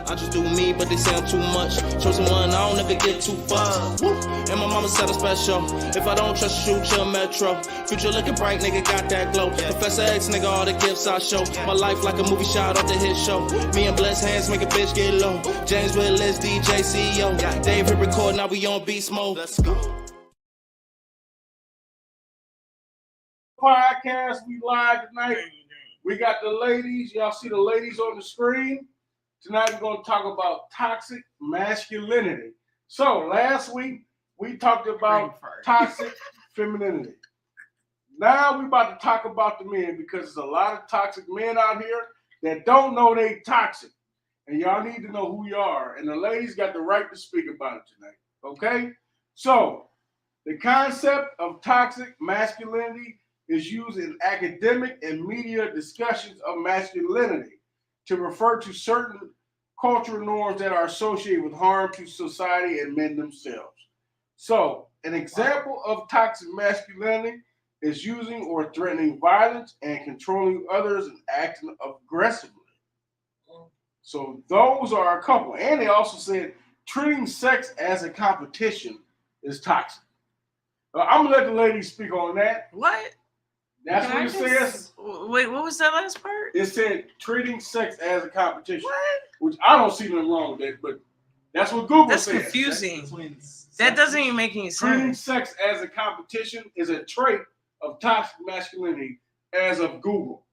I just do me, but they sound too much. Chosen one, I don't ever get too far. And my mama said I'm special. If I don't trust you, shoot your metro. Future looking bright, nigga got that glow. Professor X, nigga, all the gifts I show. My life like a movie shot off the hit show. Me and blessed hands make a bitch get low. James Willis, DJ, CEO. Dave hit record, now we on beast mode. Let's go. Podcast, we live tonight. We got the ladies. Y'all see the ladies on the screen. Tonight we're going to talk about toxic masculinity. So last week we talked about toxic femininity. Now we're about to talk about the men because there's a lot of toxic men out here that don't know they toxic. And y'all need to know who you are. And the ladies got the right to speak about it tonight. Okay? So the concept of toxic masculinity is used in academic and media discussions of masculinity to refer to certain cultural norms that are associated with harm to society and men themselves. So, an example of toxic masculinity is using or threatening violence and controlling others and acting aggressively. So, those are a couple. And they also said treating sex as a competition is toxic. I'm going to let the ladies speak on that. What? That's what it says. Wait, what was that last part? It said treating sex as a competition. What? Which I don't see nothing wrong with that, but that's what Google says. That's confusing. That doesn't even make any sense. Treating sex as a competition is a trait of toxic masculinity as of Google.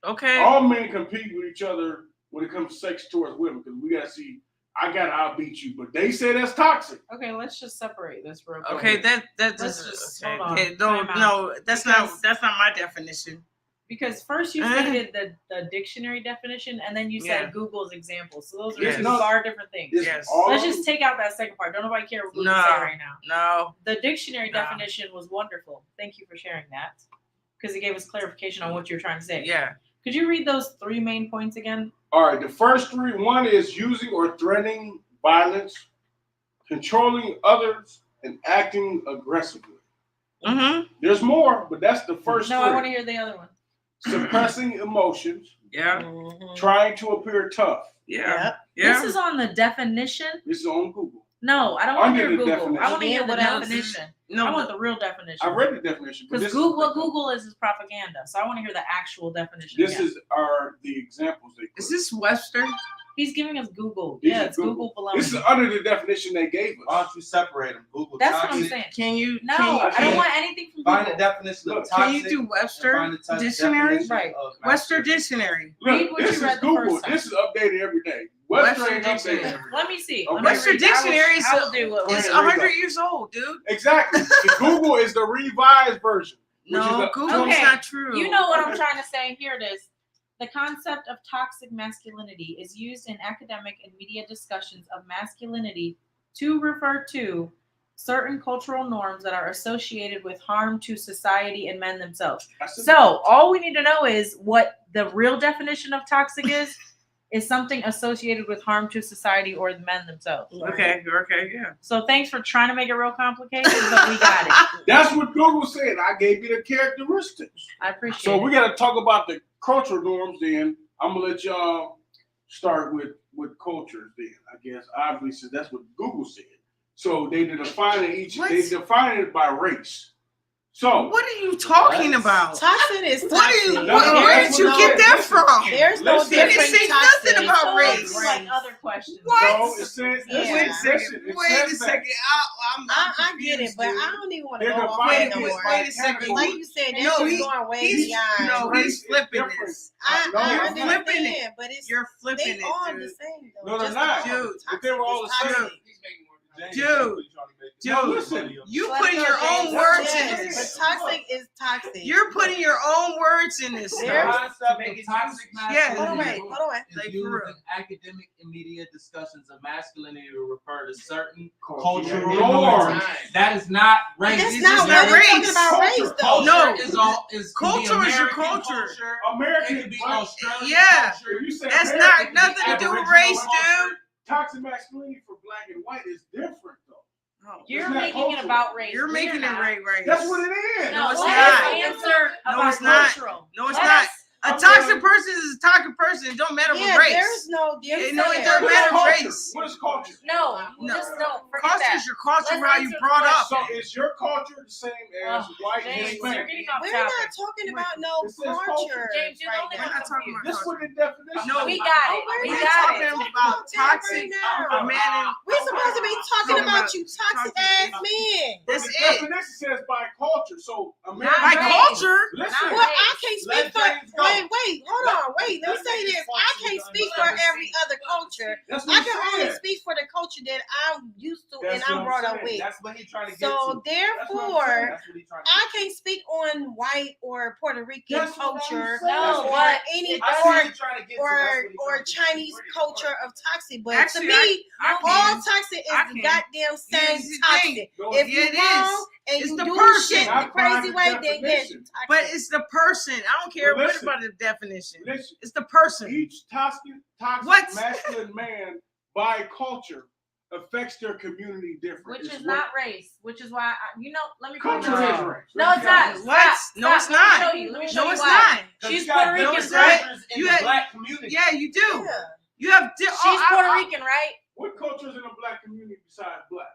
Okay. All men compete with each other when it comes to sex towards women because we got to see, I got to outbeat you. But they say that's toxic. Okay, let's just separate this real quick. Okay, that Let's doesn't. just Okay. hold on. Okay, no, that's not my definition. Because first you stated the dictionary definition, and then you said Google's examples. So those are two far different things. Yes. Let's just take out that second part. Don't nobody care what Google say right now. No. The dictionary definition was wonderful. Thank you for sharing that, because it gave us clarification on what you're trying to say. Yeah. Could you read those three main points again? All right, the first three, one is using or threatening violence, controlling others, and acting aggressively. Mm-hmm. There's more, but that's the first three. I want to hear the other one. Suppressing emotions. Yeah. Trying to appear tough. Yeah. This is on the definition? This is on Google. No, I don't want to hear Google. Definition. I want to hear the definition. No, I want the real definition. I read the definition. Because what Google is propaganda. So I want to hear the actual definition. This are the examples they put. Is this Webster? He's giving us Google. These Yeah, are it's Google below. This is under the definition they gave us. Why don't you separate them? Google That's toxic. what I'm saying. Can you? No, can I don't want anything from Find Google. the definition of toxic. Can you do Webster dictionary? Right. Webster dictionary. Read Look, what this you read is the Google. first time. This is updated every day. Webster ain't dictionary. updated every day. Let me see. Okay. Webster dictionary is I will do what it's Here 100 we go. years old, dude. Exactly. The Google is the revised version. No, Google's Okay, not true. You know what I'm trying to say. Here it is. The concept of toxic masculinity is used in academic and media discussions of masculinity to refer to certain cultural norms that are associated with harm to society and men themselves. So all we need to know is what the real definition of toxic is something associated with harm to society or the men themselves. Okay, yeah. So thanks for trying to make it real complicated, but we got it. That's what Google said. I gave you the characteristics. I appreciate it. So we got to talk about the cultural norms then. I'm going to let y'all start with cultures then, I guess. Obviously, that's what Google said. So they define it they define it by race. So What are you talking about? Toxin is toxic. Where did you get that from? There's no Listen. It different didn't say toxin. nothing about race. Like other questions. What? No, it says, Yeah. Wait a second. Wait a second. I get it, but I don't even want to They're go off divided that no with more. wait a second. Like you said, No, that's just he- going way he's- beyond. no, Race he's is flipping different. this. I you're understand, flipping it. but it's You're flipping they it, are dude. the same though. No, they're Just not. because Dude, toxic if they were all is the same. toxic. No, Dude, listen. you Like putting your okay, own words in yes, this. but toxic is toxic. You're putting your own words in this. There's- stuff. toxic Yeah. Hold on, wait. is Like, used for real. in academic and media discussions of masculinity to refer to certain Cultural cultural norms. norms. That is not race. That's This not is not what we're race. talking about race Culture. though. No. Culture is all is can be Culture is your American culture. American, It could be but Australian Yeah. culture. if you say That's American, not nothing to do with Aboriginal race, culture, dude. Toxic masculinity for black and white is different though. You're It's not making it cultural. about race. You're making it right. That's what it is. No, it's let not. us answer No, about it's not. cultural. No, it's Let not. us- A toxic person is a toxic person. It don't matter Yeah, what race. there's no difference. No, it there. doesn't matter Hold race. What is culture? No, No. just no. Forget Culture that. is your culture, Let's how you answer the brought up. So is your culture the same as Oh, white and James, you're Hispanic? getting off We're topic. not talking about no It says culture. culture. James, you're the right only now. We're not talking about This culture. what the definition. No, We got it. We're We We're not got talking it. about toxic now. man and We're supposed to be talking Talking about about you toxic toxic- ass men. That's the it. definition says by culture. So Not American By race. culture. Listen, Not Well, I can't speak Let for. James go. Wait, hold on, wait. Let me say this. I can't speak for every other culture. that's I what can I'm only saying. speak for the culture that I'm used to That's and I'm what I'm brought up saying. with. That's what he trying to get So to. therefore, That's what he trying to I get can't speak on white or Puerto Rican That's what I'm culture saying. No, or but any to. I see what or he trying to get to. That's what he or trying to get to. Chinese culture of toxic. But Actually, to me, I all can. toxic is I the can. goddamn same Here's the toxic. thing. No, If Yeah, you it wrong and It's you the do person. shit the Not by crazy the way, then yes, you definition. toxic. But it's the person. I don't care Well, what listen. about the definition. Listen, It's the person. each toxic What? masculine man by culture affects their community different. Which It's is what- not race. Which is why, let me culture point is this out. race. No, Let's it's be not. honest. What? Stop, No, it's stop. Let me not. show you. Let me show No, you it's why. not. She's You got Puerto Rican, different right? cultures in You the had- black community. Yeah, you do. Yeah. You have. She's Puerto Rican, right? What cultures in the black community besides black?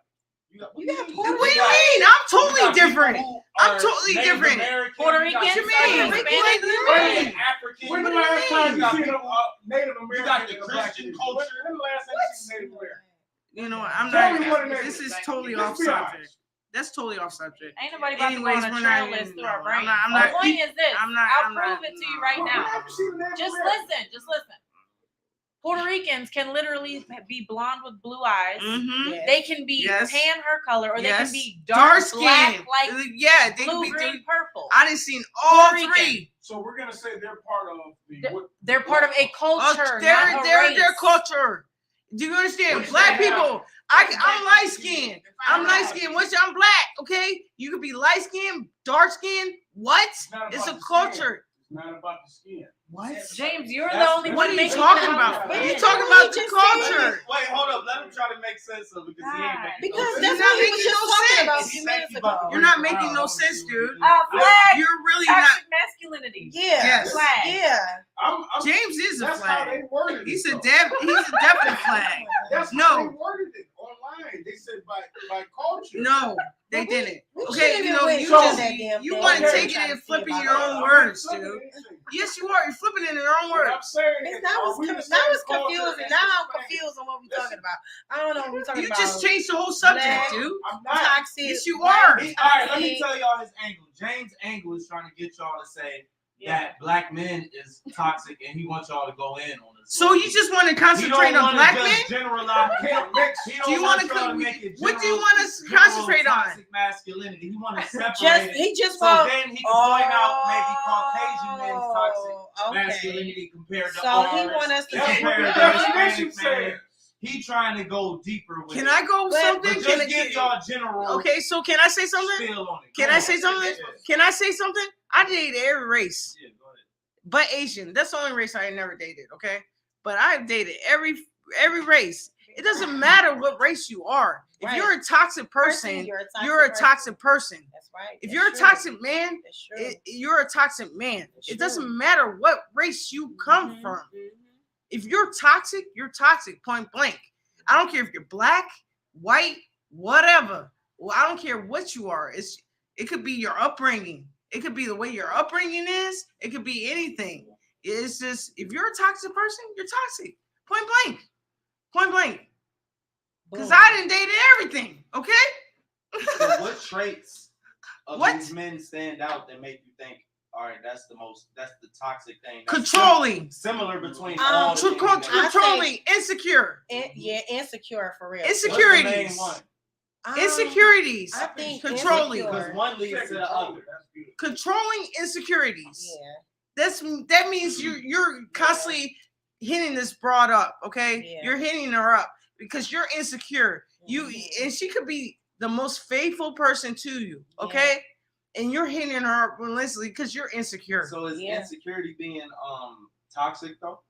You got What do Puerto you Rican. mean? I'm totally different. I'm totally different. Puerto Rican? What you Hispanic? mean? Hispanic? Wait. African. When the What do you last time mean? you seen a Native American got the in a black Christian community? culture. When the last time you seen Native American? You know what? I'm Tell me not. what it This is. is totally Let's off be subject. honest. That's totally off subject. Ain't nobody about Anyways, to go on we're a not trail even- list through no, our I'm brain. not- I'm The not- point is this. I'm not- I'll I'm prove not- it to you no. right When now. have you seen a Native Just American? listen. Just listen. Puerto Ricans can literally be blonde with blue eyes. Mm-hmm. Yes. They can be Yes. tan hair color, or they Yes. can be dark, skin. black, like Yeah, they blue, can be. green, purple. I done seen all Puerto Rican. three. So we're gonna say they're part of the. They're- what- They're part of a culture, They're not a they're race. their culture. Do you understand? Which Black they have. people. I'm light skinned. I'm light skinned. Which I'm black. Okay, you could be light skinned, dark skinned. What? not It's a about the culture. It's not about the skin. What? James, you're the That's- only What one are you making talking it about? Wait, You wait, talking wait, about the just culture? Wait, hold up. Let him try to make sense of it because he ain't making Because no that's sense. You're what not he was making just no talking sense. about a few minutes ago. You're not making no sense, dude. Flag. You're really not. Toxic masculinity. Yeah. Yes. Flag. Yeah. I'm James is a that's how flag. they worded He's it. a though. he's a definite flag. That's No. how they worded it online. They said by culture. No, they But we- didn't. we Okay, shouldn't you even know, wait you till just that damn you thing. want to Okay. take it and flip it in Trying to your see own I'm words, not saying dude. anything. Yes, you are. You're flipping it in your own What I'm words. saying It's is, that are was we the that same was culture confusing. as Now I'm Hispanic? confused on what we're Listen. talking about. I don't know what we're talking You about. just changed the whole subject, Black. dude. I'm not. Toxic. Yes, you white, are. All right, let me toxic. tell y'all his angle. James' angle is trying to get y'all to say that black men is toxic, and he wants y'all to go in on it. So you just want to concentrate on black men? Generalize. Can't mix. He Do don't you want wanna y'all to co- make it what do you general- want us to general concentrate on? Toxic masculinity. He want to separate Just it. he just So want. then he can point out maybe Caucasian men's toxic Okay. masculinity compared to So ours. he want us to That's say. what the Compared to definition Hispanic man. says. He trying to go deeper with Can it. I go But- something? But Can just give y'all general Okay, so can I say something? spill on it. Can Go I on. say something? Yeah. Can I say something? I dated every race, Yeah, go ahead. but Asian. That's the only race I never dated. Okay, but I've dated every race. It doesn't matter what race you are. If Right. you're a toxic person, You're you're a toxic person. That's right. If That's you're a true. toxic man, That's true. you're a toxic man. That's It doesn't true. matter what race you come Mhm, from. mhm. If you're toxic, point blank. I don't care if you're black, white, whatever. Well, I don't care what you are. It could be your upbringing. It could be the way your upbringing is. It could be anything. It's just if you're a toxic person, you're toxic. Point blank. Point blank. Because Boom. I didn't date everything. Okay? So what traits of What? these men stand out that make you think, all right, that's the toxic thing? That's Controlling. Similar between Um, all the things that- Controlling. Insecure. Yeah, insecure for real. What's the Insecurities. main one? Insecurities. I think Controlling. insecure. Because one leads to the other. That's beautiful. Controlling insecurities. Yeah. That means you're constantly hitting this broad up, okay? Yeah. You're hitting her up because you're insecure. Mhm. And she could be the most faithful person to you, okay? And you're hitting her up relentlessly because you're insecure. So is Yeah. insecurity being toxic though?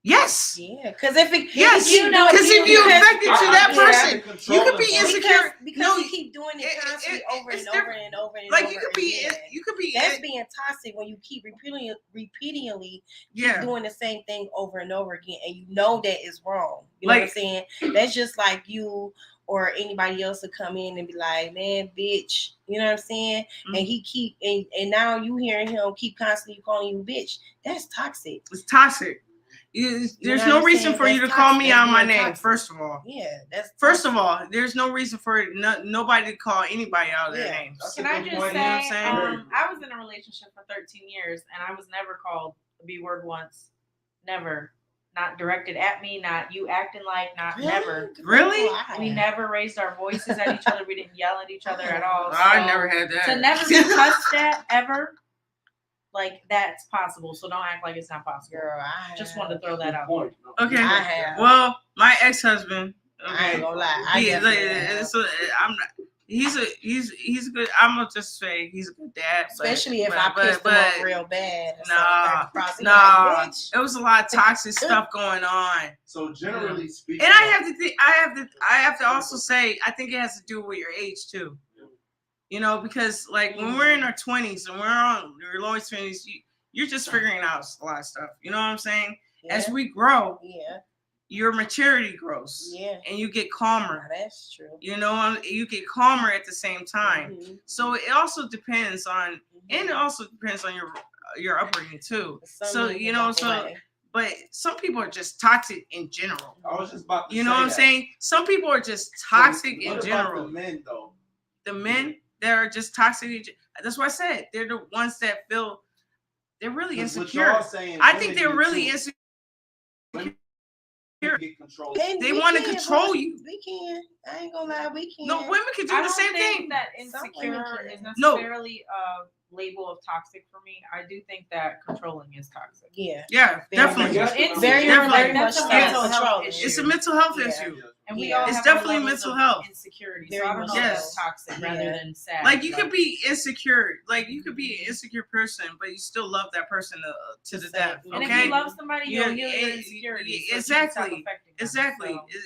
Yes. Yeah, because if it, Yes. you know, Because if you because- affected to that Yeah. person, you could be insecure. because No, you keep doing it constantly over it's and over and over and like over you could be, again. you could be. That's being toxic when you keep repeatedly Yeah. doing the same thing over and over again, and you know that is wrong. You know what I'm saying? That's just like you or anybody else to come in and be like, "Man, bitch," you know what I'm saying? Mm-hmm. And he keep and now you hearing him keep constantly calling you bitch. That's toxic. It's toxic. There's know no what I'm reason saying? for you to That's call toxic. me That's out my being name. toxic. First of all. Yeah, that's First of all, there's no reason for nobody to call anybody out of their Yeah. names. Can I just You know what say, I'm saying? I was in a relationship for 13 years and I was never called the B word once. Never. Not directed at me, not you acting like, not never. Really? We never raised our voices at each other. We didn't yell at each other at all. I So never had that. to never be cussed at ever, like that's possible. So don't act like it's not possible. Girl, Just wanted to throw that out. Point. Okay. I have. Well, my ex-husband. I ain't gonna lie. I He, definitely have. so I'm not. He's a good. I'm gonna just say he's a good dad. Especially if I pissed him off real bad. Nah. It was a lot of toxic stuff going on. So generally speaking, And I have to also say, I think it has to do with your age too. You know, because like when we're in our 20s and we're on your low 20s, you're just figuring out a lot of stuff. You know what I'm saying? Yeah. As we grow, Yeah. your maturity grows. Yeah. And you get calmer. That's true. You know, you get calmer at the same time. Mhm. So it also depends on, and it also depends on your upbringing too. So you know, but some people are just toxic in general. I was just about to You know say what I'm that. saying? Some people are just toxic So in what about general. the men though. The men that are just toxic. That's what I said. They're the ones that feel they're really 'Cause what insecure. y'all saying, I women think they're do really too. insecure. Women get control. And They we want to can, control boy. you. We can. I ain't gonna lie. We can. No, women can do I the don't same think thing. that Some women insecure is can. necessarily a label of toxic for me. I do think that controlling is toxic. Yeah. Yeah, Very definitely. much. It's Very, Definitely. very much That's a so. mental health Controlling. issue. It's a mental health Yeah. issue. And we Yeah. all It's have our definitely levels mental of health. insecurity. Very So I don't know much if so. that's toxic rather Yeah. than sad. Like you could be insecure, like you could be an insecure person, but you still love that person to the death. And if Okay, you love somebody, you'll heal your Yeah, insecurities. yeah, so you can stop exactly. affecting them. Exactly. So-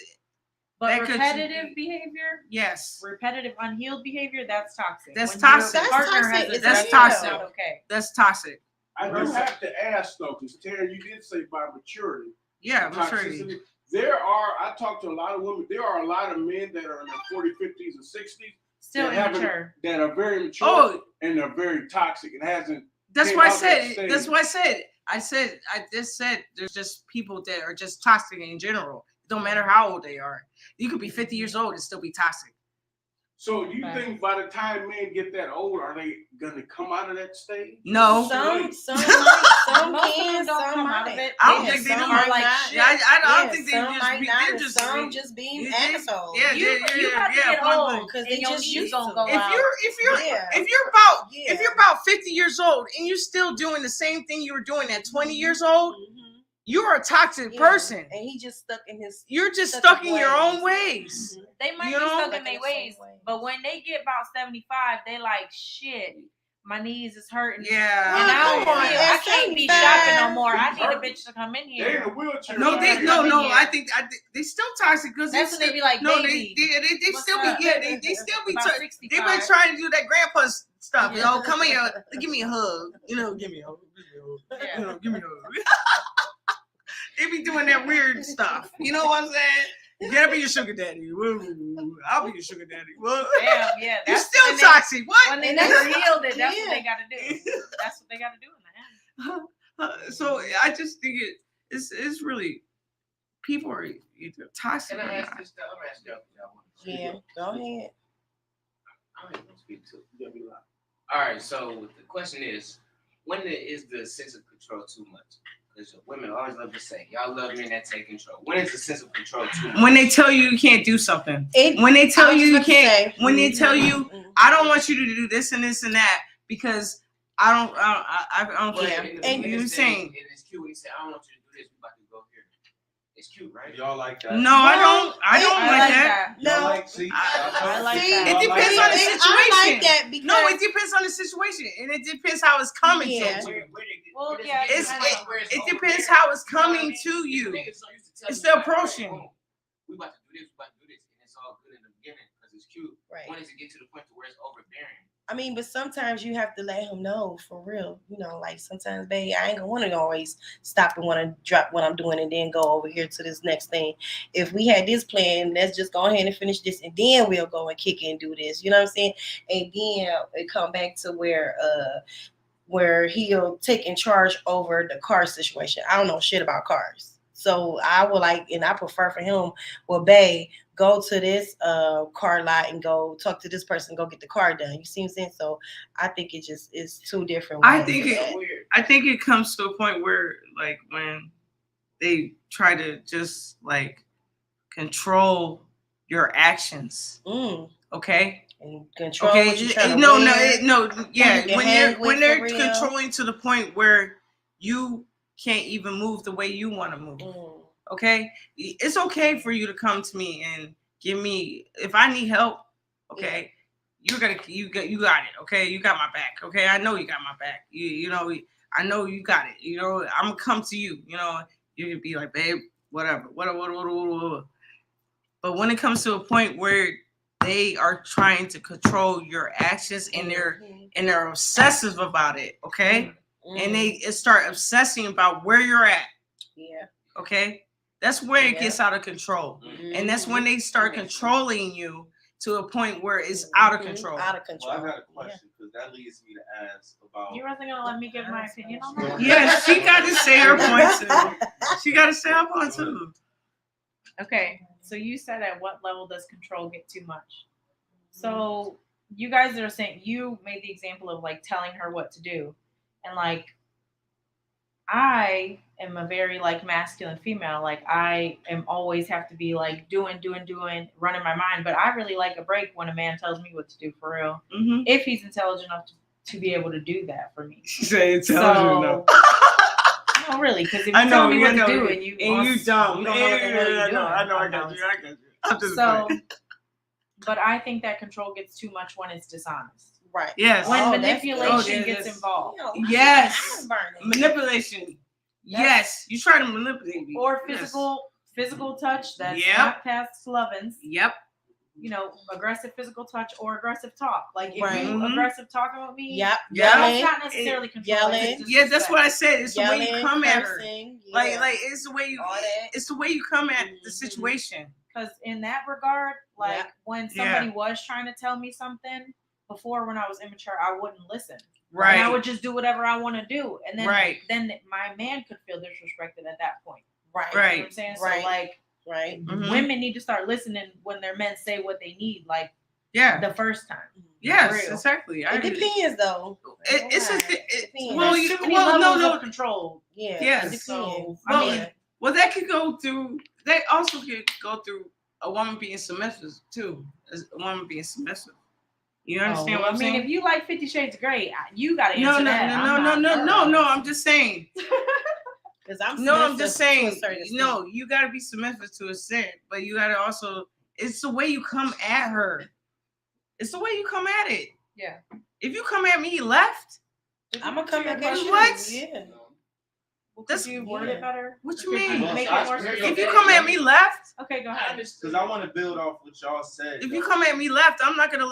But That could repetitive be- behavior, Yes, repetitive unhealed behavior, that's toxic. That's When toxic. Your That's partner toxic. has a It's That's that's toxic. not okay. that's toxic. I do have to ask though, because Terry, you did say by maturity. Yeah, maturity. Toxicity. I talk to a lot of women. There are a lot of men that are in their 40s, 50s, and 60s Still that haven't- immature. that are very mature Oh, and they're very toxic. It hasn't. that's came why I out that said. stage. That's why I just said there's just people that are just toxic in general. It don't matter how old they are. You could be 50 years old and still be toxic. So you Right. think by the time men get that old, are they gonna come out of that stage? No, Some Most of can, them don't some come out of might. it. I don't Yeah, think they some do. might Like not. shit. Yeah, I don't Yeah, think they some just might be. not, They're and just some be- just being you- assholes. Yeah, You have to get probably. old, Because and they your just knees used gonna to. go If out. If you're about Yeah. if you're about 50 years old and you're still doing the same thing you were doing at 20 years old, Mhm. you're a toxic Yeah. person. And he just stuck in his. You're just Stuck stuck in in your own ways. ways. Mhm. They might You be know? stuck Like in their in the same ways, way. but when they get about 75, they like shit. My knees is hurting. Yeah. And I don't Come on, feel, at I can't be 75. shopping no more. I need a bitch to come in They in a here. wheelchair. No, Yeah. they no. Yeah. I think they still toxic because That's when they be like, no, baby. they what's still up? be they still be About they've 65. been trying to do that grandpa stuff. Yeah. Yo, come here, give me a hug. You know, give me a hug. Yeah. You know, give me a hug. They be doing that weird stuff. You know what I'm saying? You gotta be your sugar daddy. Woo. I'll be your sugar daddy. Whoa. Damn, yeah. You're That's still when they- toxic. What? When they And never that's- healed it, that's yeah. what they gotta do. That's what they gotta do in the end. So I just think it's really people are either toxic Can or I ask not. this? I'm gonna ask y'all. Yeah, go ahead. I ain't gonna speak to it. All right, so the question is, when is the sense of control too much? Because women always love to say, y'all love men that take control. When is the sense of control too much? When they tell you you can't do something. It- When they tell I was you you just about to can't. say. When they tell you Mhm. I don't want you to do this and this and that because I don't But care. in the And beginning, you saying- and it's cute when he said, I don't want you to do this, we about to go here. It's cute, right? Y'all like that? No, I don't I like that. Y'all No. like, see? I like See, that. It depends Y'all on the like situation. I like that because No, it depends on the situation and it depends how it's coming Yeah. to you. Where they get Well, yeah, It depends how it's coming to you. It's the approaching. We about to do this, and it's all good in the beginning because it's cute. Right. When does it get to the point to where it's overbearing? I mean, but sometimes you have to let him know for real. You know, like sometimes, babe, I ain't gonna want to always stop and want to drop what I'm doing and then go over here to this next thing. If we had this plan, let's just go ahead and finish this, and then we'll go and kick it and do this. You know what I'm saying? And then it come back to where he'll take in charge over the car situation. I don't know shit about cars. So I would like, and I prefer for him, well, babe, go to this car lot and go talk to this person, go get the car done. You see what I'm saying? So I think it just is two different ways. I think it comes to a point where, like, when they try to just like control your actions. Okay. And control what you're trying to when they're controlling to the point where you can't even move the way you want to move. Okay, it's okay for you to come to me and give me, if I need help. Okay, you got it. Okay, you got my back. Okay, I know you got my back. You know, I know you got it. You know, I'm gonna come to you. You know, you can be like, babe, whatever. But when it comes to a point where they are trying to control your actions and they're obsessive about it, okay? And they start obsessing about where you're at. Yeah. Okay? That's where it gets out of control. And that's when they start controlling you to a point where it's out of control. Out of control. Well, I got a question because that leads me to ask about. You wasn't gonna let me give my opinion on that? Yeah, she got to say her point too. Okay, so you said at what level does control get too much? So you guys are saying, you made the example of like telling her what to do, and like I am a very like masculine female. Like I am always have to be like doing, running my mind. But I really like a break when a man tells me what to do for real. If he's intelligent enough to be able to do that for me. Say intelligent enough. No, really, because if you tell me what to do and you dumb, you don't know what the hell you're doing. I got you. So, but I think that control gets too much when it's dishonest. Right. Yes. When manipulation gets involved. Yes. Manipulation. Yes. You try to manipulate me. Or physical touch that's not past lovins. Yep. You know, aggressive physical touch or aggressive talk. Like if you Mhm. aggressive talking with me, Yep. that's not necessarily control. Yelling. Yeah, that's what I said. It's the way you come at her. Cursing, Like it's the way you. All that. It's the way you come at the situation. Because in that regard, like when somebody was trying to tell me something before, when I was immature, I wouldn't listen. Right. And I would just do whatever I want to do, and then then my man could feel disrespected at that point. Right. You know what I'm saying? Right. So like. Right. Women need to start listening when their men say what they need, like the first time. Yes, exactly. It depends, though. It's a no control. Yeah. Yes. So, well, that could go through. That also could go through a woman being submissive too. A woman being submissive. You understand what I'm saying? I mean, if you like 50 Shades of Grey, you got to answer that. No. I'm just saying. I'm just saying. No, you got to be submissive to a extent, but you got to also. It's the way you come at her. It's the way you come at it. Yeah. If you come at me left, I'm gonna come at you. What? Yeah. That's you word it better. What you mean? Well, Make it more if you come at me left, okay, go ahead. Because I want to build off what y'all said. If you come at me left, I'm not gonna.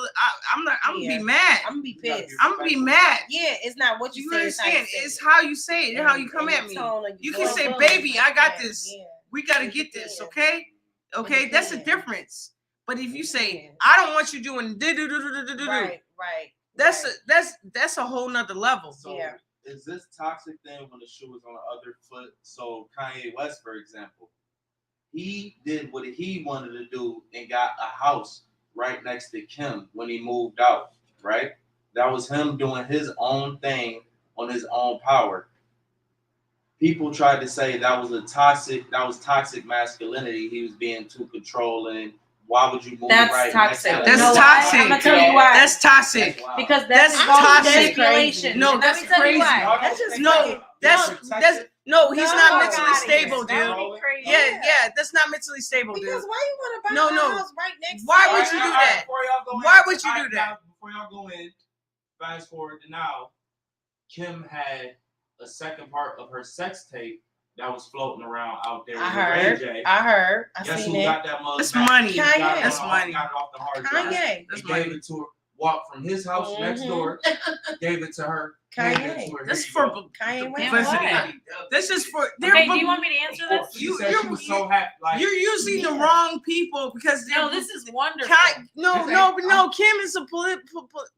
I'm gonna be mad. I'm gonna be pissed. I'm gonna be mad. Yeah, it's not what you say. Understand? It's how you say it. How you come at me. You can say, "Baby, I got this. We gotta get this." Okay. Okay, that's the difference. But if you say, "I don't want you doing," right. That's a whole nother level. So, is this toxic thing when the shoe is on the other foot? So Kanye West, for example, he did what he wanted to do and got a house right next to Kim when he moved out, right? That was him doing his own thing on his own power. People tried to say that was toxic masculinity. He was being too controlling. Why would you move right next to him? That's toxic. I'm gonna tell you why. That's toxic. Because that's toxic manipulation. No, that's crazy. No, he's not mentally stable, dude. Yeah, that's not mentally stable, dude. Because why you want to buy a house right next to Why would you do that? Why would you do that? Before y'all go in, fast forward to now, Kim had a second part of her sex tape that was floating around out there. I with heard. Ray J. I heard. I Guess seen who it. got that mug That's back? money. Kanye. Got it That's off- money. Got it off the hard drive. Kanye. That's He gave money. it to her. Walked from his house next Mhm. door. Gave it to her. gave it Kanye. to her. That's Here you for go. Kanye West. publicity. That's just for. They're Okay, do you want me to answer this? She said she was so happy. Like, You're using the Yeah. wrong people because they're. No, this is wonderful. No. Kim is a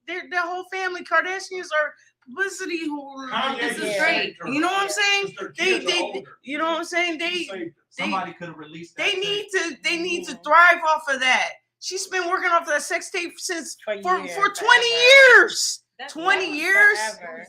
their whole family. Kardashians are publicity whore. Kanye This is just great. saved her. You know what I'm saying? Because their They, kids are they, older. you know what I'm saying? He They, saved her. somebody could have released that. they tape. need to thrive off of that. She's been working off that sex tape since for years, 20 forever. years. That- 20 that was years. Forever.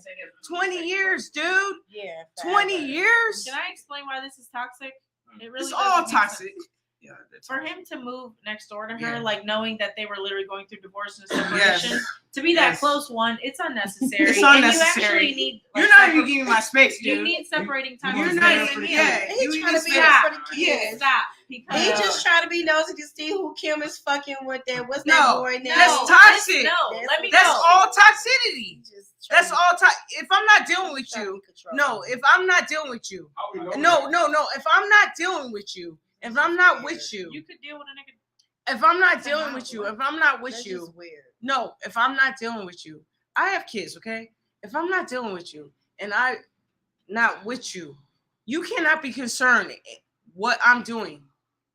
20 years, dude. Yeah. 20 forever. years. Can I explain why this is toxic? It really It's all doesn't make sense. toxic. Yeah, that's For him to move next door to her, Yeah. like knowing that they were literally going through divorce and separation, Yes. to be that Yes. close, one, it's unnecessary. It's And you unnecessary. actually need. You're like, not even giving my space, You dude. need separating time. You're from not space. even. Yeah, He you trying need to be space. there for the Yeah, kids. stop. Because He just trying to be nosy to see who Kim is fucking with. That what's that No, boy name? that's toxic. No, let me That's go. all toxicity. He just That's trying all time. If I'm not dealing with to you, control. no. If I'm not dealing with you, How we know no. If I'm not dealing with you, if I'm not with you, You could deal with a nigga. if I'm not dealing with you, if I'm not with That's you, just weird. no. If I'm not dealing with you, I have kids, okay? If I'm not dealing with you and I not with you, you cannot be concerned what I'm doing.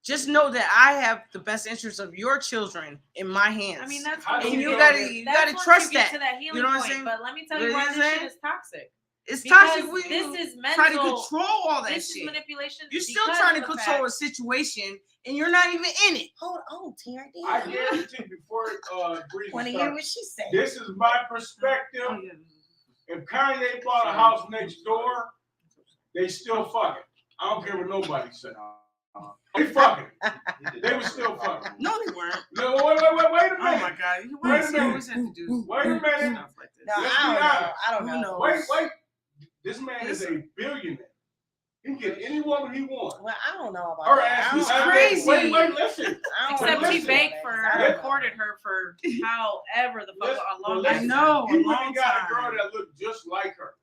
Just know that I have the best interest of your children in my hands. I mean, that's How what do and you you know gotta that? you that's gotta once trust you get that. to that healing You know what I'm point. saying? But let me tell You you know why what I'm this saying? shit is toxic. It's Because toxic when this you is try to mental. control all that This is shit. manipulation. You're still because trying to of the control fact- a situation and you're not even in it. Hold on, Terry. I guarantee before Breezy Want to hear starts, what she said? this is my perspective. Oh, yeah. If Kanye bought a house next door, they still fucking. I don't care what nobody said. They fucking. They were still fucking. No, they weren't. No, wait a Oh minute. my god. You Wait a always minute. have to do Wait a minute. stuff like this. No, Let's I be don't know. honest. I don't Who know. knows? Wait. This man is a billionaire. He can get any woman he wants. Well, I don't know about Her that. ass I is don't know. crazy. Wait, listen. I don't Except know she listen. about begged that, for 'cause her, I don't know. recorded her for however the fuck a long Listen, I time. know, He a went long and got a time. girl that looked just like her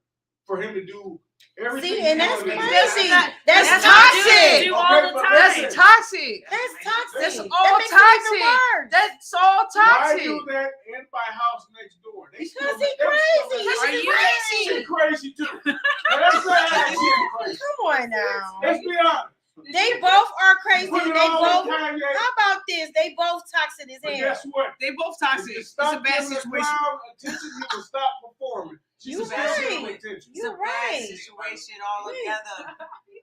for him to do everything. See, he and that's wanted to do. crazy. That's That's toxic. toxic. Do Okay, all the but time. listen. That's toxic. That's toxic. That's That all makes it even toxic. worse. That's all Why toxic. do that and buy house next door? They Because still, he they still- crazy. Are He's you crazy. She crazy too. Now, that's not how she crazy. Come on now. Let's be honest. They both are crazy. Put They it all on both. Kanye. How about this? They both toxic as But hell. guess what? They both If toxic. you It's a stop bad giving the situation. crowd attention, you will stop performing. She's You a bad right. attention. You're right. Situation all together.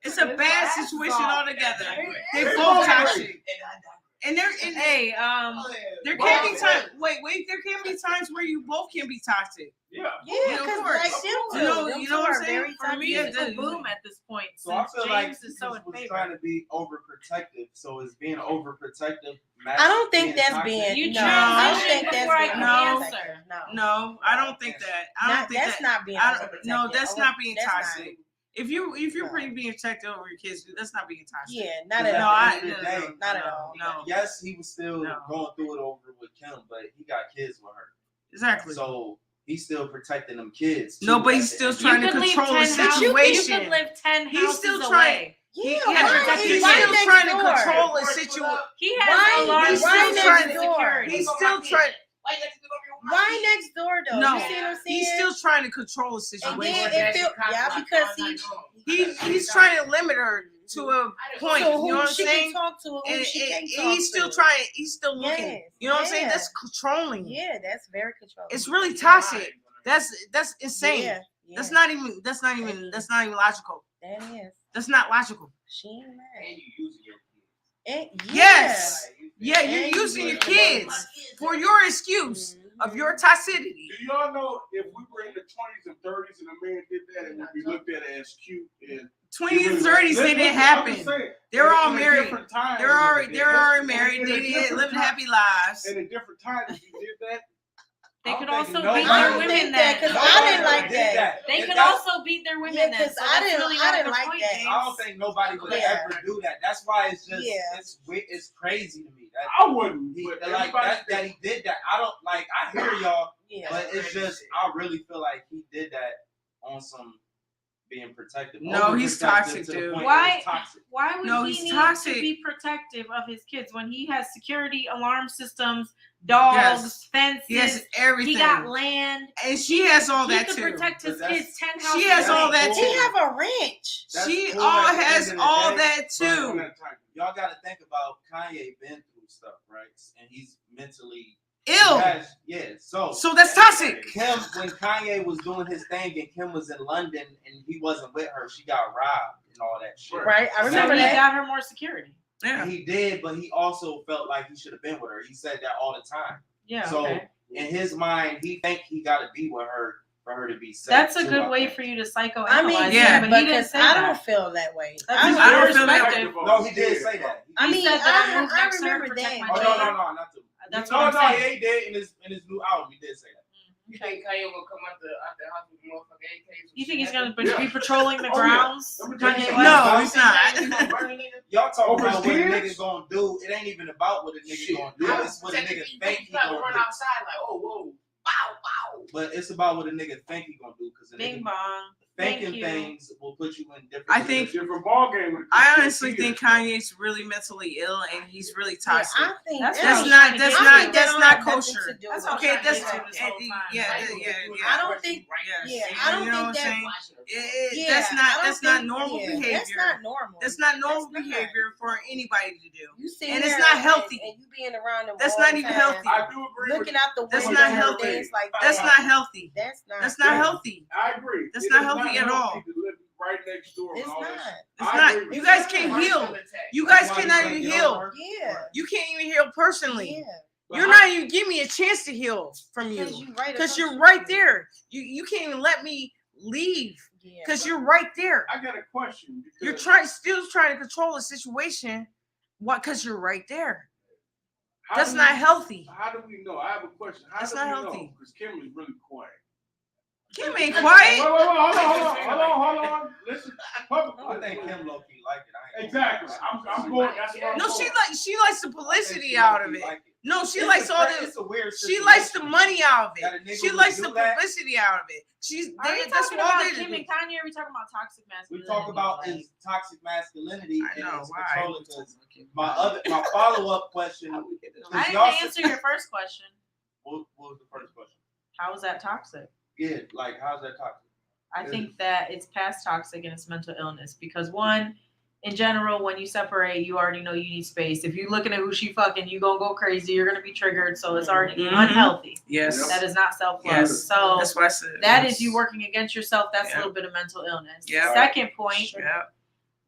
It's a bad situation altogether. They They both both toxic. And Hey, there can be times. Wait. There can be times where you both can be toxic. Yeah. Yeah, of because course. like them two, You know- them you two know what I'm are saying? very for toxic. me, it's a boom at this point. So I Since feel James like is he so in was favor. trying to be overprotective. So is being overprotective. I don't think that's toxic? being. You no, I don't transitioned think that's before I being could No. toxic. No, No, I don't think that. I don't think that's that. not being. I don't, overprotective. no, that's not being That's not. toxic. If you're No. pretty being protective over your kids, that's not being toxic. Yeah, not But at No, all. I at the end of the no, day, not at no, all. No, Yes, he was still No. going through it over with Kim, but he got kids with her. exactly. So he's still protecting them kids. too, No, but at he's the still end. trying to You could leave control the 10 houses. situation. You could live 10 He's houses still away. trying- Yeah, He- why, yeah, is he's why still next trying to door? control a situation. He has Why- a large he's still system trying of to- security. He's still trying. Why next door though? No, You see what I'm saying? he's still trying to control the And situation. then it feel, yeah, because He's trying to limit her to a point. so who You know what I'm she saying? can talk to, and who And, she can't and talk he's still to. trying. He's still looking. Yes, You know what I'm saying? yeah. That's controlling. Yeah, that's very controlling. It's really toxic. That's insane. Yeah, That's not even logical. That is. That's not logical. She ain't And mad. you using your And, Yes. Yeah, And you're you using your using kids for your excuse of your toxicity. Do y'all know if we were in the 20s and 30s and a man did that and would be looked at as cute and 20s and 30s, they didn't happen. They were all married. They're already married. They did living happy lives. In a different time, if you did that, They I could don't also think beat nobody- their I don't women think that, then. 'cause I didn't like did that. They If could that's- also beat their women Yeah, then. 'cause So I that's didn't- really I not didn't the like point, that. James. I don't think nobody would Yeah. ever do that. That's why it's just Yeah. it's crazy to me. That, I wouldn't. he, But like everybody that he did that. I don't like. I hear y'all, Yeah. but it's just I really feel like he did that on some being protective. No, he's Overprotective toxic, to the dude. point Why- where it's toxic. Why would No, he he's need toxic. to be protective of his kids when he has security, alarm systems, dogs, Yes. fences? He has everything. He got land. And she has all he that could too. protect his But that's- kids 10 houses. She has all away. that He too. have a ranch. That's She cool all at the has end of the all day, that On too. that type. Y'all got to think about Kanye been through stuff, right? And he's mentally Ill. So that's toxic. Kim, when Kanye was doing his thing and Kim was in London and he wasn't with her, she got robbed and all that shit. Right. I So remember he that. got her more security. Yeah. He did, but he also felt like he should have been with her. He said that all the time. Yeah. So okay. in his mind, he think he got to be with her for her to be safe. That's a too, good I way think. for you to psychoanalyze I mean, Yeah, him, but he didn't because say I that. don't feel that way. That's I his I don't feel perspective. No, he did say that. I He mean, said that I moved I next to her to remember protect that. my Oh daughter. no, not to. That's no, what I'm no, saying. he did in his new album. He did say that. You think Kanye will come out the house with motherfucking AKs? You think he's gonna Yeah. be patrolling the Oh, yeah. grounds? Let me tell you Kanye something. No, West? he's not. Y'all talking Over about what a his nigga kids? gonna do. It ain't even about what a nigga Shit. gonna do. Yeah. It's what a nigga think he gonna gonna run do. outside like, oh, whoa, wow. But it's about what a nigga think he gonna do. Because a Bing nigga bong. Thank thinking you. things will put you in different. I think- Different ball game. when it I comes to honestly kids. think Kanye's really mentally ill and he's really toxic. I think That's That's what not I'm that's trying to not get to. that's don't not have nothing kosher. to do That's with what it. I'm Okay, trying that's to get to this whole time. yeah. I don't think. Yes. Yeah, I don't You know think what I'm that. saying? Yeah, That's I not don't that's not think- normal yeah, behavior. That's not normal. That's not normal That's not. behavior for anybody to do. You see, And it's not healthy. and you being around them. That's all not the even time, healthy. I do agree. Looking out the That's window not and healthy. things like that. That's not healthy. That's not. That's not healthy. I agree. That's It not is healthy at all. healthy to live right next door. It's and all not. that shit. It's I not. agree with You guys that. can't heal. You That's guys why cannot you even think heal. y'all Yeah. You can't even heal personally. Yeah. You're not even giving me a chance to heal from you. Because you right. Because across you're the right street. there. You can't even let me leave. Yeah. Because you're right there. I got a question. Because You're still trying to control the situation. What? Because you're right there. how That's do not we- healthy. How do we know? I have a question. How That's do not we healthy. know? Because Kim is really quiet. Kim ain't Wait, quiet. hold on. Listen, I think Kim low key like it. I ain't gonna Exactly. lie. I'm going. That's what I'm No, going. she likes the publicity out of it. No, she likes all the. It's a weird. She likes the money out of That a it. nigga She would likes do the that. publicity out of it. Are we That's talking all about they Kim do. and Kanye? Or are we talking about toxic We masculinity? talk about Like, is toxic masculinity I and know, it's why? controlling. 'Cause my follow up question. I 'cause didn't y'all answer your first question. What was the first question? How is that toxic? Yeah, like how's that toxic? I think that it's past toxic and it's mental illness because one, in general, when you separate, you already know you need space. If you're looking at who she fucking, you gonna go crazy. You're gonna be triggered, so it's already Mhm. unhealthy. Yes. That is not self-love. Yes. So That's what I said. that Yes. is you working against yourself. That's Yeah. a little bit of mental illness. Yeah. Second point, Yeah.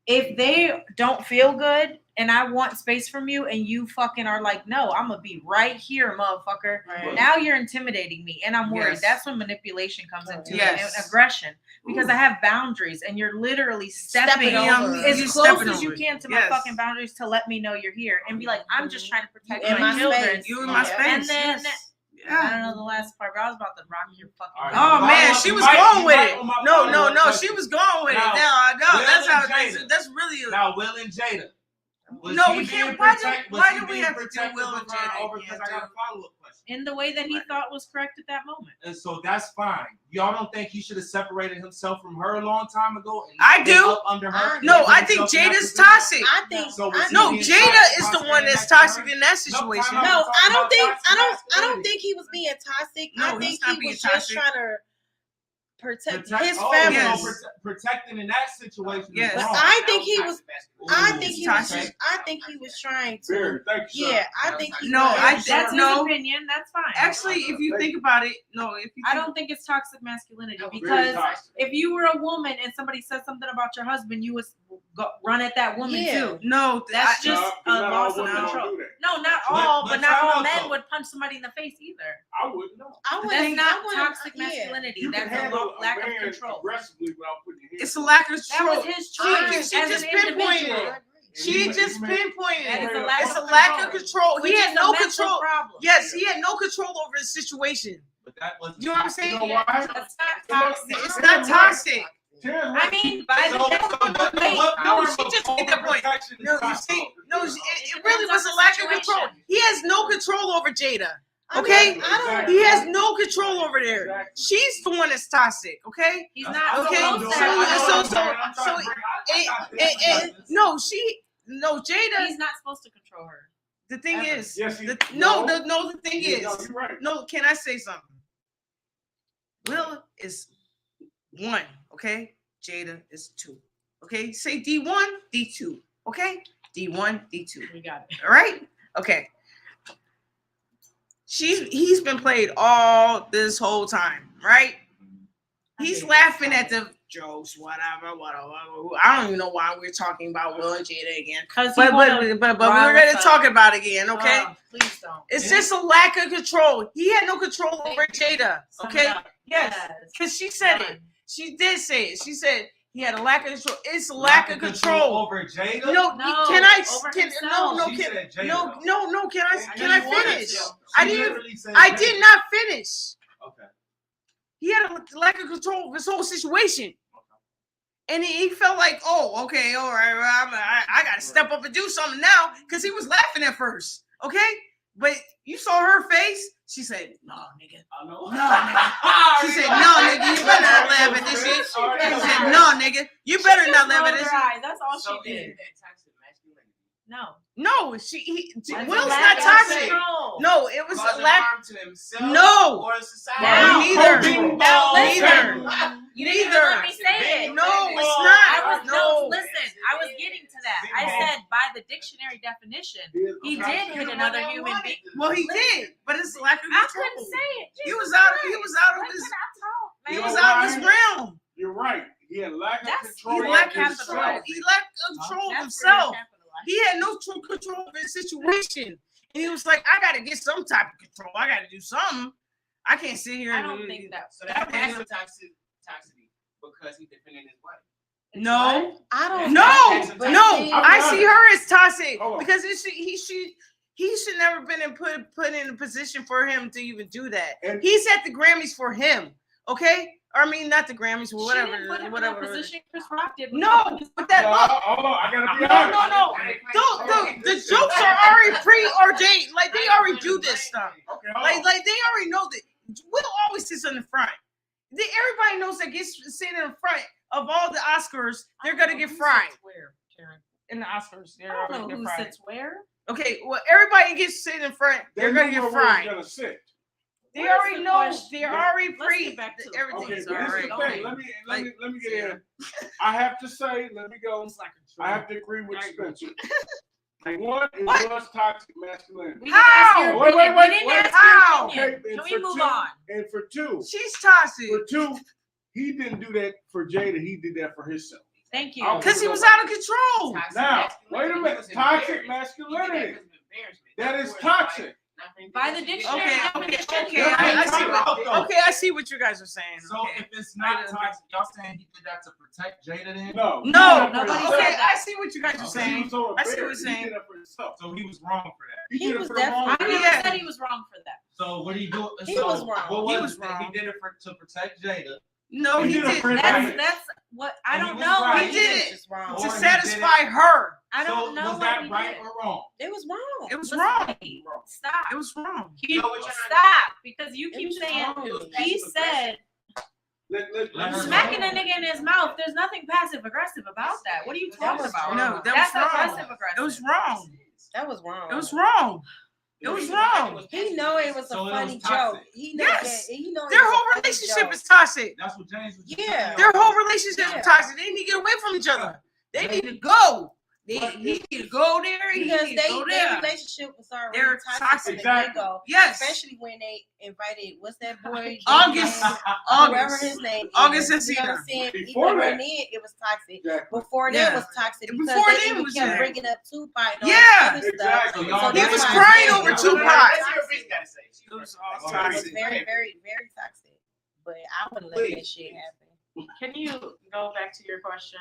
if they don't feel good and I want space from you and you fucking are like, no, I'm gonna be right here, motherfucker. Right. Now you're intimidating me and I'm worried. Yes. That's when manipulation comes into it Yes. and aggression because I have boundaries and you're literally stepping Stepping over over. as You close stepping as you over it. can to my Yes. fucking boundaries to let me know you're here and be like, I'm just trying to protect In my my children. space. You in my Yeah. space. And then Yes. I don't know the last part, but I was about to rock your fucking. All right. Oh man, she was going with it. on my No, follow-up she question. was going with it. Now, No, Will that's how and Jada. that's really. Now Will and Jada. Was No, he we can't- being why do- protect- was why he do we being have to do protective Will and of her Jada over- again, 'cause I got a dude? follow up question. In the way that he thought was correct at that moment. And so that's fine. Y'all don't think he should have separated himself from her a long time ago? And I not been do. up under her. No, I Put think himself in that Jada's position? toxic. I think. So was I he No, being think- Jada toxic is by the standing one that's next to her? toxic in that situation. time No, out. I don't About think. toxic I don't masculinity. think he was being toxic. No, I he's think not he being was just toxic. trying to protect his Oh, family. yes. so protecting in that situation. Yes. Is But wrong. I think he was. I Ooh, think he toxic. was. I think he was trying to. Very, thank you, sir. Yeah, I think he. No, was. I That's think his no. opinion. That's fine. Actually, if you think about it, no. If you I think- don't think it's toxic masculinity Very because toxic. if you were a woman and somebody said something about your husband, you would run at that woman Yeah. too. No, That's just No, a not loss all of women control. don't do that. No, not But- all, but but not time all out, men though. would punch somebody in the face either. I wouldn't know. I wouldn't- That's I not wouldn't- toxic yeah. masculinity. You can That's a handle lack a of man control. aggressively without putting your hands. it's a lack of That control. was his choice She as just an pinpointed individual. it. She just pinpointed That is it. a lack It's a of lack of control. control. Which He is had a no mental control. problem. Yes, he had no control over his situation. But that was. You know what I'm saying? You know why? That's not toxic. It's not toxic. I mean, by the So definition, wait, no, she just made that point. No, you see, no, it really was a lack of control. He has no control over Jada. Okay, Exactly. he has no control over there. Exactly. She's the one that's toxic. Okay, He's not okay. supposed to So Jada. He's not supposed to control her. The thing Ever. is, Yes, he- the thing no, is, you're right. no. Can I say something? Will is 1. Okay, Jada is 2. Okay, say D1, D2. Okay, D1, D2. We got it. All right. Okay. He's been played all this whole time, right? He's laughing at the jokes, whatever. I don't even know why we're talking about Will and Jada again. Because But we're gonna talk about it again, okay? Please don't. It's just a lack of control. He had no control over Jada, okay? Yes, because she said it. She did say it. She said he had a lack of control. It's a lack of control over Jada. No, No, can I? over Can, himself. no, She can, said Jada. no. Can know I you wanted finish? to. I She didn't. literally said I Jada. did not finish. Okay. He had a lack of control of his whole situation, and he felt like, oh, okay, all right, well, I got to step up and do something now because he was laughing at first, okay? But you saw her face. She said, "No, nigga." I know. No, nigga. She said, "No, nigga. You better not laugh at this shit." She said, "No, nigga. You better not laugh at this shit." That's all So she is did. that toxic masculinity? No. No, That's Will's a not lack of toxic. control. No, it was a Causing lack. harm to themselves No. or society. Now, Neither. Now, Neither. listen. You didn't even let me say it. No, it's I not. was No. listen. I was getting to that. I said by the dictionary definition, he did hit another human being. Well, he did, but it's a lack of I control. couldn't say it. He Jesus was out. Christ. He was out of When his. can I talk, He man? was out of his realm. You're right. He had lack of That's- control. He of lacked himself. control. He lacked control of That's where himself. you're capitalizing. He had no true control of his situation. And he was like, I got to get some type of control. I got to do something. I can't sit here I and don't think that. So that's toxicity because he defended his wife. No, I don't no, but no. see, I see her as toxic Hold on. because he should never been put in a position for him to even do that. And- He's at the Grammys for him, okay? Or I mean, not the Grammys, but She whatever, didn't put him in whatever. that position Chris Rock did. No, but that look. Hold on, I gotta be No, honest. the jokes are already preordained. Like they already do this stuff. Okay, hold on. Like they already know that. Will always sits in the front. Everybody knows that gets sitting in the front of all the Oscars, they're gonna get fried Where, Karen? in the Oscars. I They're don't already know get who fried. sits where. Okay, well, everybody gets sitting in front. They're gonna get Where fried. he's gonna sit. They What is already the know. question? They're already Let's pre. get back to the Okay, Everything's but this is already. the thing. Let me get yeah. in. I have to say, let me go. It's like I have to agree with Right. Spencer. One, it What? was toxic masculinity. We didn't ask your How? Wait, opinion. wait, We didn't wait. ask How? your opinion. Okay, and Can we for move two- on? And for two, She's toxic he didn't do that for Jada. He did that for himself. Thank you. I'll- because he was out of control. Toxic Now, masculinity wait a minute. was Toxic embarrassment. masculinity. He did that because of embarrassment. That Not is for his toxic. wife, not for anything By that the she did. dictionary definition. Okay. I see what. Okay. I see what you guys are saying. So Okay. if it's not toxic, y'all saying he did that to protect Jada then? No. No, he did that for nobody himself. okay, said that. I see what you guys are Okay. He saying. was so I see what you're embarrassed, saying. He did that for himself. So he was wrong for that. He He did it was for the wrong definitely- I reason. never Yeah. said he was wrong for that. So what did he do? He So was wrong. What He was was it? wrong. He did it to protect Jada. No, He he did it for did. his That's, wife. That's what I And he don't was know. right. He did it It's wrong. Or to he did satisfy her. I don't So know was what that he right did. or wrong? It was wrong. It was Listen wrong. to me. Stop. It was wrong. You No, what you're stop because you It keep was saying wrong. he said Let her smacking know. a nigga in his mouth. There's nothing passive aggressive about that. What are you talking about? No, that That's was wrong. aggressive aggressive. It was wrong. That was wrong. It was wrong. It was wrong. He know it was a So it was funny toxic. joke. He know Yes. that. He know Their it was a whole funny relationship joke. is toxic. That's what James was Yeah. Their whole relationship Yeah. is toxic. They need to get away from each other. They need to go. He need to go there. He Because need to go their there. relationship was already They're toxic toxic. from the Exactly. get-go. Yes. Especially when they invited, what's that boy? August. Whoever his name is. August You know what Alsina. I'm saying? Before Even that. when it was toxic. Exactly. Before Yeah. that was toxic because Before they then even was kept there. bringing up Tupac and all Yeah. that other stuff. Exactly. Y'all- He that's was why I crying said over it was Tupac. very That's your toxic. bitch gotta say. She It was first. all It was toxic. very, very, very toxic. But I wouldn't let that shit happen. Can you go back to your question?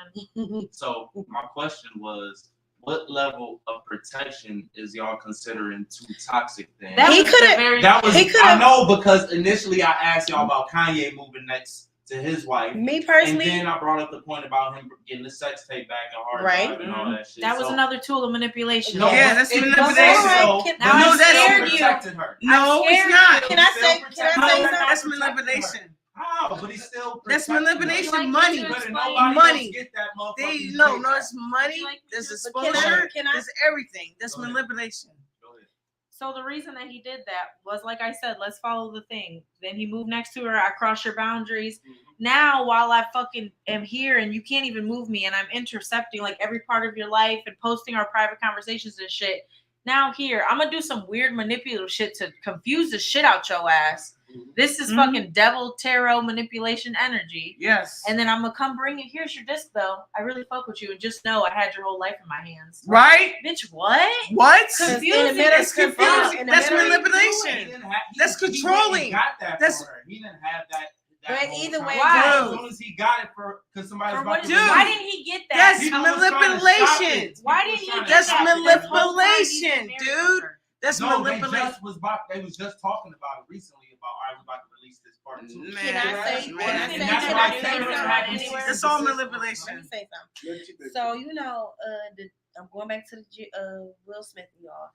So my question was, what level of protection is y'all considering too toxic then? That He was could've- the very That was, He could've- I know, because initially I asked y'all about Kanye moving next to his wife. Me And personally, then I brought up the point about him getting the sex tape back and hard Right. drive and all that shit. that was So- another tool of manipulation. No, Yeah, that's it- manipulation. Before I So- can- Now No, I that's- scared you. protected her. No, I'm it's scared not. you. Can I say No, something? that's manipulation. How? But he's still That's protecting her. manipulation. Like, money. you But explain- nobody Money. else get that motherfucking No, shit. it's money. Like, There's But can exposure. can I There's everything. That's Go ahead. manipulation. Go ahead. So the reason that he did that was, like I said, let's follow the thing. Then he moved next to her. I crossed your boundaries. Now, while I fucking am here and you can't even move me, and I'm intercepting like every part of your life and posting our private conversations and shit. Now here, I'm gonna do some weird manipulative shit to confuse the shit out your ass. This is Mhm. fucking devil tarot manipulation energy. Yes. And then I'm gonna come bring it. Here's your disc, though. I really fuck with you, and just know I had your whole life in my hands. Right? Bitch, what? What? Confusing. It's confusing. in the That's middle- He manipulation. didn't have- That's he went and controlling. got that That's- for her. He didn't have that. But whole either time. way, Why? As soon as he got it for because somebody was For about what, to Dude. why release didn't he get that? That's People was trying to stop manipulation. it. Why People didn't was he trying get to That's stop that? it. This whole time he's manipulation, been married dude. with her. That's No, they manipulation. just was talking about it recently about all right, we're about to release this part two. Man, Can I say? man. Can I And say? that's Can why I I say said it something? happened Anywhere? It's all Let manipulation. me say something. Let you So I'm going back to the Will Smith, y'all.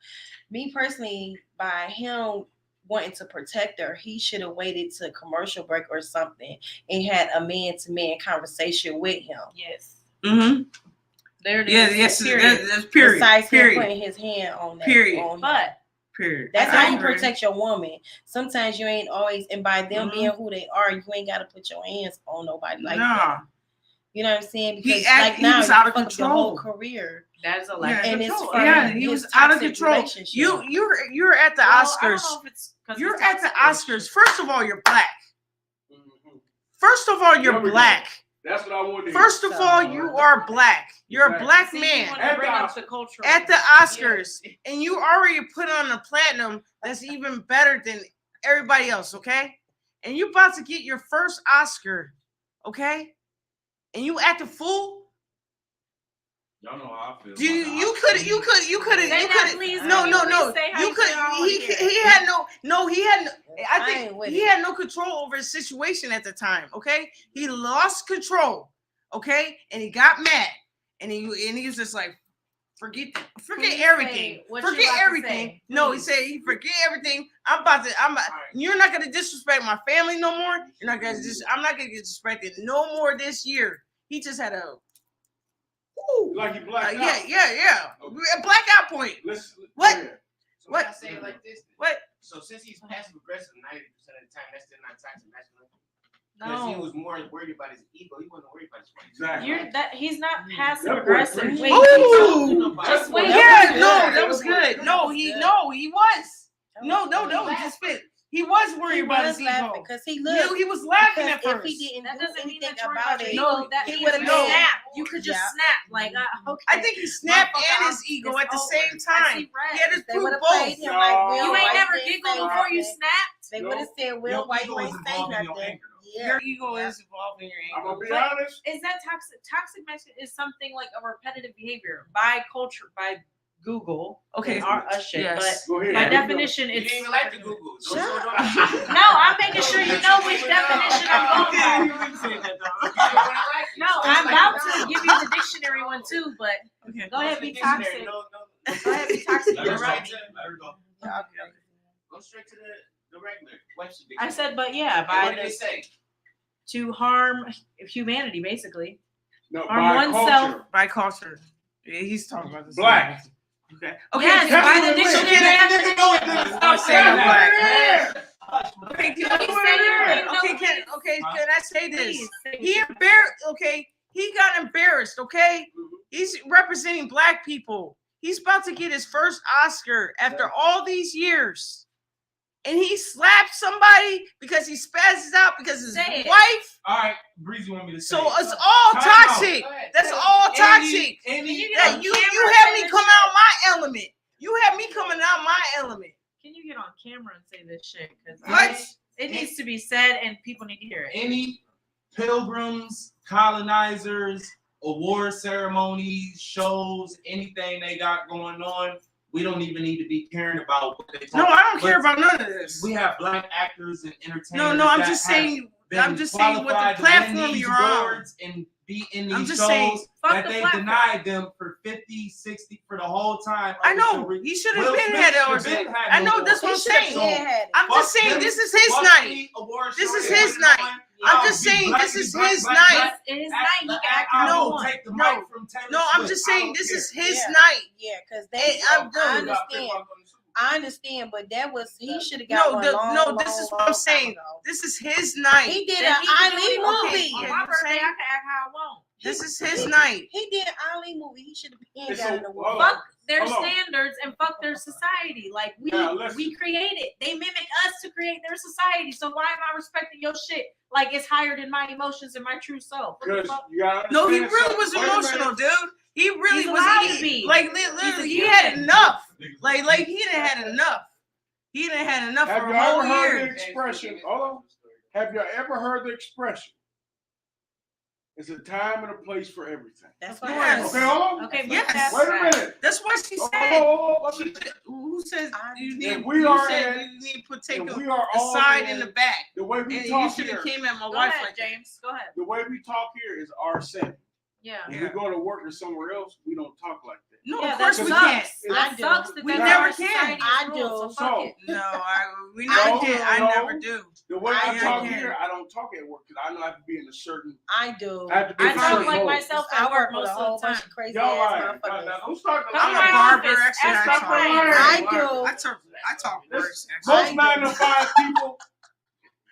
Me personally, by him wanting to protect her, he should have waited to commercial break or something and had a man-to-man conversation with him. Yes. Mm-hmm. There it is. Yeah, yes, Period. that's period. Besides him Period. putting his hand on that. Period. on him. But Period. That's I how you agree. protect your woman. Sometimes you ain't always, and by them Mhm. being who they are, you ain't got to put your hands on nobody like Nah. that. You know what I'm saying? Because He now was you out of fuck up your whole control. career. that is a Yeah, lack of And it's control. from Yeah, he his was out of toxic control. relationship. You're at the Well, I Oscars. don't know if it's 'cause You're it's at the toxic. Oscars. First of all, you're black. Mhm. First of all, you're There we go. black. That's what I wanted to hear. First of all, you are black. You're a Exactly. black See, you man wanna At bring the up the Oscars. cultural. at the Oscars, and you already put on a platinum that's even better than everybody else, okay? And you about to get your first Oscar, okay? And you act a fool. Y'all know how I feel. Do you could Say that, please. no Can no you no please say how you you could feel? I wanna he hear it. he had no he had no, I I think ain't with he it. had no control over his situation at the time, okay? He lost control, okay? And he got mad, and he was just like, forget Please everything, say what you forget about to everything. say. No, he Please. said he forget everything. You're not gonna disrespect my family no more. You're not gonna I'm not gonna get disrespected no more this year. He just had a Like you blacked out. yeah. A blackout point. Let's What? go ahead. So What? I say it like this. What? So since he's passive aggressive 90% of the time, that's still not toxic masculinity. Because he No. was more worried about his ego. He wasn't worried about his wife. Exactly. He's not passive That boy aggressive. preached. Wait, Ooh. just wait. Yeah, was no, good. that was good. No, he was. No, just fit. He was He worried about was his laughing ego. because he No, looked. he was laughing at Because first. if he didn't That do doesn't mean anything that you're about your it, ego. That he means would've you been- snap. You could just Yeah. snap. Like, okay. I think he snapped Motherfucker, and his ego at the it's same over. I time. see red. He had to They prove would have both. played him like Will. You why ain't never didn't giggled say before you nothing? snapped. They would have said, Will, Your why ego you is ain't say involved in your nothing? anger, though. Yeah. Your ego is involved in your I'm ego. gonna be But- honest. Is that toxic? Toxic masculinity is something like a repetitive behavior by culture, by Google. Okay. and our us shit. Yes. Go ahead. But by Here we go. definition, You it's didn't even like the Google. Shut up. no. I'm making sure you know which definition I'm going by. No, I'm about to give you the dictionary one too, but Okay. go ahead, be toxic. No. Go ahead, be toxic. Let You're her right. Go straight to the regular Webster I dictionary. said, but yeah, And by what did it this say? to harm humanity, basically. No, On by oneself- culture. By culture. Yeah, he's talking about this. Black. Okay. Yes, that's by what the it is. dictionary definition. Stop saying black. Okay, You say you're- okay, can I say this? Please, say He it. embarrassed, okay? He got embarrassed, okay? He's representing black people. He's about to get his first Oscar after all these years. And he slapped somebody because he spazzes out because his Say it. wife. All right, Breezy want me to say. So it. it's all Time out. toxic. Go ahead. That's all toxic. Any, you That on you camera have and me say come this out my element. You have me coming out my element. Can you get on camera and say this shit? Because What? it needs to be said and people need to hear it. Any pilgrims, colonizers, award ceremonies, shows, anything they got going on, we don't even need to be caring about what they talk. No, I don't care But about none of this. We have black actors and entertainers. No, I'm that just have saying. been I'm just saying what the qualified to win platform these you're on. awards and be in I'm these just shows saying, fuck that the they platform. denied them for 50, 60 for the whole time. I know he should have been had it. I know that's what I'm saying. I'm just saying this is his night. This is his night. I'm just saying this is his night. His night. He can act I how he will wants. take the mic from Taylor No, I'm Swift. just I saying don't this care. is his Yeah. night. Yeah, because Hey, I I'm done. understand, but that was he should have got No, one long, no, this is what I'm long saying. time ago. This is his night. He did Then an he can do Ali what he movie. wants. On my birthday, I can act how I want. This is his night. He did an Ali movie. He should have been It's got a- in the hold world. on. Fuck their Hold on. standards and fuck their society. Like Now, listen. we created. They mimic us to create their society. So why am I respecting your shit like it's higher than my emotions and my true self? What the Because fuck? you gotta No, he understand really was something. Wait a emotional, minute. dude. He really He's was. allowed to be. Like He's literally, a he had human. enough. Like he didn't had enough. He didn't had enough Have for you a whole ever heard the year. expression? Hold on. Have you ever heard the expression? It's a time and a place for everything. That's Yes. Okay, hold on. Okay, but Yes. that's Wait a right. minute. That's what she Oh, said. oh, oh, She said- Who says you If need? we You are said in- you need to take and a we are all side in the back. The way we And you talk should here, have came at my Go wife ahead, like that. James. Go ahead. the way we talk here is our setting. Yeah. When Yeah. we go to work or somewhere else, we don't talk like that. No, Yeah, of course that we sucks. can't. That I do. sucks that We that's never our can. society's I rules, do. So fuck it. No, we never I did. do. I No. never do. The way I I talk can't. here, I don't talk at work because I know I have to be in a certain. I do. I have to be I in a talk certain like mode. myself I at work work with a most whole of the bunch time. of crazy Y'all ass lying. motherfuckers. Don't start to Come I'm to a lie. my barber, office, actually. ask I my talk. friends. I I do. talk worse. Most I do. 9 to 5 people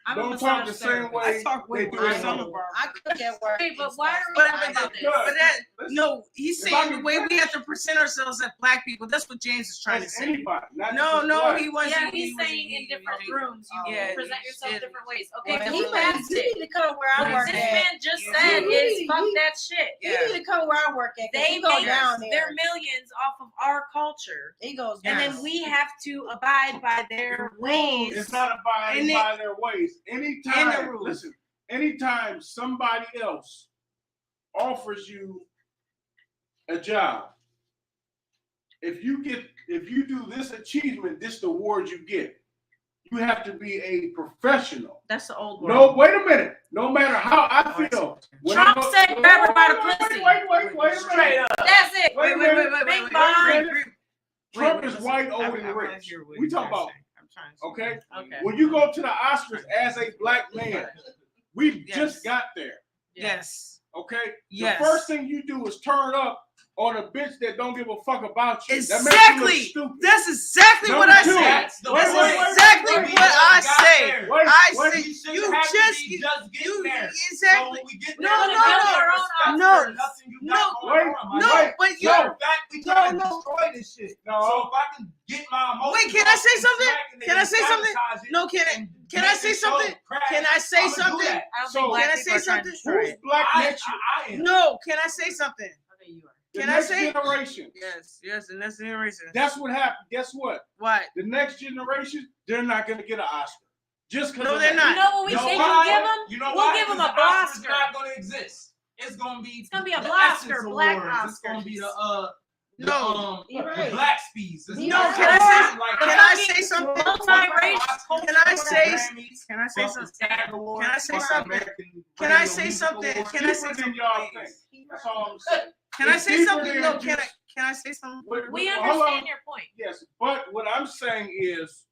I'm a don't talk the massage same therapist. way I talk way they do worse. at I'm a home. barber. I cook at work. Okay, but and why stuff. are we But, talking about this? but that Listen, no, he's If I saying can- the way we have to present ourselves as black people. That's what James is trying to That's say. anybody. Not No, just no, black. he wasn't. Yeah, he he's wasn't- saying in different he- rooms you Yeah, present he yourself said- different ways. Okay, whatever but He you might, passed you it. need to come where I What work this at. man just You said do. is You fuck need- that shit. You need to come where I work at. 'cause They he go make down their there. millions off of our culture. He goes And down. then we have to abide by their ways. It's not abiding And it- by their ways. And the Anytime, rules. listen, anytime somebody else offers you a job, if you do this achievement, this the award you get. You have to be a professional. That's the old No, world. wait a minute. No matter how I feel. when Trump I go- said grab her by the Wait, pussy. Wait a minute. That's it. Wait a Wait, minute. Big bond. Trump is white, old, and rich. We talk about, okay? Okay. When you go to the Oscars as a black man, we Yes. just got there, Yes. okay? Yes. The first thing you do is turn up on a bitch that don't give a fuck about you. That makes you Exactly. look stupid. That's exactly what Number I two. said. That's the That's point. exactly We what I just got say. there. Wait, I wait, say We shouldn't you have to just be just getting you there. So exactly. when we get No, there, no, we no, get there, no, respect no, for nothing you got no, going wait, on, my no, guy. but So you in fact, we try to no. destroy this shit. No. So if I can get my emotions Wait, can I off say and something? smack it Can I and say something? sabotage it No, and can make I say the show something? crash, Can I say I'ma do something? that. I don't So- think black Can I people say are trying to something? destroy Who's it. black next? I am. No, can I say something? Okay, you are. The Can I next say? generation. Yes, and that's the reason. That's what happened. Guess what? What? The next generation, they're not gonna get an Oscar. Just because No, they're You not. know what we You know think why? we'll give them? You know We'll why? give 'em Because a the Oscars Oscar. not gonna exist. It's gonna be. It's gonna be a the Blaster, Essence Black Awards. It's gonna be Oscars. No. You're the right. Black Speeds. It's No, not can I like- say- like- Can I say something? Multiracial. Can I say? Grammys, Can I say fuck something? the SAG Awards, Can I say fuck something? American Can I Radio say Music something? Awards. Can I say Deeper than something? y'all think. That's all I'm saying. Can I It's say deeper something? than No, just- can I say something? We Hold understand on. your point. Yes, but what I'm saying is,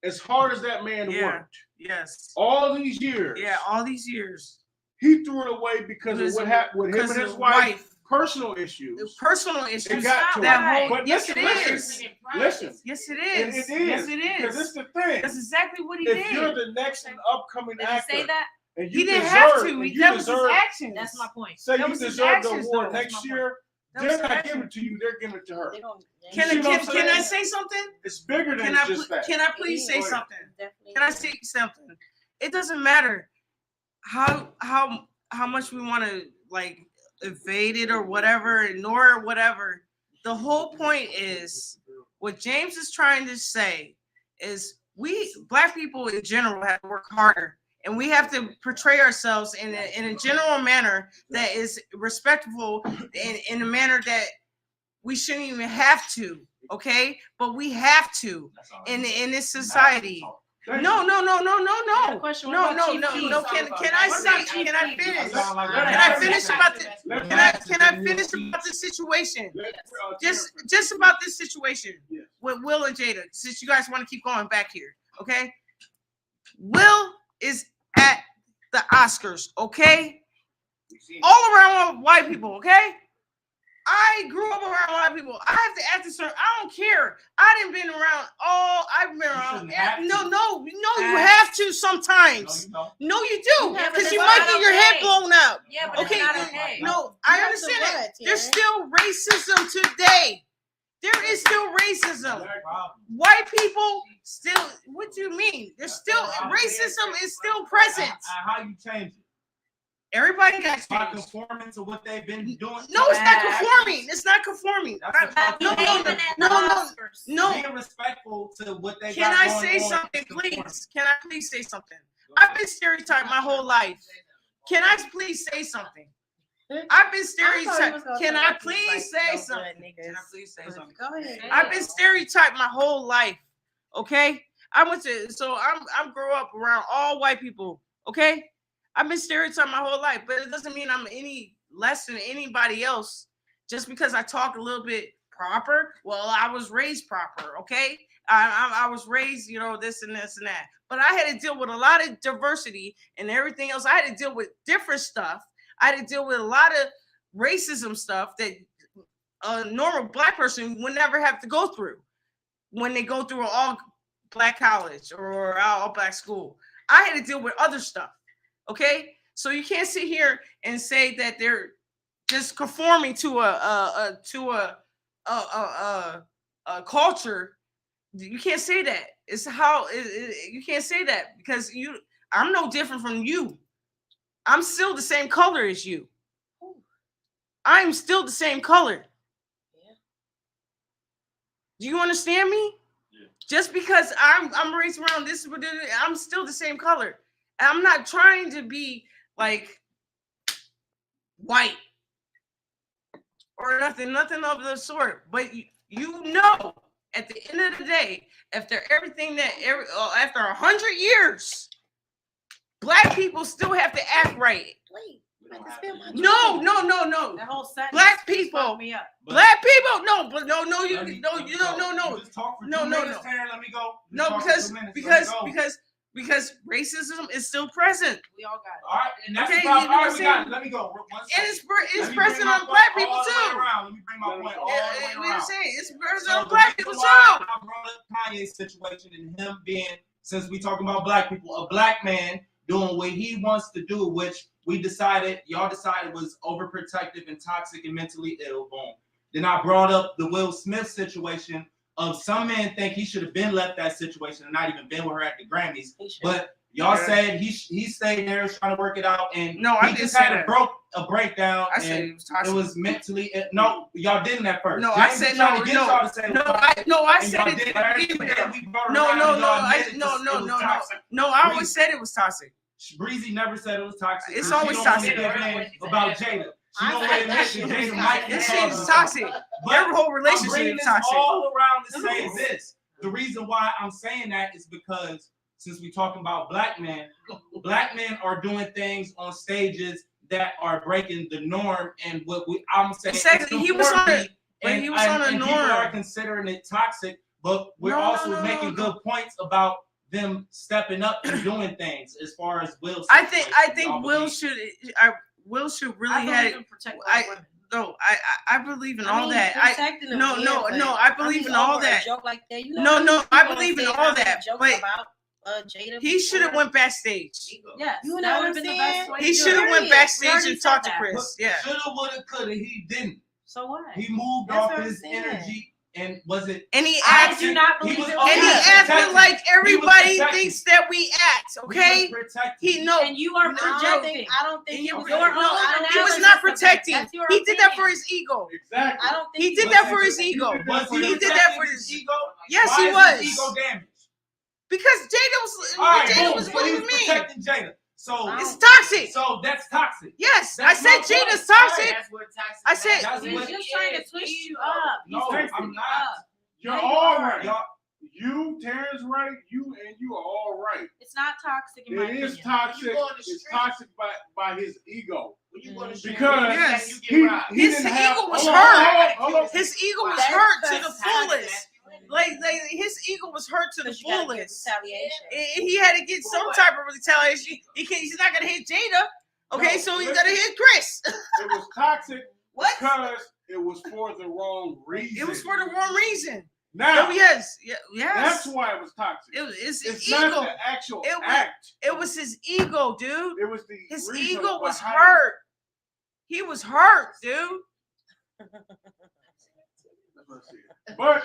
as hard as that man Yeah. worked Yes. all these years, Yeah, all these years. he threw it away because of what happened with him Because and his of wife. Personal issues. Personal It issues. got to that him. whole. But Yes, listen, it listen, is. listen. Yes, it It is. is. Yes, it Because is. it's the thing. That's exactly what he If did. you're the next and upcoming Did he actor, say that? and you He didn't deserve, have to. and you That was his deserve, actions. That's my point. say that you was his deserve the actions, award though. next That's my year, That was they're his not actions. giving it to you. They're giving it to her. They don't- Can You see what I'm can I saying? say something? It's bigger than Can I just that. can I please say It is. something? Definitely. Can I say something? It doesn't matter how much we want to like evade it or whatever, ignore it, whatever. The whole point is what James is trying to say is we black people in general have to work harder, and we have to portray ourselves in a general manner that is respectful, in a manner that we shouldn't even have to. Okay, but we have to in this society. Thank No, you. no, no, no, no, I had a no. question. What No, about no, Chief no, Keef? no. Can I What say? about Chief Can I Keef? finish? Sound like Can that. I finish about the? Let Can I finish about the situation? Just about this situation Yes. with Will and Jada. Since you guys want to keep going back here, okay? Will is at the Oscars, okay? All around white people, okay? I grew up around white people. I have to act a certain. I don't care. I didn't been around all. I've been around. shouldn't have to. No. You have to sometimes. No, No, you do, Yeah, but because it's you not might get your head okay. blown out. Yeah, but Okay, it's not okay. No, I You have to understand what, it. There's Terry? still racism today. There is still racism. White people still. What do you mean? There's still racism is still present. How you change it? Everybody got By changed. conforming to what they've been doing. No, it's not conforming. It's not conforming. That's what No, y'all doing. no. Being respectful to what they Can got I going say on something, is conforming. please? Can I please say something? I've been stereotyped my whole life. Can I please say something? I've been stereotyped. Can I please say something? Can I please say something? Go ahead. I've been stereotyped my whole life. Okay, I'm grow up around all white people. Okay, I've been stereotyped my whole life, but it doesn't mean I'm any less than anybody else just because I talk a little bit proper. Well, I was raised proper. Okay, I was raised, this and this and that. But I had to deal with a lot of diversity and everything else. I had to deal with different stuff. I had to deal with a lot of racism stuff that a normal black person would never have to go through when they go through an all black college or all black school. I had to deal with other stuff. Okay, so you can't sit here and say that they're just conforming to a culture. You can't say that. It's how you can't say that because I'm no different from you. I'm still the same color as you. I'm still the same color. Yeah. Do you understand me? Yeah. Just because I'm raised around this, I'm still the same color. And I'm not trying to be like white or nothing of the sort. But at the end of the day, after after 100 years, black people still have to act right. Wait, you about to spill my No. That whole sentence Black just people. fucked me up. Black people, no. You just talk for No, 2 no, minutes, no. Terry, let me go. No, Just talk for 2 minutes, because racism is still present. We all got it. All right, and that's Okay, the problem. you know All what right, I'm we got saying? it. Let me go. One And second. it's Let me present bring my on black point people all the way too. around. Let me bring my point all the way around. It's present So on black the people reason why too. I brought up Kanye's situation and him being, since we talking about black people, a black man doing what he wants to do, which y'all decided was overprotective and toxic and mentally ill. Boom. Then I brought up the Will Smith situation of some men think he should have been left that situation and not even been with her at the Grammys. But y'all said he stayed there trying to work it out, and No, I he didn't just say had that. a breakdown. I said and it was toxic. it was mentally no. Y'all didn't at first. No, James I was said trying no, to get y'all to say it was toxic, I and said y'all it did to that. begin with. Then we brought it No, around and y'all I admitted it was toxic. no. I always said it was toxic. Breezy never said it was toxic. It's She always don't wanna toxic. give in about Jada. She I don't said want to admit that that Jada might be This causing shit is it. toxic. But Your whole I'm relationship bringing is this toxic. all around to say this. The reason why I'm saying that is because since we're talking about black men are doing things on stages that are breaking the norm, and what I'm saying Exactly. He was on a and norm. people are considering it toxic, but we're also making good points about them stepping up and doing things as far as Will. I think Will should really I have. believe in protecting women. No, I believe in all mean, that. protecting them, I believe in all over a that. joke like that, No, I believe in people all say that. jokes But about Jada he should have before. went backstage. Yes, You know that what would I'm have been the saying? best way He to do should have it. went Period. backstage We already and talked said to that. Chris. Yeah. Shoulda, woulda, coulda. He didn't. So what? He moved That's off what I'm his saying. energy, and was it? And he I acted. do not He believe was it on And he Yeah, acted protected. like everybody protected. thinks that we act. Okay. He was protected. He no. And you are No, projecting. I don't think And it was your Your No, own he was analysis not of it. protecting. That's your He did that opinion. for his ego. Exactly. I don't think He did that for his ego. Was He did that protecting for his his ego? Yes, Why he is was. his ego damaged? Because Jada was. All right, Jada boom. was. So What do he you was mean? protecting Jada. So It's toxic. So that's toxic. Yes, That's I my said point. Jada's toxic. That's what toxic. I said- That's He's what- just trying to twist you up. No, He's twisting I'm you not. up. You're Yeah, you all are. right. You, Terrence, right? You are all right. It's not toxic in my It is opinion. toxic. When you go on the It's street- toxic by his ego. When you go to the street, Because Yes. you He get robbed. he His didn't have. ego was hold on, hurt. hold on. His ego was That's hurt to the toxic. fullest. Like his ego was hurt to the Because you gotta get fullest. retaliation. And he had to get some type of retaliation. He's not gonna hit Jada. Okay, No, so he's listen. gonna hit Chris. It was toxic What? because it was for the wrong reason. It was for the wrong reason. Now, Oh, yes. that's why it was toxic. It's his It's ego. not the actual It was- act. It was his ego, dude. It was the His reason ego was behind hurt. He was hurt, dude. it. But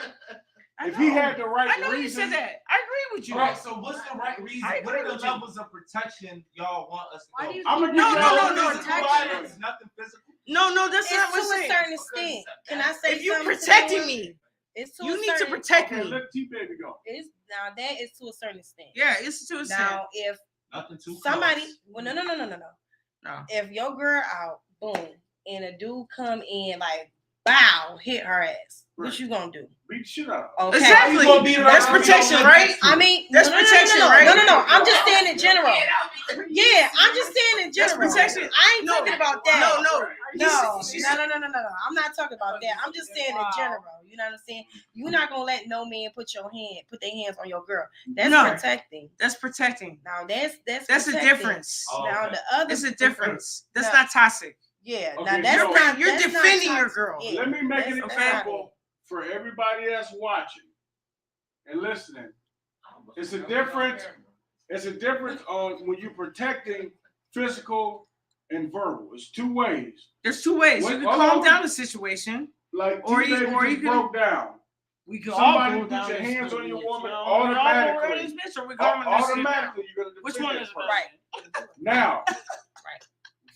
I if he know. had the right I know you reason, said that. I agree with you. All right, so what's the right reason? I What are agree the with you. levels of protection y'all want us to Why go? do you I'm gonna think give No, you no, all no, no, physical Protection. violence. Nothing physical. No, that's It's not to what a I'm saying. certain extent. Can I say If you're something to protecting them? me, It's to you a need to certain, protect Okay, me. let T-Baby go. It's now that is to a certain extent. Yeah, it's to a extent. Now, if Nothing too somebody, close. well, no. No. If your girl out, boom, and a dude come in like, bow, hit her ass. Right. What you gonna do? Beat the shit out of him. Okay. Exactly. You gonna beat her That's up, you protection, gonna- right? I mean, That's protection, right? No. I'm just saying in general. Yeah, I'm just saying in That's general. protection. I ain't No, talking about that. No. No. I'm not talking about that. I'm just saying in general. You know what I'm saying? You're not gonna let no man put their hands on your girl. That's No. protecting. That's protecting. Now that's That's a protecting. difference. Oh, Now okay. the other It's a difference. That's No. not toxic. Yeah, Okay, now that's so not. you're that's not defending your toxic. girl. Yeah, Let me make an that's example for everybody that's watching and listening. It's a difference. It's a difference on when you're protecting physical and verbal. It's two ways. There's two ways. What- You can hold calm on. down the situation. Like Or T-Baby you just can- broke down. We can Somebody all put go down your this hands on your bitch. woman No, we all go automatically. around this bitch, or we calming this shit down? Automatically, you're gonna Which defend one that is it? person. Right. Now, Right.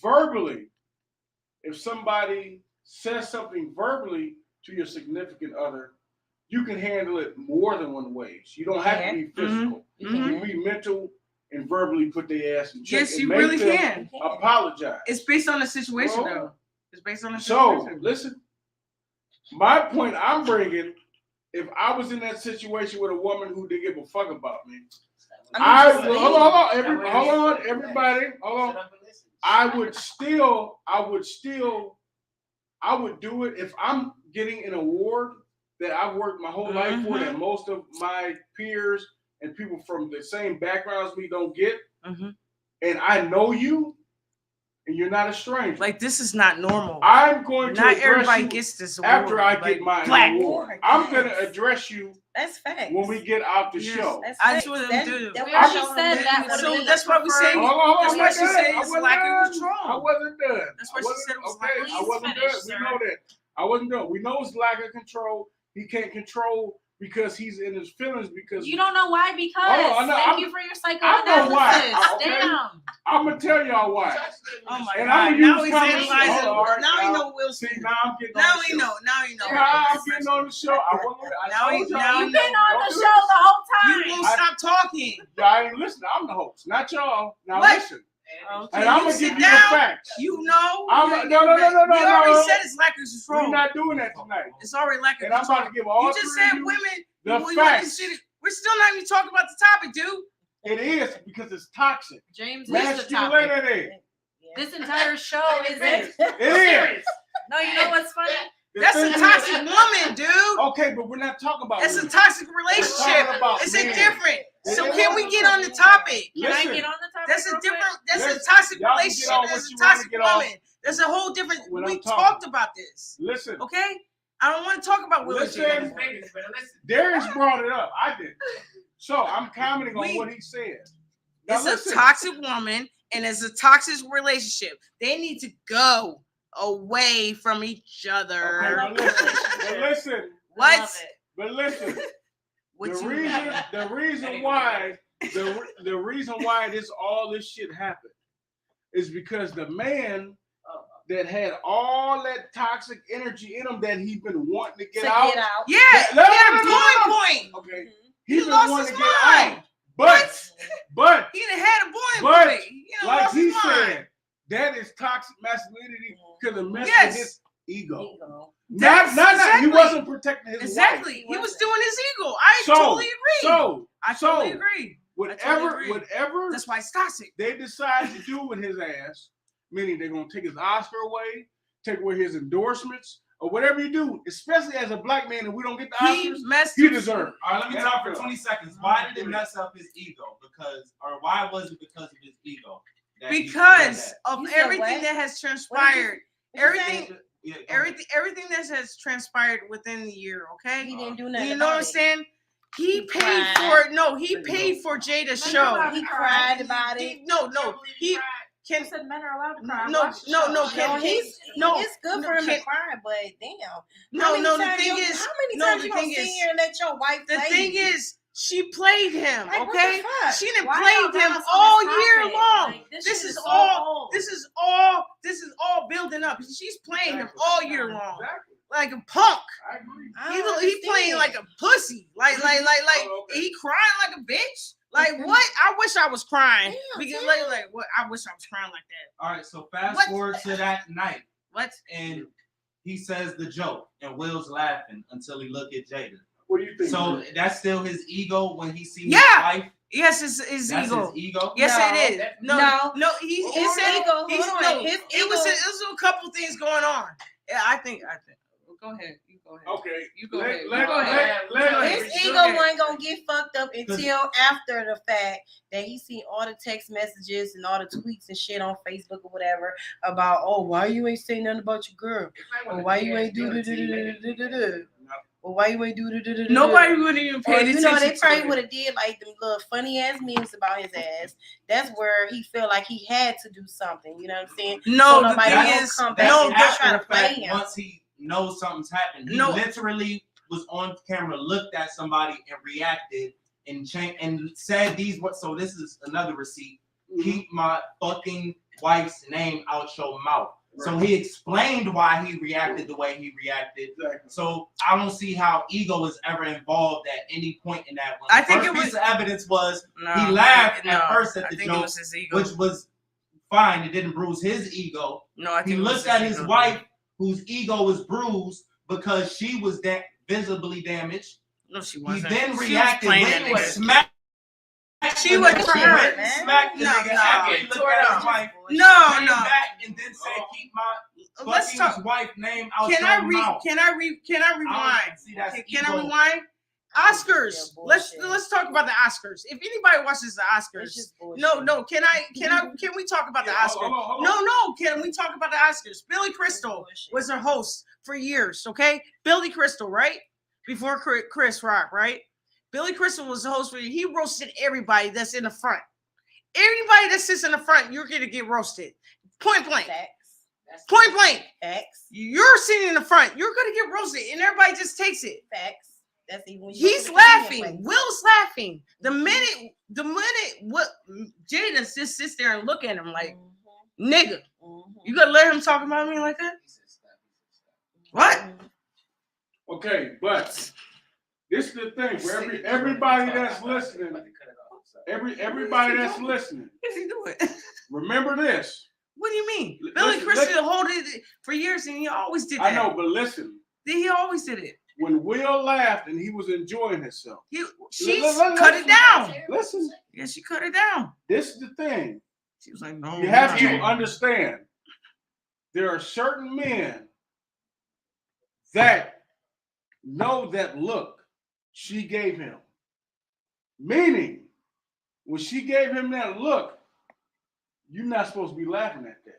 verbally, if somebody says something verbally to your significant other, you can handle it more than one ways. You don't have to be physical. You can be mental and verbally put their ass in check. Yes, and you make really them can. apologize. It's based on the situation, Well, though. It's based on the So, situation. listen, my point I'm bringing, if I was in that situation with a woman who didn't give a fuck about me, I just would, saying. hold on, everybody, hold on. Shut up and listen. I would do it if I'm getting an award that I've worked my whole life for, that most of my peers and people from the same backgrounds as me don't get, and I know you, and you're not a stranger. Like, this is not normal. I'm going to Not address everybody you gets this after I award, get my black. award. I'm going to address you That's facts. when we get out the Yes. show. That's I facts. just want them That- to- that We would already show said them that the would So have been that's why we say- Hold on, That's I'm why not she done. said I it's wasn't lack of done. control. I wasn't done. That's why I she wasn't- said it was okay. lack of I Please wasn't finish, done. sir. We know that. I wasn't done. We know it's lack of control. He can't control because he's in his feelings. Because You don't know why, because Oh, I know. thank I'm- you for your I know why. psychoanalysis. Okay. Damn. I'm gonna tell y'all why. Oh my And God! I'm Now gonna he's use analyzing. conversation. Hold on, Now we y'all. know Will See, Smith. now I'm getting Now on the we show. know. Now you know. Now I'm getting on the show. I Now told he- y'all. now You've he been know. on Don't the do show this. the whole You time. won't stop talking. Y'all ain't listening. I'm the host, not y'all. Now What? listen. Okay, And I'm you gonna sit give you the down. facts. You know. I'm- you- no. We already no. said it's lack of We're control. not doing that tonight. It's already lack of And I'm control. about to give all You just three of said you women. the we want to facts. see it. We're still not even talking about the topic, dude. It is because it's toxic. James is the topic. Masculinity. This entire show is it. It is. No, you know what's funny? The That's thing a is- toxic woman, dude. Okay, but we're not talking about That's a women. toxic We're relationship. talking about It's men. a different. So It can is. we get on the topic? Can Listen, I get on the topic? That's a real quick? different. That's Listen, a toxic y'all can get relationship. on what That's a you wanna toxic get on. woman. There's a whole different. When We I'm talked talking. about this. Listen, Okay. I don't want to talk about Will and Jada Listen. anymore. Darius brought it up. I didn't. So I'm commenting on what he said. Now It's listen. a toxic woman and it's a toxic relationship. They need to go away from each Okay, other. but listen. What? Love it. But listen. What The you- reason why the reason why all this shit happened is because the man that had all that toxic energy in him that he's been wanting to get To out. get out. Yeah, No, he had a no, no, no, no. point. Okay. He He's been lost wanting his to get mind. out. But He done had a boy But, point. He done like lost he his mind. said, that is toxic masculinity because it messes Yes. with his ego. Ego. Not. He exactly. wasn't protecting his Exactly. wife. He was doing his ego. I So- totally agree. I So totally agree. whatever That's why it's toxic. they decide to do with his ass, meaning they're gonna take his Oscar away, take away his endorsements, or whatever you do, especially as a black man, and we don't get the Oscars, he deserves. All right, let me talk for 20 seconds. Why did it mess up his ego? Why was it because of his ego? Because of You said everything what? that has transpired. Everything Yeah, everything that has transpired within the year, okay? He didn't do nothing. You know what I'm saying? He paid for Jada's show. He cried about it. He I can said men are allowed to cry. No, Watch the no, show. no, No, can it's good for him can- to cry, but damn. No, How the many thing times is, how many no, times the you gonna thing sit is- here and let your wife the play thing you? is, she played him, Like, what okay? the fuck? She didn't Why play y'all him jealous of all this year topic? long. Like, this This shit is is so all. old. This is all building up. She's playing him all year long, Exactly. like a punk. I agree. I He don't playing understand. like a pussy, like Oh, okay. he crying like a bitch. Like what? I wish I was crying Damn, because damn. like what? I wish I was crying like that. All right, so fast What? forward to that night, What? and he says the joke, and Will's laughing until he look at Jada. What do you think? So that's still his ego when he sees Yeah. his wife. Yes, his That's ego. his ego. Yes, No. it is. No. He His said ego, he's hold on, no. his It was ego- a couple things going on. Yeah, I think. Go ahead. You go ahead. Okay. You go Let- ahead. let- You go ahead. let- His Go ego ahead. wasn't gonna get fucked up until after the fact that he seen all the text messages and all the tweets and shit on Facebook or whatever about, oh, why you ain't saying nothing about your girl? Or why you ain't do the Or why you ain't do the Nobody would even Or pay you attention. know they probably to would it. have did like them little funny ass memes about his ass. That's where he felt like he had to do something. You know what I'm saying? No, So the nobody thing won't is, come back no, and That's try after to the play fact. him. Once he knows something's happened, he No. literally was on camera, looked at somebody, and reacted and said these. What? So this is another receipt. Keep my fucking wife's name out your mouth. So he explained why he reacted the way he reacted. Exactly. So I don't see how ego was ever involved at any point in that one. I The think first it was- piece of evidence was No, he laughed no, at first at I the think it joke, was his ego. which was fine. It didn't bruise his ego. No, I think He it was looked at his ego. wife, whose ego was bruised because she was visibly damaged. No, she He wasn't. then She was reacted, playing went that and nigga. smacked. She the was nigga, hurt, went and man. smacked the No, nigga no, after okay, he looked tore at it his up. wife. No, Came no. back and then said, "Keep my Let's fucking talk. wife name out Can your I read? mouth." Can I rewind? See, that's Can I ego. rewind? Oscars. Let's talk about the Oscars. If anybody watches the It's Oscars, just bullshit. no. Can we talk about the Yeah, Oscars? hold on. No. Can we talk about the Oscars? Billy Crystal was their host for years. Okay, Billy Crystal, right? Before Chris Rock, right? Billy Crystal was the host for. He roasted everybody that's in the front. Everybody that sits in the front, you're gonna get roasted. Point blank. Facts. Point blank. Facts. You're sitting in the front. You're gonna get roasted, and everybody just takes it. Facts. That's even when you He's go to the laughing. place. Will's laughing. The minute what Jada just sits there and look at him like, nigga, you gonna let him talk about me like that? What? Okay, but this is the thing for everybody that's listening. Everybody that's listening. What is he doing? Remember this. What do you mean? Listen, Billy Crystal hold it for years, and he always did that. I know, but listen. He always did it. When Will laughed and he was enjoying himself. She Listen. cut it down. Listen, Yeah, she cut it down. this is the thing. She was like, no. You have to no. understand. There are certain men that know that look she gave him. Meaning, when she gave him that look, you're not supposed to be laughing at that.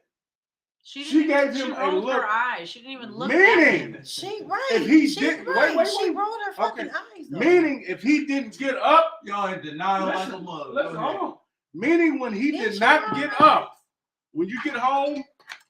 She gave him a rolled look. her eyes. She didn't even look at Meaning, him. She right. If he She's did- right. wait. She rolled her fucking Okay. eyes. Though. meaning if he didn't get up, Y'all in denial like a listen, mother. listen, Go hold ahead. on. Meaning when he Yeah, did she not right. get up, when you get home,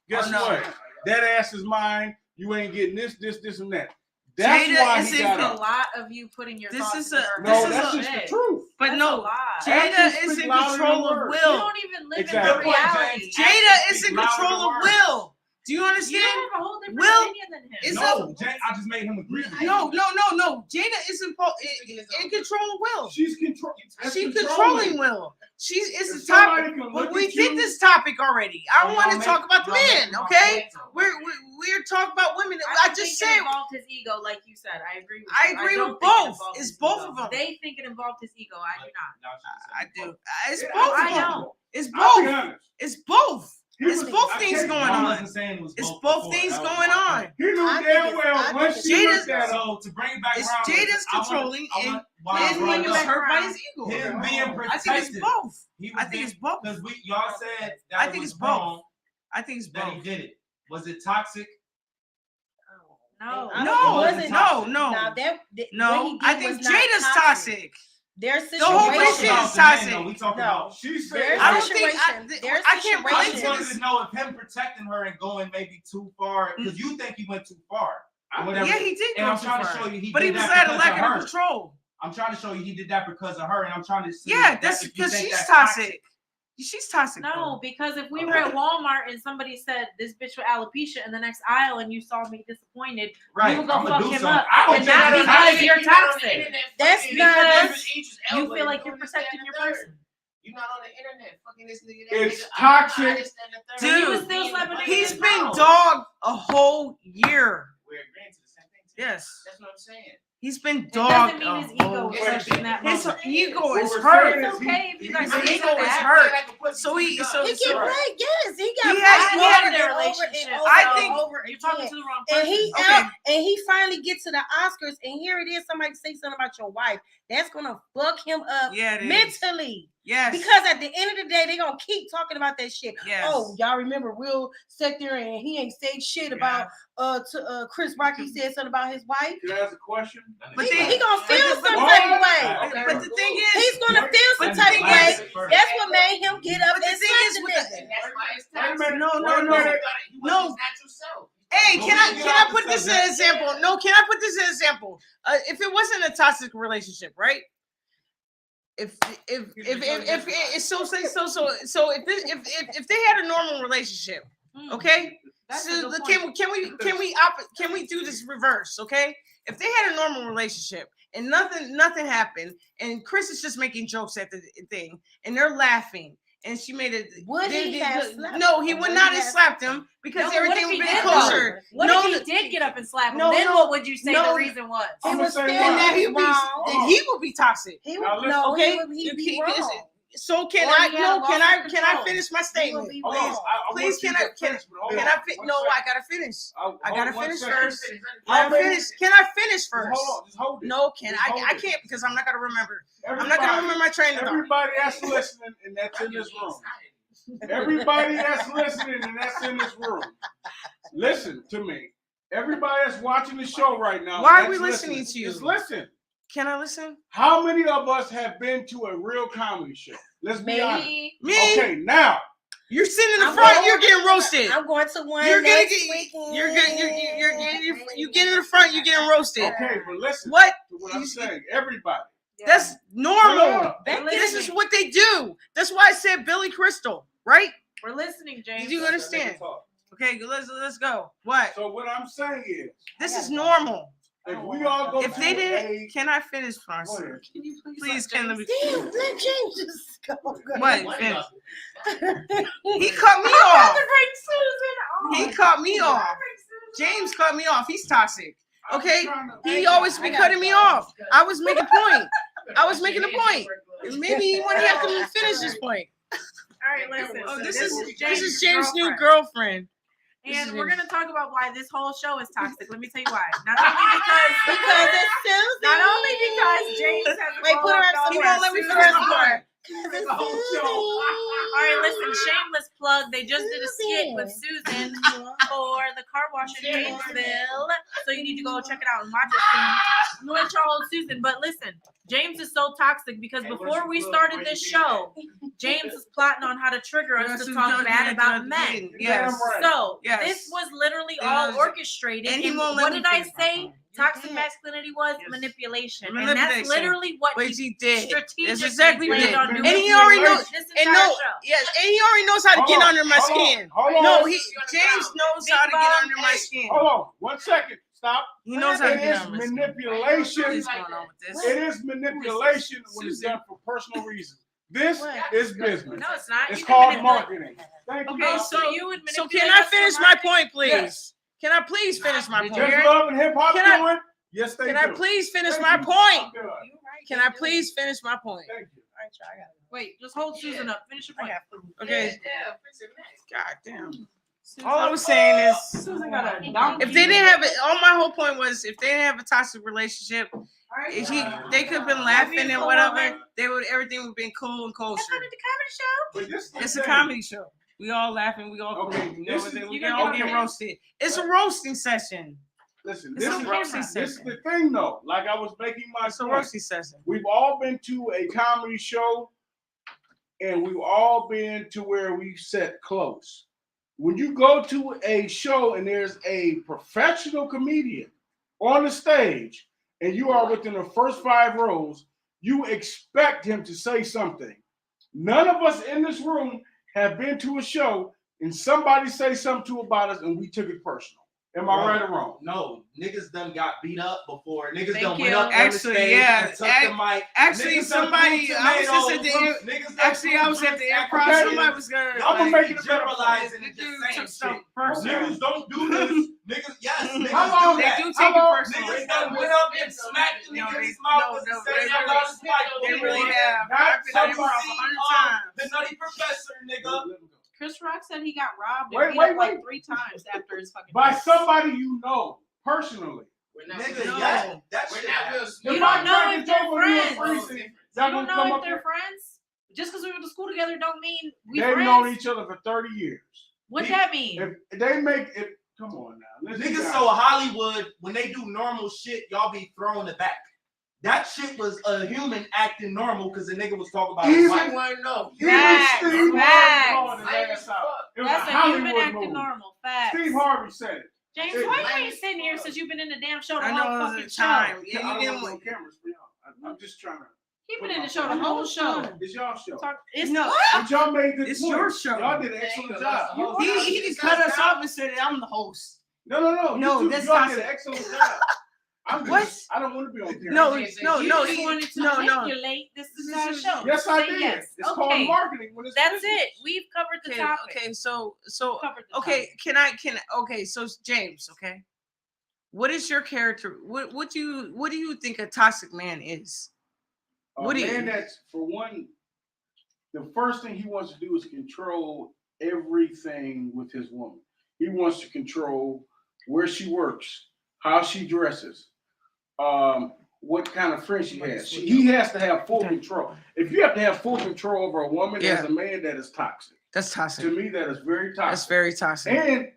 guess Oh, no. what? That ass is mine. You ain't getting this, and that. That's Jada why is he in got There's a up. lot of you putting your This thoughts is into a- her. No, this is that's a- just the Shit. truth. But That's a no, lie. Jada Actions is speak in louder than control of words. You Will. don't even live Exactly. in Good the point, reality. James. Jada is in Speak louder control than of words. Will. Do you You understand? have a whole different Will opinion than him. is No, I just made him agree with you. No. Jada is in control of Will. She's She's controlling Will. It's If the topic. somebody can But look we at did you- this topic already. I Y'all want to make- talk about the y'all men, make my okay? point. We're talking about women. I just think said it involved his ego, like you said. I agree with I you. agree don't with think it both. involved It's his both ego. of them. They think it involved his ego. I do not. Now she I said do. both. It's Yeah, both. I of them. don't. It's I'll be both. honest. It's both. He It's was- both I things can't- going I on. wasn't saying it was It's both both before. things That was going my on. point. He knew I think damn it's- well I once think she it's- looked at him. So to bring it back It's around, Jada's I wanna- controlling I and wanna- why I his brought being it up. hurt by his ego. Him being I think it's protected. both. He I think it's both. because y'all said that I it think was it's both. wrong I think it's that he both. did it. Was it toxic? No. I don't- No, it wasn't no, toxic. no. Now what No, he did I think was not Jada's toxic. Their The whole situation. relationship is the men, toxic. though. We talking No. about. She said, Their I don't think situation. Their I can't relate I to just situation- wanted this. to know if him protecting her and going maybe too far, because you think he went too far. Or whatever. Yeah, he did And go I'm too trying far. to show you he But he did was that at a because lack of of her. control. I'm trying to show you he did that because of her, and I'm trying to see. Yeah, that that's if you because think she's that's toxic. She's toxic. No, though. because if we were at Walmart and somebody said this bitch with alopecia in the next aisle and you saw me disappointed, Right, you would go I'ma fuck do him something. up. I would And think not that's because toxic. you're toxic. That's Because you You feel like you're protecting your person. You're not on the internet. Fucking this nigga. It's nigga, toxic. this, that, and the third. Dude, he was still slapping niggas He's in been mouth. dogged a whole year. We're agreeing to the same thing. Yes. That's what I'm saying. He's been It dogged. doesn't mean his a ego whole was year. hurt in that His moment. ego What is we're hurt. saying It's okay if you guys His say ego is that. hurt. So he He so get Right. right. Yes, he got He had- over he had and their over and relationship. over I and think over You're talking again. to the wrong And person. he Okay. out, and he finally gets to the Oscars, and here it is. Somebody say something about your wife. That's gonna fuck him up Yeah, it is. mentally. Yes. Because at the end of the day, they're gonna keep talking about that shit. Yes. Oh, y'all remember Will sat there and he ain't say shit about Chris Rock. He said something about his wife. Can I ask a question? But He, they- he gonna feel but- some but- type of way. Okay. But the thing is, He's gonna feel some but the type thing of way. is- That's what made him get up But the and thing slap is the with the- nigga. And that's why it's Wait a toxic. minute. No, Wait no, a no. minute. He No. was his natural self. Hey, Well, can I we can I got put the this as an subject. example? No, can I put this as an example? If it wasn't a toxic relationship, right? If they had a normal relationship, okay? That's a So good can we do this reverse, okay? If they had a normal relationship and nothing happened, and Chris is just making jokes at the thing, and they're laughing, and she made it. Would he have slapped No, him? he would Would not he have have slapped slapped him because No, but everything what would if be he did, kosher. What No, if he did get up and slap him? No, Then no, what would you say no. the reason was? He I'ma was say still why. and then he wrong. would be toxic. He Now would listen, no. okay? He would You be keep- wrong. So can Or I? he had No, a loss can of I? Can I control. finish my He would statement? be Hold on. wrong. I Please, want you can to I? finish, but hold Can on. I? One No, second. I gotta finish. I gotta One finish second. first. How I many- finish. Can I finish first? Hold on. Just hold it. No, can Just hold I it. can't because I'm not gonna remember. I'm Everybody, not gonna remember my train of thought. everybody that's listening and that's in this room. Everybody that's listening and that's in this room. Listen to me. Everybody that's watching the show right now. Why are that's we listening to you? Just listen. Can I listen? How many of us have been to a real comedy show? Let's be honest. Me. Me? Okay, now. You're sitting in the I'm front. going- You're getting roasted. I'm going to one You're gonna next get. weekend. You get in the front. You're getting roasted. Okay, but listen What? to what I'm saying. Everybody. That's normal. No. This is what they do. That's why I said Billy Crystal, right? We're listening, James. Did you understand? Okay, let's go. What? So what I'm saying is, This is normal. if we all go If to they a didn't, can I finish, Francis? Go ahead. Can you Please, can let me. Damn, let James just go. What? Finish. He cut me off. He cut me off. James cut me off. He's toxic. Okay? He always be cutting me off. I was making a point. I was making a point. Maybe he want to have to finish this point. All right, listen. Oh, So this is James' new girlfriend. And we're gonna talk about why this whole show is toxic. Let me tell you why. Not only because it's Susie. not only because James has Wait, put her up up somewhere. He won't let me Susie. finish the part. The whole show. All right, listen, shameless plug. They just did a skit with Susan for the car wash in Jamesville. So you need to go check it out and watch it soon. With your old Susan. But listen, James is so toxic because before we started this show, James was plotting on how to trigger us to talk bad about men. Yes. Damn right. So Yes. this was literally all Yes. orchestrated. And he And won't let what me did I finish my say? point. Toxic masculinity was manipulation. And that's Manipulation. literally what What he did. strategically That's exactly what he planned did. on And doing he already for knows. this And entire no, show. yes, and he already knows how to Hold get on, under my hold on, skin. hold on. No, James knows how to get Big under my skin. Hold on. 1 second. Stop. He knows how to It get is under my skin. manipulation. What is going on with this? It is manipulation when it's done for personal reasons. This What? is business. No, it's not. It's You call can marketing. Thank you. Okay, Doc. so you would so manipulate can I us for finish my marketing? point, please? Yes. Can I please finish my Did you point? Just love and hip hop Can I- doing? Yes, they Can do. I please finish Thank my you. point? I'm done. You right, Can they I do. please finish my point? Thank you. All right, y'all, I got it. Wait, just hold Susan up. Finish your I point. got food. Okay. Yeah, fix it next. God damn. Susan, All I was saying is, Susan got a donkey. if they didn't have it, all my whole point was, if they didn't have a toxic relationship, they could have been laughing and whatever. Everything would have been cool and kosher. But this is the It's a thing. comedy show. We all laughing. We all cool. Okay, You know this what is- I'm saying? We you can gonna all get get on roasted. It's a roasting session. Listen, It's this a is, roasting this is session. the thing though. Like I was making my It's a point. roasting session. We've all been to a comedy show, and we've all been to where we sat close. When you go to a show and there's a professional comedian on the stage, and you are within the first 5 rows, you expect him to say something. None of us in this room have been to a show and somebody say something to about us, and we took it personal. Am I right or wrong? No, niggas done got beat up before. Niggas Thank done you. went up on the Actually, stage yeah. and took the mic. Actually, Niggas done somebody, threw I was just at the, tomatoes. Niggas done actually, I was threw at the drinks improv. at Somebody kids. was gonna, I'm gonna like, make it a better generalizing the it dude the took same some shit. personal. Niggas don't do this. Niggas, yes, niggas How long- do They that. do take How it long- personal. Niggas done went up and smacked the No, niggas in they- his mouth no, and no, said they y'all really- lost white They boy. really have. Not I've been at somebody- improv 100 The times. Nutty Professor, nigga. Chris Rock said he got robbed Wait, and beat wait, up like wait. 3 times after his fucking By race. somebody you know personally. We're not Nigga, No. yes, that We're shit not happened. Will Smith. You If don't I know crack if a they're joke on you in friends. prison, You y'all don't gonna come know up if they're here. friends. Just because we went to school together don't mean we They've friends. known each other for 30 years. What'd that mean? If they make it, come on now. Let's be Niggas honest. so Hollywood, when they do normal shit, y'all be throwing it back. That shit was a human acting normal because the nigga was talking about his Even- wife. want to know. Even Facts, Steve facts. Harvey called it Lame last as out. fuck. It was That's a a human Hollywood acting movie. normal. Facts. Steve Harvey said it. James, It- why you ain't sitting here since you've been in the damn show the I whole know it fucking was a show? time. I Yeah, you don't didn't want want. no cameras for y'all. I'm just trying to. He been in the show the whole show. It's y'all show. Talk, it's No, But y'all made good It's points. your show. Y'all did an excellent job. He just cut us off and said, "I'm the host." No. No, you that's y'all not did it. an excellent job. I'm just, What? I don't want to be on camera. No, Yes, no, you no. just he- wanted to no, no. manipulate. This is our show. Yes, I Say did. yes. It's called Okay. marketing when it's That's business. it. We've covered the Okay, topic. okay. So, Covered the okay. Okay. So, James. Okay. What is your character? What do you think a toxic man is? What do you- man that's, for one, the first thing he wants to do is control everything with his woman. He wants to control where she works, how she dresses, what kind of friends she has. He has to have full control. If you have to have full control over a woman as a man, that is toxic. That's toxic. To me, that is very toxic. That's very toxic. And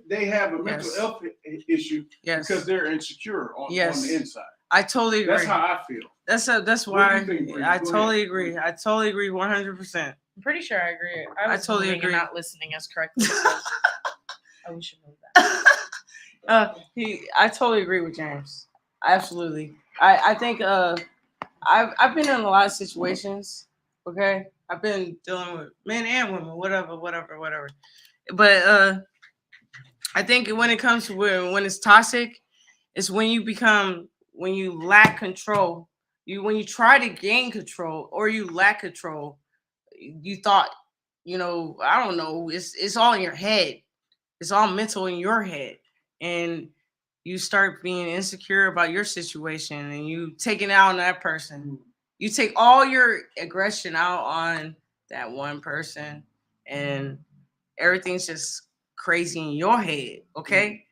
they have a mental Yes. health issue Yes. because they're insecure on the inside. I totally agree. That's how I feel. That's What why do you think, Bree? I Go totally ahead. agree. I totally agree 100%. I'm pretty sure I agree. I was totally moving and agree. not listening as correctly. So we should move that. I totally agree with James. Absolutely. I think I've been in a lot of situations. Okay, I've been dealing with men and women, whatever. But I think when it comes to when it's toxic, it's when you lack control. When you try to gain control or you lack control, you thought, I don't know, it's all in your head. It's all mental in your head. And you start being insecure about your situation and you take it out on that person. You take all your aggression out on that one person and everything's just crazy in your head, okay?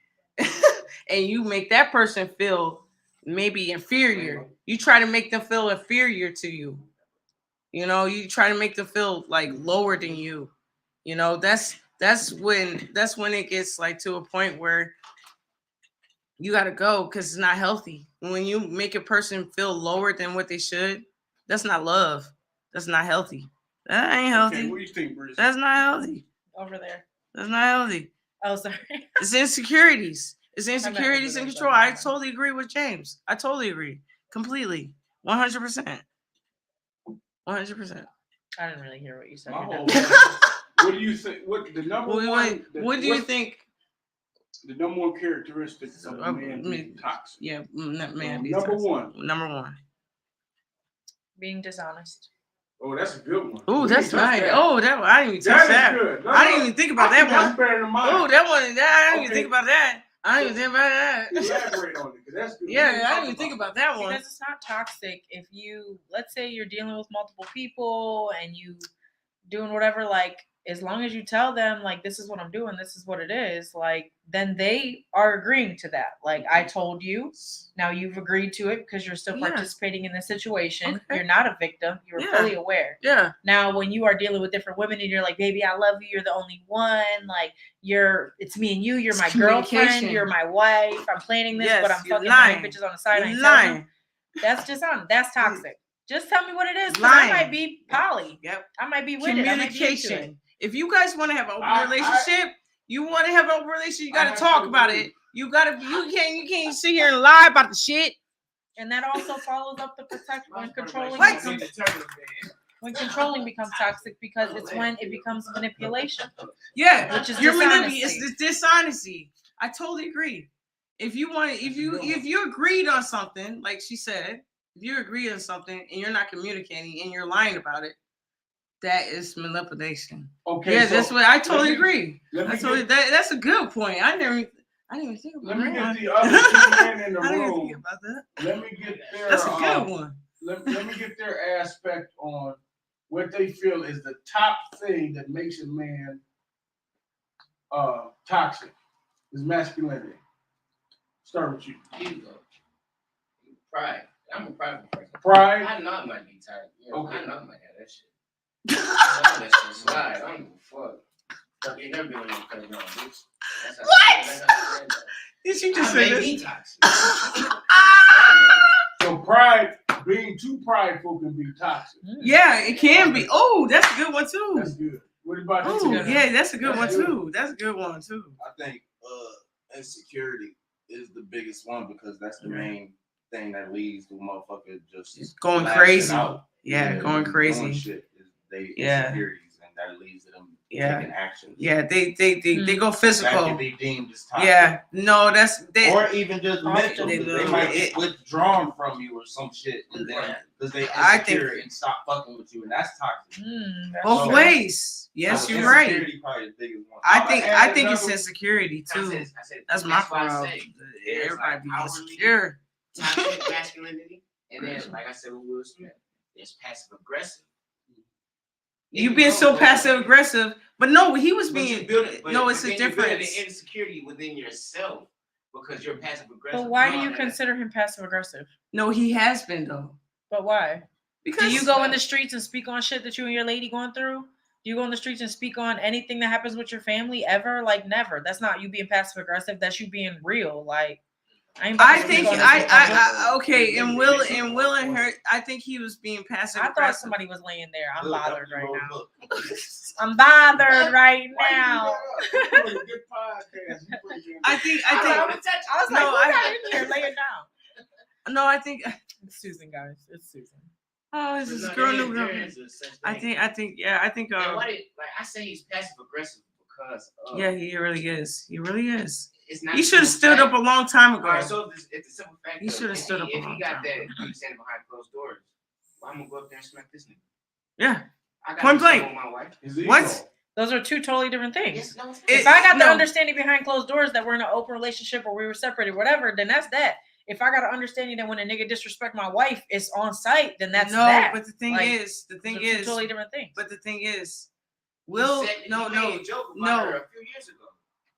And you make that person feel maybe inferior. You try to make them feel inferior to you. You try to make them feel like lower than you. That's when it gets like to a point where you got to go because it's not healthy. When you make a person feel lower than what they should, that's not love. That's not healthy. That ain't healthy. Okay, what do you think, Bruce? That's not healthy. Over there. That's not healthy. Oh, sorry. It's insecurities. It's insecurities over and there, control. so I never mind. totally agree with James. I totally agree. Completely. 100%. 100%. I didn't really hear what you said. My You're whole done. what do you think? What the number one? What do you think? The number one characteristic of a man being toxic. Yeah, man. Number one. Number one. Being dishonest. Oh, that's a good one. Oh, We that's ain't touched nice. that. Oh, that one. I didn't even touch That that. is good. No, I didn't even think about I think that one. That's better than mine. Oh, that one. I didn't even Okay. think about that. I didn't even think about that. Elaborate on it, because that's good. We Yeah, didn't I talk didn't even think about that one. Because it's not toxic if you, let's say you're dealing with multiple people and you doing whatever, like, as long as you tell them, like, this is what I'm doing, this is what it is, like, then they are agreeing to that. Like, I told you, now you've agreed to it because you're still Yeah. participating in the situation. Okay. You're not a victim. You're Yeah. fully aware. Yeah. Now, when you are dealing with different women and you're like, baby, I love you. You're the only one. Like, it's me and you. You're It's my girlfriend. communication. You're my wife. I'm planning this, Yes, but I'm you're fucking lying. nine bitches on the side. You're I ain't telling them. lying. That's just on. That's toxic. Just tell me what it is. 'Cause Lying. I might be poly. Yep. I might be with it. I might be into it. Communication. If you guys want to have an open I- relationship, you want to have an open relationship, you got I to have talk to about agree. it. You can't sit here and lie about the shit. And that also follows up the protection when controlling What? when controlling becomes toxic, because it's when it becomes manipulation. Yeah, Which is you're dishonesty. it's the dishonesty. I totally agree. If you agreed on something, like she said, if you agree on something and you're not communicating and you're lying about it, that is manipulation. Okay. Yeah, so that's what I totally let me- agree. Let me I totally, get, that's a good point. I didn't even think about let me that. get the other two men in the I didn't even think room. about that. Let me get their. That's a good one. Let me get their aspect on what they feel is the top thing that makes a man toxic. Is masculinity. Start with you. Ego. Pride. I'm a prideful person. Pride. I know I might be tired. Yeah, Okay. I know I might have that shit. I know that shit slide. I don't give a fuck. Fuck, you never been on no crazy no, bitch. That's how What? Did you just I say may this? be toxic. So pride, being too prideful can be toxic. Yeah, it can be. Oh, that's a good one too. That's good. What about you? Oh, Tina? yeah, that's a good one That's good. too. That's a good one too. I think insecurity is the biggest one because that's the main thing that leads to motherfucker just Going lashing crazy. out. Yeah, going doing crazy. Shit is they Yeah. insecurities, and that leads to them Yeah. taking actions. Yeah, they go That physical. can be deemed as toxic. Yeah, no, that's they. Or even just mental. They They know might it. get withdrawn from you or some shit, and then because they I think- insecure and stop fucking with you, and that's toxic. That's Both true. ways. Yes, So you're right. insecurity probably the biggest one. I I'ma think add it's another- insecurity I too. said, That's my why I problem. say there's Everybody like be outwardly insecure. toxic masculinity, and then, like I said with Will Smith, there's passive aggressive. You being so passive aggressive, but no, he was being. No, it's a You're building difference. the insecurity within yourself because you're passive aggressive. But why do you consider him passive aggressive? No, he has been though. But why? Because Do you go in the streets and speak on shit that you and your lady going through? Do you go in the streets and speak on anything that happens with your family ever? Like, never. That's not you being passive aggressive. That's you being real. Like, I ain't about I to speak think on this with my book. okay, and Will and her, I think he was being passive I thought aggressive. somebody was laying there. I'm Look, bothered that's right the now. book. I'm bothered right Why you now. do that? You're doing a good podcast. You put it in I there. think I was like, No, who got in here? Lay it down. no, I think It's Susan, guys. It's Susan. oh, this There's is no- girl there- new there girl. is a such I thing. think And what it, like I say, he's passive aggressive because of, yeah, he really is. He really is. it's not. He should have the stood fact- up a long time All right, ago. so it's a simple fact. He of, should have if stood up a If long he got time that, ago. you standing behind closed doors. Well, I'm gonna go up there and smack this nigga. Yeah. I got Point to stay blank. with my wife. His ego. What? Those are two totally different things. Yes, no, it's It- If I got the no. understanding behind closed doors that we're in an open relationship or we were separated, whatever, then that's that. If I got an understanding that when a nigga disrespect my wife, it's on site, then that's no, that. but the thing Like, is, Those are two totally different things. but the thing is, He Will, said- he made a joke about no. her a few years ago.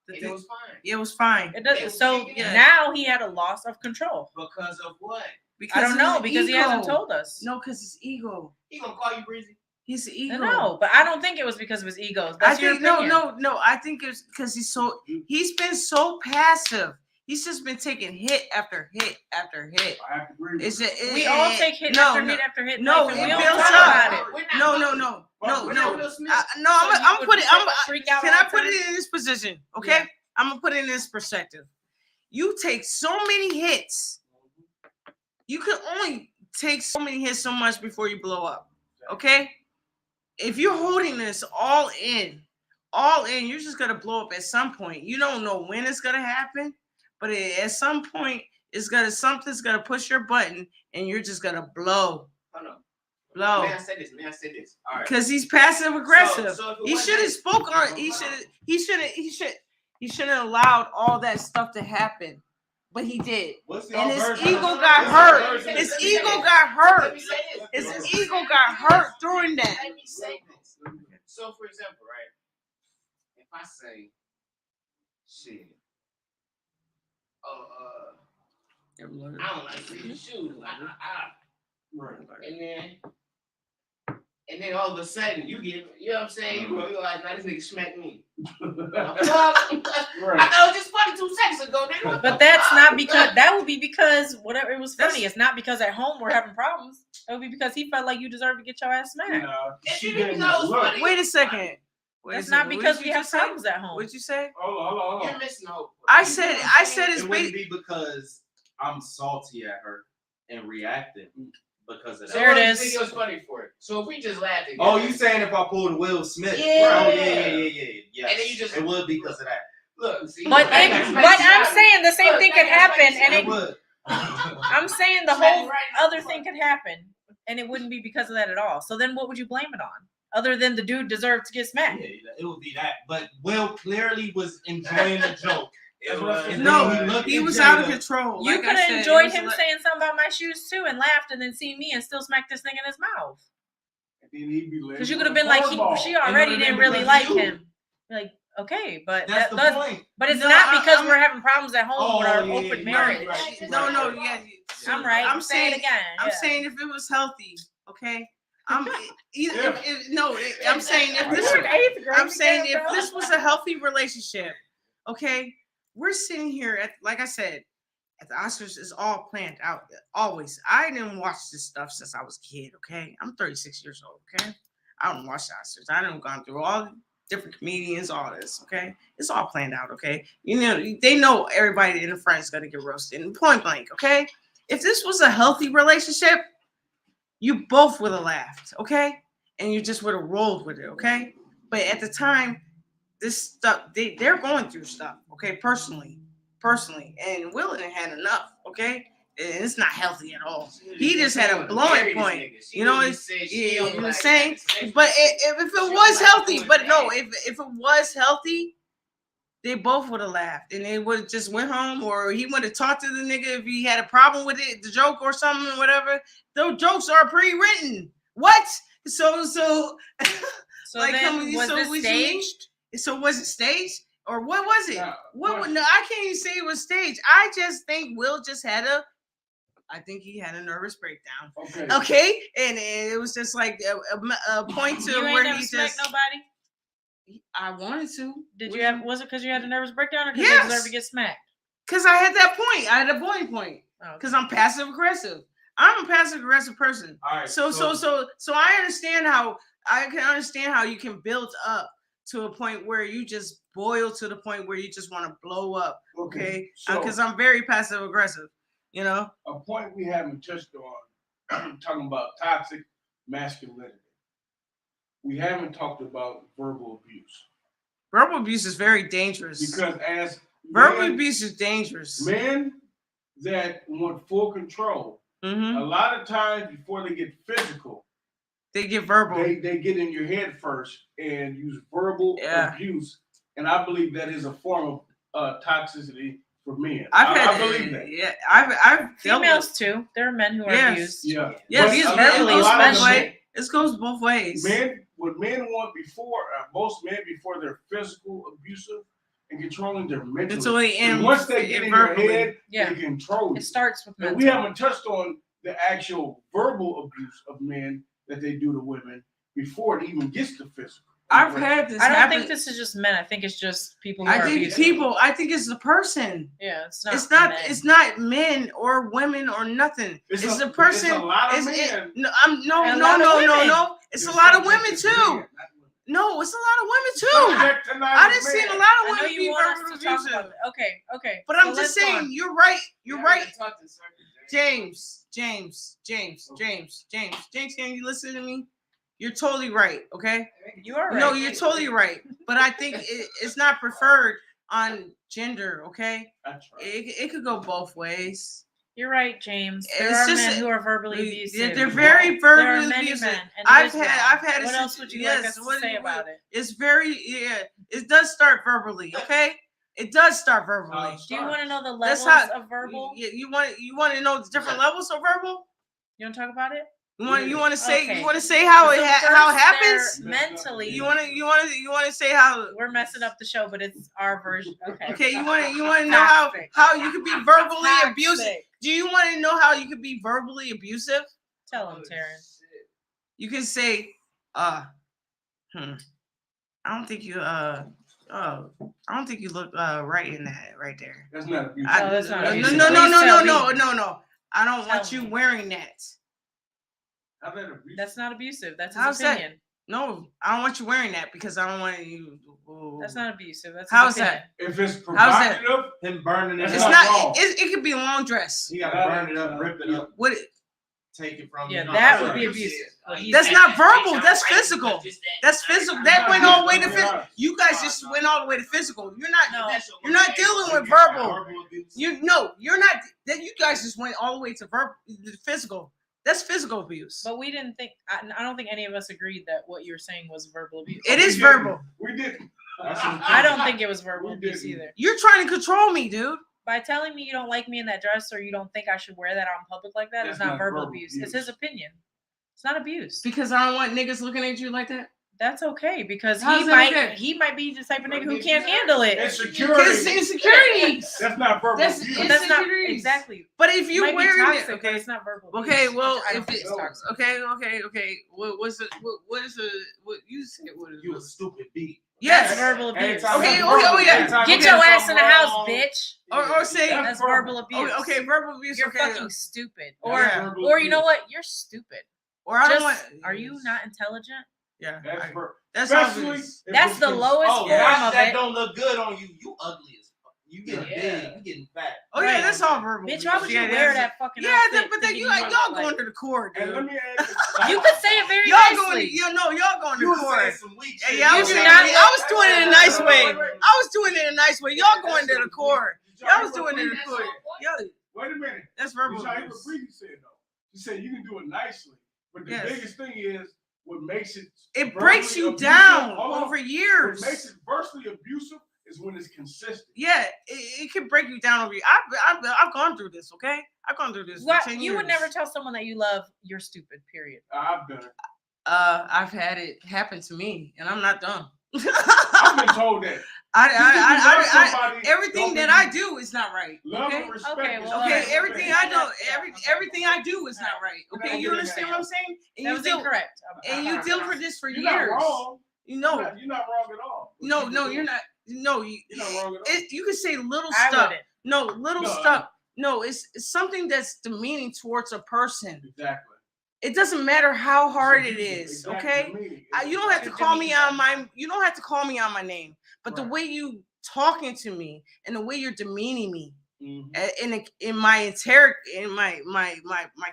The And thing, it was fine. it was fine It doesn't. So Yeah. now he had a loss of control. Because of what? because I don't of know his because he hasn't ego. told us. No, because his ego. He gonna call you breezy? He's ego. No, but I don't think it was because of his ego. I That's your think no. opinion. I think it's because he's been so passive. He's just been taking hit after hit after hit. I have to agree with It's you. We all take hit no, after no. hit after hit. No, life, and it we don't builds talk up. about it. We're not No, Will- no. we're not Will Smith. No, So you I'm would putting. freak out Can all I the put time? it in this position? Okay, Yeah. I'm gonna put it in this perspective. You take so many hits. You can only take so many hits so much before you blow up. Okay, if you're holding this all in, you're just gonna blow up at some point. You don't know when it's gonna happen, but at some point, something's gonna push your button, and you're just gonna blow. Hold on. Blow. May I say this? All right. Because he's passive aggressive. So if it He wasn't- should have spoke on. He shouldn't have allowed all that stuff to happen, but he did. What's And his version? ego What's got your hurt. version? His ego got hurt. Let me say this. His ego got hurt during that. Let me say this. So, for example, right? If I say, shit, I don't like these shoes. And then all of a sudden you get, you know what I'm saying? You realize, now this nigga smacked me. I thought it was just funny 2 seconds ago, nigga. But that's not because that would be because whatever it was funny. It's not because at home we're having problems. It would be because he felt like you deserve to get your ass smacked. She And didn't you know it's look. funny. Wait a second. That's not because we have problems at home. What'd you say? Hold on. You're missing the whole point. I said it's It wouldn't bait. be because I'm salty at her and reacting because of So that. There it what do you is. think it was funny for it? So if we just laughed at Oh, you saying if I pulled Will Smith? Yeah. Oh, yeah. Yes. And then you just- it would because of that. Look, see, But I'm saying the same thing could happen, and It it, would. I'm saying the whole other thing could happen, and it wouldn't be because of that at all. So then, what would you blame it on, other than the dude deserved to get smacked? Yeah, it would be that. But Will clearly was enjoying the joke. It was. And No, then looked he at was out of Jada. control. You Like I could said, have it enjoyed was him like- saying something about my shoes too, and laughed, and then seen me and still smacked this thing in his mouth. Because you could have been like, she already would've didn't been really because like of you. him. Like, okay, but That's that the does. point. But it's No, not because I'm- we're having problems at home with our yeah, open yeah, marriage. right. No, yeah. I'm right. I'm Say it saying. again. I'm yeah. saying if it was healthy, okay. I'm either. Yeah. I'm saying if this. We're in 8th grade I'm saying together, if bro. this was a healthy relationship, okay. We're sitting here at, like I said, at the Oscars is all planned out. Always. I didn't watch this stuff since I was a kid, okay? I'm 36 years old, okay? I don't watch the Oscars. I done gone through all the different comedians, all this, okay? It's all planned out, okay? You know, they know everybody in the front is gonna get roasted and point blank, okay? If this was a healthy relationship, you both would have laughed, okay? And you just would have rolled with it, okay? But at the time, this stuff, they're going through stuff, okay? Personally, and Will had enough, okay? And it's not healthy at all. He just had a blowing point. You know, you know what I'm saying? But if it was healthy, but no, if it was healthy, they both would have laughed and they would have just went home, or he would have talked to the nigga if he had a problem with it, the joke or something, whatever. Those jokes are pre-written. What? So So like, then, was so this what you mean? staged? So was it staged or what was it? Yeah, No, I can't even say it was staged. I just think Will just had he had a nervous breakdown. Okay. Okay, and it was just like a point to You ain't where never he smacked just. nobody. I wanted to. Did you have? Was it because you had a nervous breakdown, or because Yes. you deserved to get smacked? Because I had that point. I had a boiling point. Oh, Because I'm passive aggressive. I'm a passive aggressive person. All right. So I understand how you can build up to a point where you just boil to the point where you just want to blow up. Okay. So Because I'm very passive aggressive. You know. a point we haven't touched on, talking about toxic masculinity. We haven't talked about verbal abuse Verbal abuse is very dangerous. because as Verbal men, abuse is dangerous. men that want full control, Mm-hmm. a lot of times before they get physical, They get verbal. they get in your head first and use verbal Yeah. abuse, and I believe that is a form of toxicity for men. I believe that. Yeah, I've dealt with. females too. There are men who are Yes. abused. Yeah. Yes, But abuse a lot- verbally, a lot of especially. men- This goes both ways. What men want before, most men before they're physical, abusive, and controlling their mentally. Mentally and once they get in your verbally. head, Yeah. they control you. It starts with And mental. we haven't touched on the actual verbal abuse of men that they do to women before it even gets to physical. I've had this I don't happen. think this is just men. I think it's just people who I are think abusive. people. I think it's the person. Yeah, it's not. It's not. men. It's not men or women or nothing. It's the person. It's a lot of It's- men. no, And a lot of women. It's They're a lot of subject women to too. men, not women. No, it's a lot of women too. Subject to not I didn't men. see a lot of I know women you be want verbally us to talk abusive. about it. Okay. But So I'm just let's go saying, on. you're right. You're right. James. James, can you listen to me? You're totally right, okay? You are right. No, you're totally right. But I think it's not preferred on gender, okay? That's right. It could go both ways. You're right, James. There It's are just- men who are verbally abusive. They're very There are verbally many abusive. men, and it is wrong. I've had. What else would you like us to say about it? It's very It does start verbally, okay? It does start verbally. Do you want to know the That's levels how- of verbal? You want to know the different levels of verbal? You want to talk about it? You want to say Okay. how So how it first, happens? they're mentally. You want to say how? We're messing up the show, but it's our version. Okay. Okay, you want to know Toxic. how you could be verbally Toxic. abusive? Do you want to know how you could be verbally abusive? Tell him, Taryn. You can say, I don't think you I don't think you look right in that right there. That's not abuse. I- No, that's not No, abusive. no, Please tell me. no. I don't want Tell you me. wearing that. How's that abuse? That's not abusive. That's his How's that? opinion. No, I don't want you wearing that because I don't want you. That's not abusive. That's How's his opinion. that? If it's How's that? provocative, Him burning it It's It's up. not not. wrong. It could be a long dress. He gotta burn it up, rip it up, What? take it from Yeah, you. know, that I'm would be sorry. abusive. What he's That's saying. not verbal. That's physical. That's physical. That went all the way to physical. You guys just went all the way to physical. You're not. No. You're not dealing with verbal. Verbal abuse. You're not. That you guys just went all the way to physical. That's physical abuse. But we didn't think. I don't think any of us agreed that what you were saying was verbal abuse. It is We didn't. verbal. We didn't. I don't think it was verbal We abuse didn't. either. You're trying to control me, dude. By telling me you don't like me in that dress or you don't think I should wear that out in public like that, That's it's not not verbal verbal abuse. abuse. It's his opinion. It's not abuse. Because I don't want niggas looking at you like that. That's okay because How's he that might okay? he might be the type of nigga who can't handle it. Insecurity. Because insecurities. That's not verbal That's- abuse. But that's not insecurities. exactly. But if It you might be wearing toxic, it, but it's not verbal. abuse, okay. Well, which I don't if think it, it's toxic. okay. What's it? What is it? What you said? What is You a it? stupid beat. Yes. That's verbal abuse. Anytime Okay, it's okay, verbal, oh, yeah. anytime Get it's your something ass in the house, wrong, bitch. Or say That's verbal abuse. Okay, verbal abuse. You're okay. fucking stupid. Or That's verbal or you know abuse. what? You're stupid. Or I don't Just, want. are you not intelligent? Yeah. That's I- verbal. That's Especially obvious. if That's it's the cons- lowest Oh, form that, of that it. don't look good on you. You ugly as fuck. You getting Yeah. big. You getting fat. Oh yeah, Right. that's all verbal. Bitch, abuse. why would you Yeah, wear that's- that fucking Yeah, outfit? but then thinking you look y'all like- going to the court, And dude. let me ask You could say it very Y'all nicely. going, y'all going You to was court. saying some weak Hey, shit. y'all You was do doing not- it- I was doing it in a nice way. Wait, wait. I was doing it in a nice way. Y'all going to the court. Y'all was doing it in the court. Y'all, Wait a minute. that's Did verbal y'all hear what abuse. Bree said though? She said you can do it nicely, but the Yes. biggest thing is what makes it. It breaks verbally you abusive- down hold on. over years. What makes it versely abusive is when it's consistent. Yeah, it can break you down over you. I've gone through this, okay? I've gone through this. What? For 10 You would years. never tell someone that you love you're stupid, period. I've done it. I've had it happen to me, and I'm not dumb. I've been told that. Everything that I do is not right. Love Okay, and respect. Okay, is well, okay, respect. everything I do, everything I do is not right. Okay, you understand what I'm saying? And That you was deal, incorrect. and you deal for this for You're years. not wrong. You know, You're not wrong at all. no, you're not. No, You're not wrong at all. you can say little I stuff. wouldn't. No, little No, stuff. No, it's something that's demeaning towards a person. Exactly. It doesn't matter how hard it Exactly. is. Exactly. Okay, Meaning. you don't have to It's call me out demeaning. my. You don't have to call me out my name. But the Right. way you talking to me and the way you're demeaning me Mhm. in my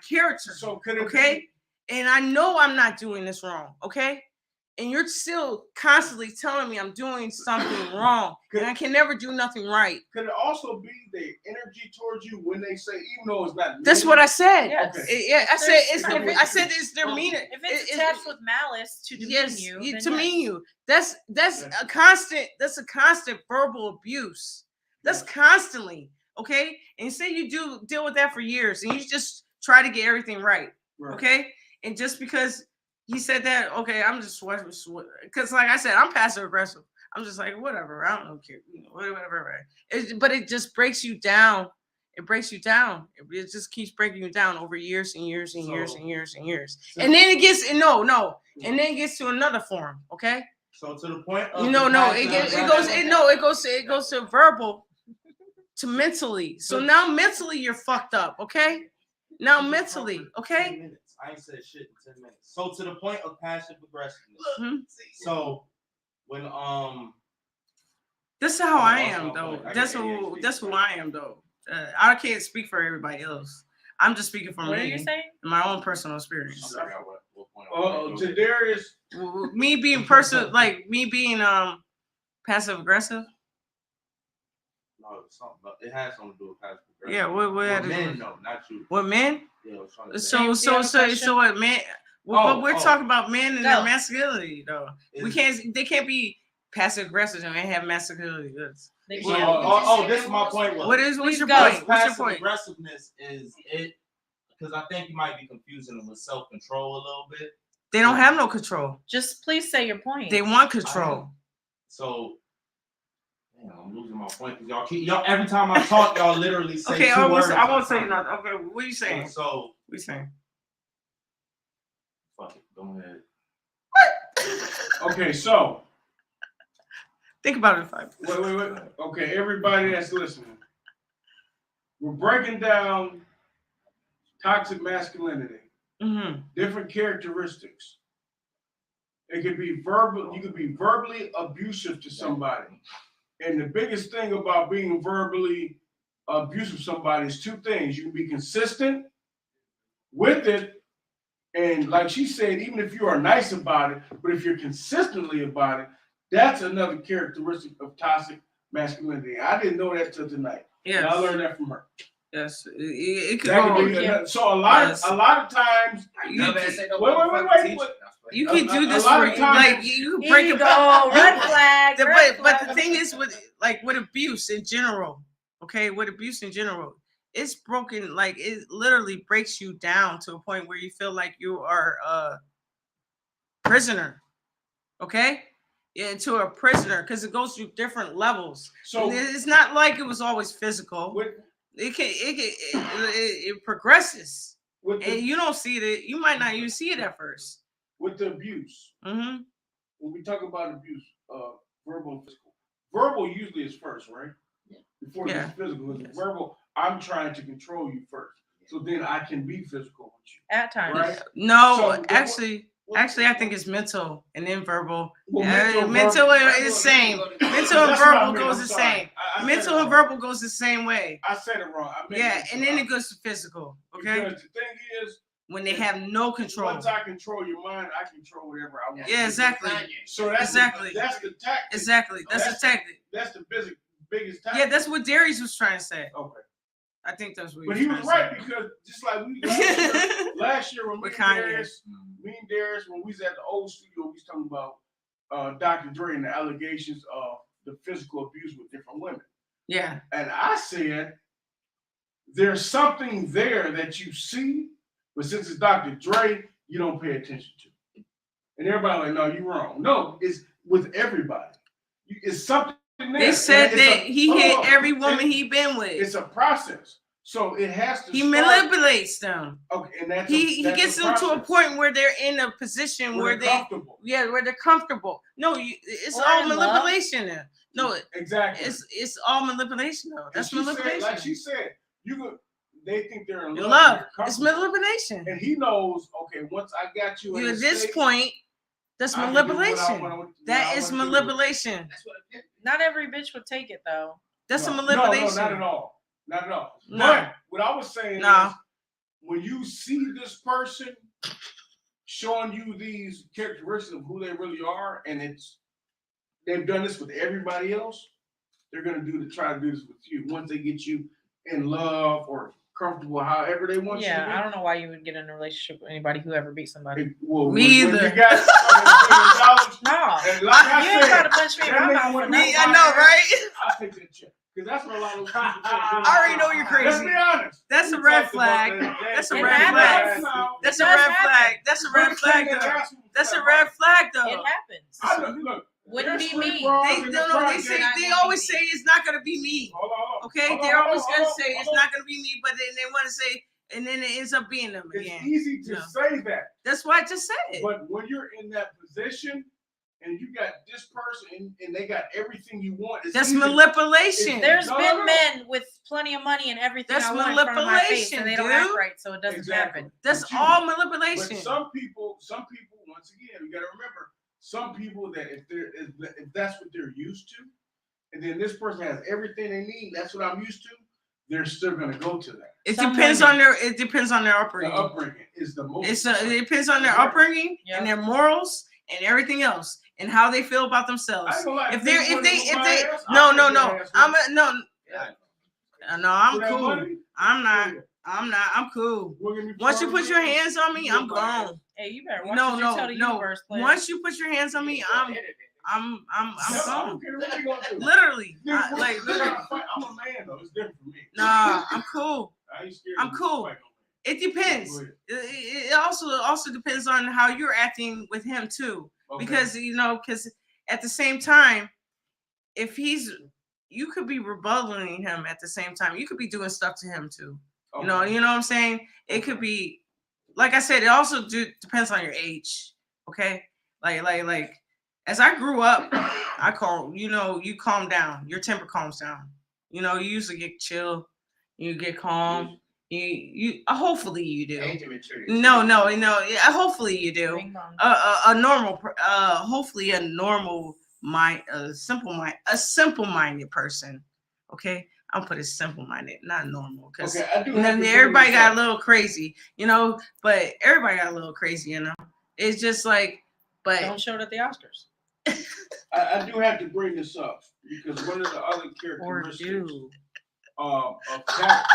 character. So could it Okay, and I know I'm not doing this wrong. Okay, and you're still constantly telling me I'm doing something wrong, and I can never do nothing right. Could it also be the energy towards you when they say, even though it's not? That's what I said. Yes. Okay. Yeah, I said There's- it's. I said it's their meaning. If it's attached with malice to demean Yes, you, to then mean yes. you. That's Yeah. a constant. That's a constant verbal abuse. That's constantly okay. And say you do deal with that for years, and you just try to get everything right. Right. Okay, and just because he said that, okay, I'm just because, like I said, I'm passive aggressive. I'm just like whatever. I don't care. You know, whatever. But it just breaks you down. It breaks you down. It just keeps breaking you down over years and years and years So- and years and years. And then it gets and then it gets to another form. Okay. So to the point of You know, the no, passive it goes to verbal, to mentally. So now mentally you're fucked up, okay? Now mentally, 10 okay? minutes. I ain't said shit in 10 minutes. So to the point of passive aggressiveness. Mhm. So when This is how I Oh, am oh, though. I That's get who ADHD. that's who I am though. I can't speak for everybody else. I'm just speaking for What are me, you saying? my own personal experience. I forgot what point. To Darius, Me being me being passive aggressive. No, something, but it has something to do with passive Yeah, what had to men, do? no, not you. What men? Yeah, I was trying to say. So what men? But we're talking about men and their Go. masculinity, though. They can't be passive aggressive and have masculinity. They So, can't. this is my point. What's your go. point? What's your Passive point? aggressiveness is it? Because I think you might be confusing them with self control a little bit. They don't have no control. Just please say your point. They want control. So, damn, I'm losing my point because y'all every time I talk, y'all literally say Okay, two words. I won't say nothing. Okay, what are you saying? So, What are you saying? fuck it, go ahead. Okay, so Think about it in 5 minutes. wait. Okay, everybody that's listening, we're breaking down toxic masculinity, Mm-hmm. different characteristics. It could be verbal. You could be verbally abusive to somebody, and the biggest thing about being verbally abusive to somebody is two things: you can be consistent with it, and like she said, even if you are nice about it, but if you're consistently about it, that's another characteristic of toxic masculinity. I didn't know that till tonight. Yes. And I learned that from her. Yes. It could That go. could be another, so a lot of times. Wait. You can do this a lot for of times- like you can Here break you up. go. Red flag. But the thing is with abuse in general, okay, with abuse in general, it's broken. Like it literally breaks you down to a point where you feel like you are a prisoner. Okay, yeah, to a prisoner because it goes through different levels. So It's not like it was always physical. with It progresses, with and the, you don't see it. You might not even see it at first. with the abuse, Mm-hmm. when we talk about abuse, verbal and physical, verbal usually is first, right? Before Yeah. it's physical, it's Yes. verbal. I'm trying to control you first, so then I can be physical with you, At times. right? No, So, actually, I think it's mental and then verbal. Well, Mental verbal- is the same. Mental and That's what I verbal mean, goes I'm the sorry. same. I said Mental it and wrong. verbal goes the same way. I said it wrong. I meant Yeah, mental. and then it goes to physical. Okay, Because the thing is, when they have no control. once I control your mind, I control whatever I want. Yeah, exactly. So that's Exactly. that's the tactic. Exactly. That's the tactic. That's the biggest tactic. Yeah, that's what Darius was trying to say. Okay. I think that's what. But he was right because just like we last year when me With and Kanye. Darius, when we was at the old studio, we was talking about Dr. Dre and the allegations of the physical abuse with different women. Yeah. And I said, there's something there that you see, but since it's Dr. Dre, you don't pay attention to. And everybody like, no, you're wrong. No, it's with everybody. It's something there. They said And it's that he hit on. every woman he been with. It's a process. So it has to He start. manipulates them. Okay, and that's He that's gets them to a process. point where they're in a position where they're comfortable. where they're comfortable. No, it's Or all in love. manipulation there. No, Exactly. it's all manipulation though. That's And she manipulation. said, like she said, they think they're in love. Love. they're It's comfortable. manipulation. And he knows, okay, once I got you You in at the this state, point, that's I can do what I manipulation. wanna- That what I is wanna do. manipulation. Not every bitch would take it though. That's a No, manipulation. No, not at all. Not at all. No. But what I was saying No. is, when you see this person showing you these characteristics of who they really are, and they've done this with everybody else, they're gonna try to do this with you once they get you in love or comfortable, however they want you to Yeah, be. I don't know why you would get in a relationship with anybody who ever beat somebody. Well, Me when either. you got $1 No. and like I You ain't trying said, to punch me in that my nigga mouth. wouldn't for be- Me, nothing. I know, right? I'll take that check. Because that's what a lot of those people say. I already know you're Let's crazy. be honest. That's a We red talked about flag. that. That's a It red happens. flag. That's It a does red happen. flag. That's a red flag though. That's a red flag though. It happens. I look. Wouldn't there's be three me. frogs They in the no, they project. say Not they gonna always be say it's not gonna be me. Hold on. Okay, Hold on, they're hold always on, gonna hold say on, it's hold not gonna be me, but then they want to say, and then it ends up being them It's again. easy to No. say that, That's what I just said. but when you're in that position and you got this person and they got everything you want, it's That's easy. manipulation. There's No, been no. men with plenty of money and everything That's I want in front of my face, manipulation, and they don't act dude. right, so it doesn't Exactly. happen. That's But you- all But manipulation. some people, once again, you got to remember, some people that if that's what they're used to, and then this person has everything they need, that's what I'm used to, they're still gonna go to that. It Some depends women- on their. It depends on their The upbringing. upbringing is the most. It depends on their upbringing Yeah. and their morals and everything else and how they feel about I themselves. ain't gonna lie, If niggas they wanna whoop my ass, no I'll no take no their ass I'm whooped. a no. No, I'm For that cool. money? I'm not. I'm cool. Once you put your hands on me, I'm gone. Hey, you better watch No, what you tell the no. universe, player. Once you put your hands on me, I'm I gone. don't care what you gonna do. Literally. Like, Literally. I'm a man though. It's different for me. Nah, I'm cool. I ain't scared. I'm to cool. fight It depends. Go ahead. It also depends on how you're acting with him too. Okay. Because at the same time, if you could be rebuttaling him at the same time. You could be doing stuff to him too. Okay. You know what I'm saying? It could be, like I said, it also depends on your age. Okay, like as I grew up, I you calm down. Your temper calms down. You usually get chill. You get calm. You hopefully you do. Age of maturity. No. Yeah, hopefully you do. Bing bong. Hopefully a normal mind, a simple-minded person. Okay, I'll put it simple-minded, not normal, because Okay, I do have to everybody bring got a this little crazy, But everybody got a little crazy, It's just like, but Don't show it at the Oscars. I do have to bring this up because one of the other Or characteristics do. of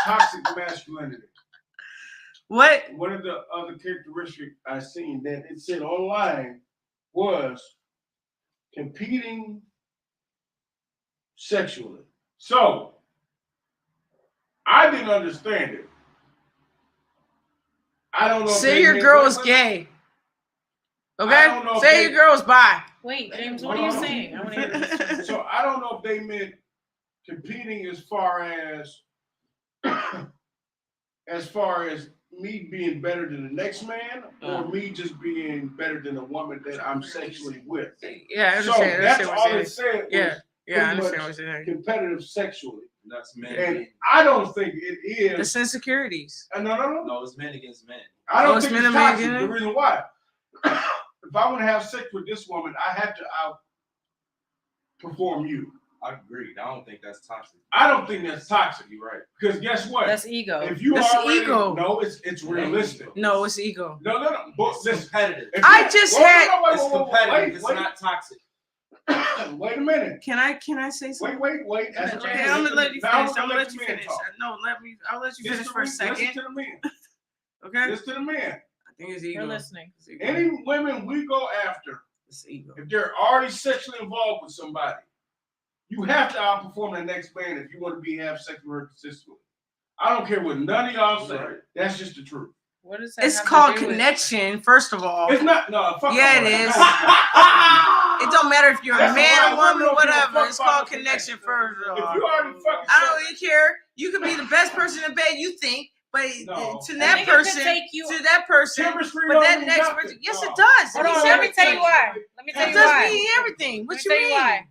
toxic masculinity. what? One of the other characteristics I seen that it said online was competing sexually. So I didn't understand it. I don't know. Say your girl is gay. I Okay, don't know if say they- your girl is bi. Wait, James, what are you saying? I want to hear this. So I don't know if they meant competing as far as me being better than the next man, or me just being better than the woman that I'm sexually with. Yeah, I So understand. that's all it said. Yeah, yeah, I pretty understand much what you're saying. competitive sexually. That's men. And I don't think it is. It's insecurities. No. No, it's men against men. I don't it's think men it's and men toxic. again? The reason why, if I want to have sex with this woman, I have to outperform you. I agree. I don't think that's toxic. I don't think that's toxic. You're right. Because guess what? That's ego. If you That's already, ego. No, it's realistic. No, it's ego. No. But It's listen, competitive. if I you- just wait, had- wait, It's wait, wait, competitive. It's wait, not toxic. wait a minute. Can I say something? Wait. That's Okay, okay. I'm gonna let you Now finish. I'm I'm gonna gonna let you men finish. talk. I'll let you finish Listen for a listen second. to the men. Okay. Listen to the men. I think it's You're ego. listening. It's ego. Any women we go after, It's ego. if they're already sexually involved with somebody, you have to outperform the next man if you want to have sex with her consistently. I don't care what none of y'all say. Right. That's just the truth. What does that It's have to called do with- connection, first of all. It's not. No. Fuck Yeah, all it that. is. It don't matter if you're a That's man, why a woman, women don't give a whatever. fuck It's about called the connection, connection. first of If all. you already fucking, I don't really care. You could be the best person in bed, you think, but No. to A that nigga could person, take you- to that person, chemistry but don't that mean next nothing. person, yes, No. it does. Hold It on, means let me tell you everything. why. Let me tell It you does why. mean everything. Let What me you tell you mean? why.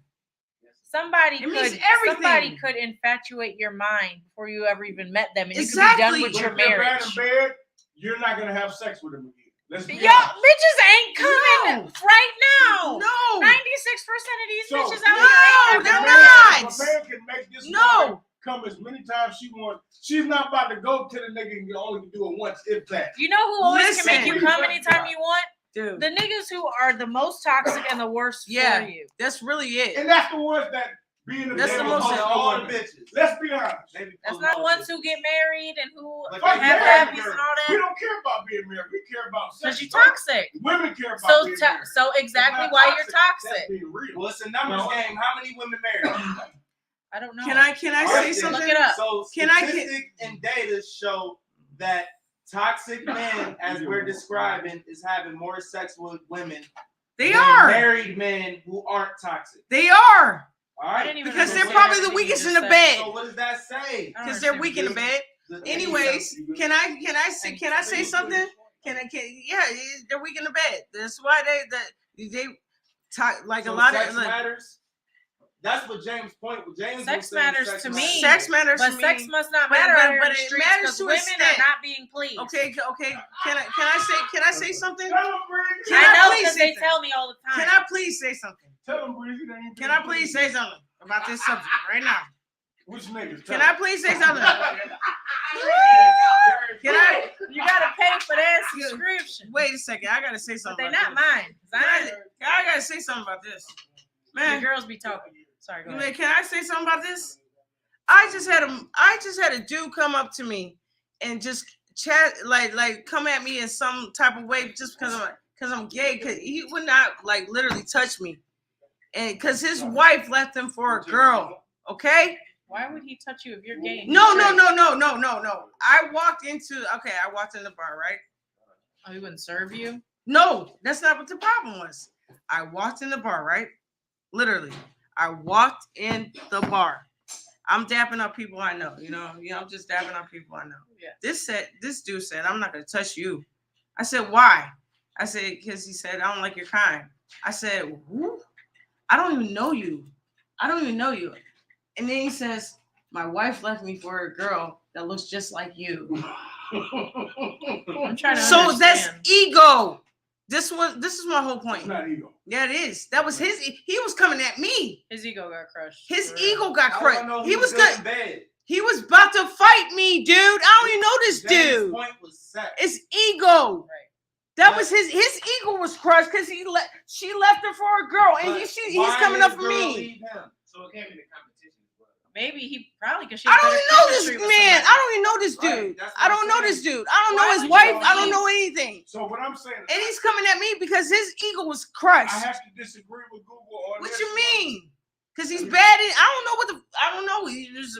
Somebody It means could everything. infatuate your mind before you ever even met them, and Exactly. you could be done with But your if they're bad marriage. in bed, you're not gonna have sex with them again. Let's be Y'all honest. bitches ain't coming No. right now. No. 96% of these So, bitches out no, here ain't they're got not. If a man can make this woman No. come as many times she wants, she's not about to go to the nigga and only do it once, if that. You know who always can make you Listen. come anytime you want? Dude, The niggas who are the most toxic and the worst Yeah. for you. that's really it. And that's the ones that be in the That's bed the with most- all the women. bitches. Let's be honest. That's not the ones who get married and who But Fuck have married babies girls. and all We that. don't care about being married. We care about sex. Because you toxic. Women care about So, being married. so exactly That's why not you're That's toxic. being real. Well, it's a numbers No. game. How many women married? I don't know. Can I All say right, then. something? Look it up. So Can I statistics and data show that toxic men, as we're describing, is having more sex with women They than are. married men who aren't toxic. They are. All I right. didn't even Because they're understand probably the everything you weakest just in the said. bed. So what does that say? I don't Because they're understand weak in the bed. The- Anyways, can I say something? Yeah, they're weak in the bed. That's why they talk like So a lot sex of like, matters. That's what James' point was. James Sex was saying matters sex to matters. me. sex matters But to sex me. must not But- matter but- out here but in the it streets matters because to an women extent. are not being pleased. Okay. Can I say something? Tell them, Breezy. Can I I know please because say they that? tell me all the time. Can I please say something? Tell them, Breezy. They ain't Can I please say something about this subject right now? Which niggas? Can I please say something? Can I? You gotta pay for that subscription. Wait a second. I gotta say But something. they not about mine. 'Cause I this. I gotta say something about this, the man. girls be talking. Sorry, go ahead. Can I say something about this? I just had a dude come up to me and just chat like come at me in some type of way just because I'm gay, because he would not like literally touch me, and because his wife left him for a girl. Okay. Why would he touch you if you're gay? No. I walked into the bar, right? Oh, he wouldn't serve you? No, that's not what the problem was. I walked in the bar, right? Literally, I walked in the bar. I'm dapping up people I know, you know, I'm just dapping up people I know. Yeah. This dude said, I'm not gonna touch you. I said, why? I said, because he said, I don't like your kind. I said, who? I don't even know you. And then he says, my wife left me for a girl that looks just like you. I'm trying to So understand. that's ego. This is my whole point. It's not ego. Yeah, it is. That was his. He was coming at me. His ego got crushed. His For real. ego got I crushed. don't know He was good good. in bed. He was about to fight me, dude. I don't even know this James' dude. point was sex. It's ego. Right. That was his ego was crushed because she left her for a girl, and But he's why coming did up for girl me. leave him? So it came into competition as well. Maybe he probably because she. I don't even know this man. I don't even know this Right, dude. that's what I I'm don't know saying. this dude. I don't Why know his would wife. you I don't leave? know anything. So what I'm saying, And he's coming at me because his ego was I crushed. have to disagree with Google on What this. you mean? Because he's bad in. I don't know. He's just.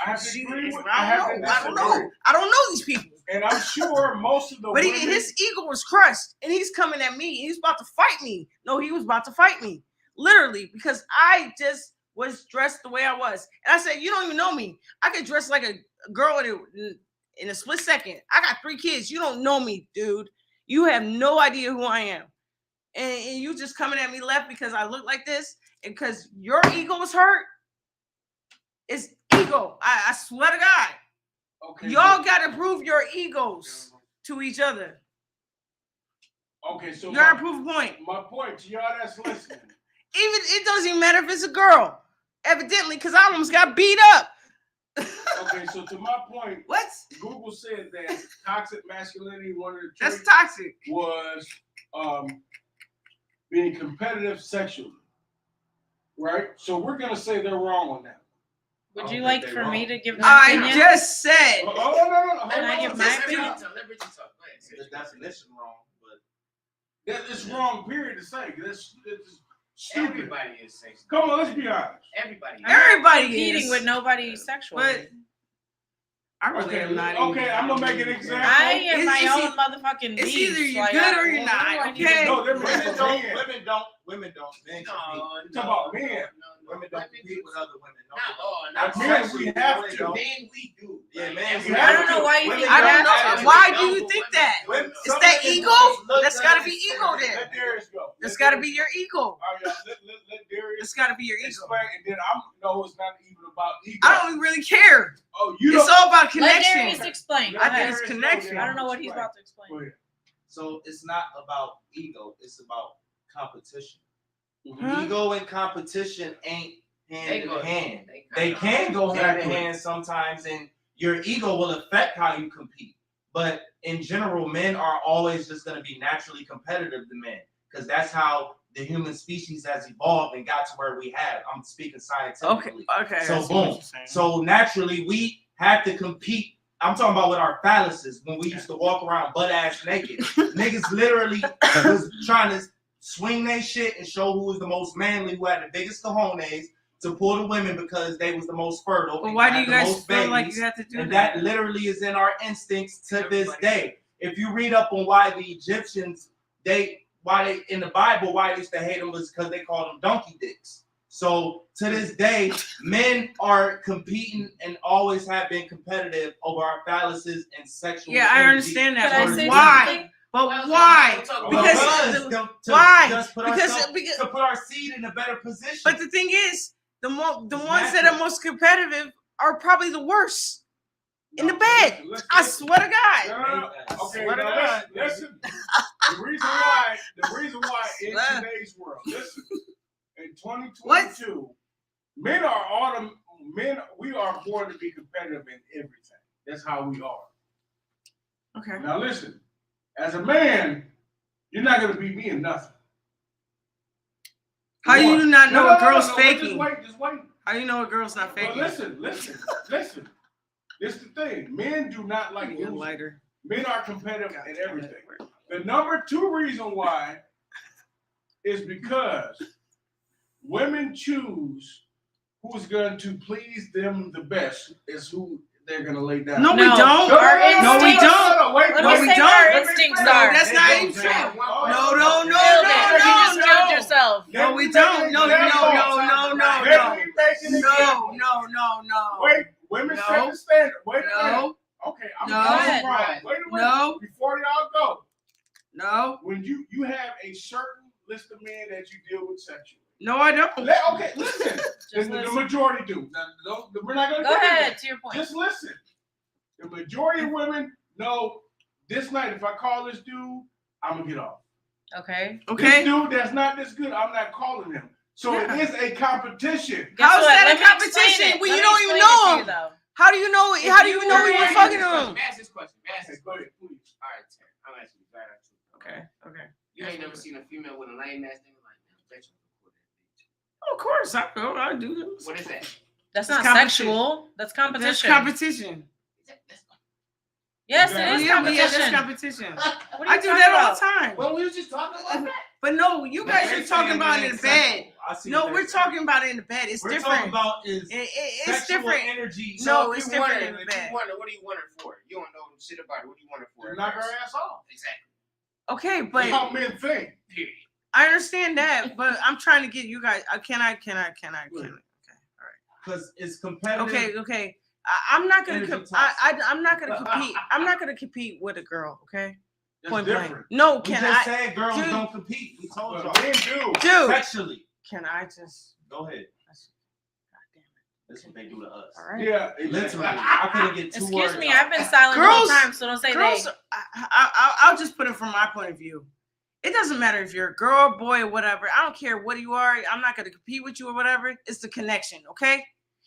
I have to agree with. I don't know. I don't know these people. And I'm sure most of the But women. his ego was crushed, and he's coming at me. He's about to fight me. No, he was about to fight me, literally, because I just was dressed the way I was. And I said, "You don't even know me. I could dress like a girl in a split second. I got 3 kids. You don't know me, dude. You have no idea who I am, and you just coming at me left because I look like this, and because your ego was hurt. It's ego. I swear to God." Okay, Y'all gotta prove your egos to each other. Okay, so You gotta prove a point. my point to y'all that's listening. Even it doesn't even matter if it's a girl. Evidently, because I almost got beat up. Okay, so to my point, What? Google said that toxic masculinity, one of the That's traits toxic. was being competitive sexually. Right? So we're gonna say they're wrong on that. Would I you don't like think for they me wrong. to give my I opinion? just said. Oh, no. Can I give my Let opinion? Bridget talk. Go ahead. The definition wrong, but That is wrong, period, to say. That's stupid. Everybody is sexual. Come on, let's be honest. Everybody. I'm not Everybody competing is. with nobody sexually. But I really Okay, am not. okay, I'm gonna make an example. I am It's- my it's own motherfucking it's beast. either you're Like, good or you're what not, do I need okay? to No, they're women men. don't. Men. Women don't. Women don't. Men compete. Talk about men. Women don't compete with other women. No, Not all. Not Not men, all. we have They to. don't. Men, we do. Yeah, man. we I have don't know to. why you Women think I don't that. know. Why do you think that? Women- Is some that women ego? look That's good gotta and be say ego that. then. Let Darius go. That's gotta be your ego. All right, let Darius It's gotta be your ego. explain, and then no, it's not even about ego. I don't even really care. Oh, you It's don't. all about Let Darius connection. explain. Go Let I think ahead. it's Darius connection. go, I don't know what he's explain. about to Go explain. ahead. So it's not about ego. It's about competition. Huh? Ego and competition ain't hand They in go hand. They They can go hand in Exactly. hand sometimes, and your ego will affect how you compete. But in general, men are always just going to be naturally competitive to men because that's how the human species has evolved and got to where we have. I'm speaking Okay. scientifically. Okay. So I see what boom. you're saying. So naturally, we have to compete. I'm talking about with our phalluses when we used to walk around butt ass naked. Niggas literally was trying to swing their shit and show who was the most manly, who had the biggest cojones to pull the women because they was the most fertile. But and why had do you the guys most feel like babies. you have to do And that? that literally is in our instincts to this day. If you read up on why the Egyptians, why they in the Bible, why they used to hate them was because they called them donkey dicks. So to this day, men are competing and always have been competitive over our phalluses and sexual. Yeah, I energy. understand that. Could I But say why? something? But Well, why? talk about- Because to why? just put Because to put our seed in a better position. but the thing is, the ones that natural. are most competitive are probably the worst in the No, bed. listen, I swear to God. No. Okay, Swear to now God. listen. The reason why in Swear. today's world, listen, in 2022, men we are born to be competitive in everything. That's how we are. Okay. Now listen, as a man, you're not gonna beat me in nothing. How do you not know a girl's no, faking? Just wait. How do you know a girl's not But faking? listen. This is the thing. Men do not like Give me a losing. lighter. Men are competitive in everything. The number 2 reason why is because women choose who's going to please them the best is who they're going to lay down. No, we No. don't. Our No, we instincts- don't. Wait, Let No, me we say don't. what our Let me instincts finish. are. That's not even true. No, no, no, Filled no, it. You just no, killed no. yourself. No, we don't. No, no, no, no, no, Let no. me make an No, example. no. Wait, women No. set the standard. Wait a minute. No, Okay, I'm No. going wrong. Wait a minute. No. Before y'all go, no, when you have a certain list of men that you deal with sexually. no, I don't. Okay, listen. Just the listen. majority do. Now, we're not going to Go ahead to your point. Just listen. The majority of women know this night, if I call this dude, I'm going to get off. Okay. This Okay. dude that's not this good, I'm not calling him. So Yeah. it is a competition. Guess How's what? that a Let me explain competition it. when Let you me don't even explain know it to him? you, though. How do you know? If How do you you know were you were in- fucking him? Ask this question. Ask Okay, this go question. ahead, please. All right, Terry. I'm asking you right out you. Okay. You ain't never seen a female with a lame ass nigga like that. Bet you can pull that bitch. Oh, of course, I do this. What is that? That's It's not competition. sexual. That's That's competition. competition. That's Yes, Yeah, it is Yeah, competition. that's competition. What are I you do talking that all about? the time. well, we was just talking about that. But no, you guys are talking about it in the bed. No, we're talking about it in the bed. It's We're different. talking about is It's sexual different. energy. No, if it's you different want in the her, bed. what do you want her for? You don't know shit about it. What do you want her for? To knock her ass off. Exactly. Okay, That's but how men think. Period. I understand that. But I'm trying to get you guys. Can I? Okay, all right. Because it's competitive. Okay. I'm not gonna. Energy I'm not gonna compete. I'm not gonna compete with a girl. Okay. That's Point different. blank. No, We can just I? said girls Dude. don't compete. We told But y'all. men do. Dude, Sexually. can I just? Go ahead. God damn it. That's what they do to us. All right. Yeah, Literally. I couldn't get 2 words Excuse me, out. I've been silent the Girls- whole time, so don't say Girls, they. I'll just put it from my point of view. It doesn't matter if you're a girl, boy, or whatever. I don't care what you are. I'm not going to compete with you or whatever. It's the connection, okay?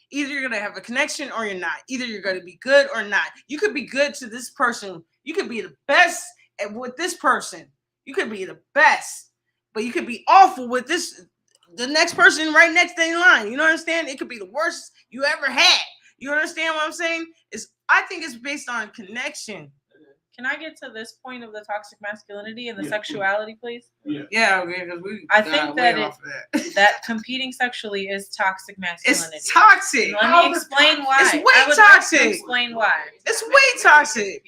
Either you're going to have a connection or you're not. Either you're going to be good or not. You could be good to this person. You could be the best with this person. You could be the best, but you could be awful with the next person right next in line. You know what I'm saying? It could be the worst you ever had. You understand what I'm saying? I think it's based on connection. Can I get to this point of the toxic masculinity and the Yeah, sexuality, please? Yeah, because we. I think that way it- off of that. That competing sexually is toxic masculinity. It's toxic. Let me explain why. It's way I would like to toxic. explain why. It's way toxic.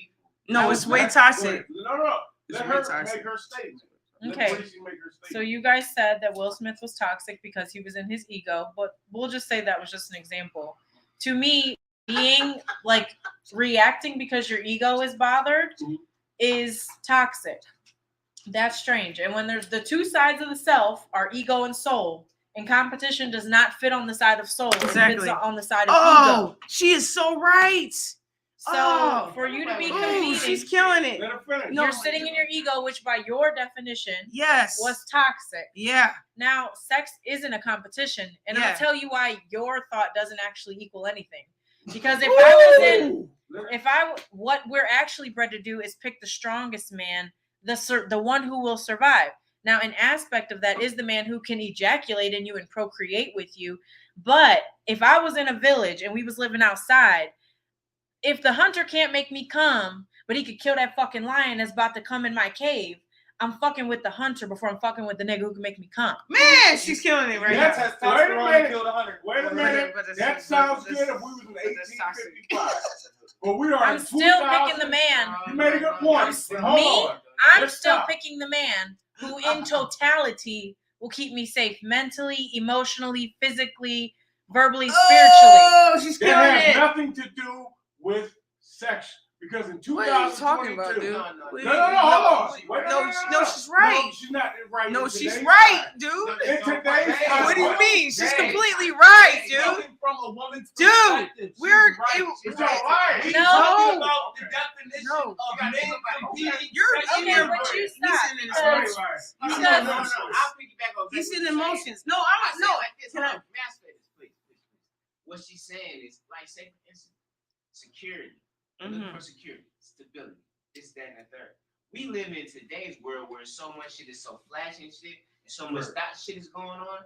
No, it's way toxic. No. It's Let way her toxic. make her statement. Okay. Let Tracy make her statement. So you guys said that Will Smith was toxic because he was in his ego, but we'll just say that was just an example. To me, being like reacting because your ego is bothered is toxic. That's strange. And when there's the two sides of the self, our ego and soul, and competition does not fit on the side of soul, Exactly. it fits on the side of Oh, ego. she is so right. So Oh. for you to be Ooh, competing, she's killing it. Let her finish. No. you're sitting in your ego, which by your definition Yes. was toxic. Yeah. Now, sex isn't a competition, and Yeah. I'll tell you why your thought doesn't actually equal anything. Because if I was in, what we're actually bred to do is pick the strongest man, the one who will survive. Now, an aspect of that is the man who can ejaculate in you and procreate with you. But if I was in a village and we was living outside, if the hunter can't make me come, but he could kill that fucking lion that's about to come in my cave, I'm fucking with the hunter before I'm fucking with the nigga who can make me come. Man, she's killing it right Yes, now. wait a minute. Killed 100. Wait a minute. But it's- That sounds but good it's- if we was in but it's toxic. 1855. But we are I'm in still 2000. picking the man. You made a good point. But hold Me? on. I'm Let's still stop. picking the man who, in totality, will keep me safe mentally, emotionally, physically, verbally, spiritually. Oh, she's It killing has it. nothing to do with sex. Because in 2022, What are you talking about, dude? No, hold on. Wait, No, she's right. No, she's not right. No, in she's today's right, time. dude. In today's time. What do you mean? She's Hey. completely right, Hey, dude. coming from a woman's Dude, perspective, she's we're- right. it- She's all right. We No. talking about the definition No. of men competing. You're sexually. in your but you he's stop, in his because- emotions. Right. He's in Because- emotions. I'll piggyback on He's what in you're emotions. No, saying. I'm No, no. like this. Can Hold I? on. Master this, please. What she's saying is, like, say for instance, security. We're looking for security, stability, this, that, and the third. We live in today's world where so much shit is so flashy and shit, and so much Right. that shit is going on.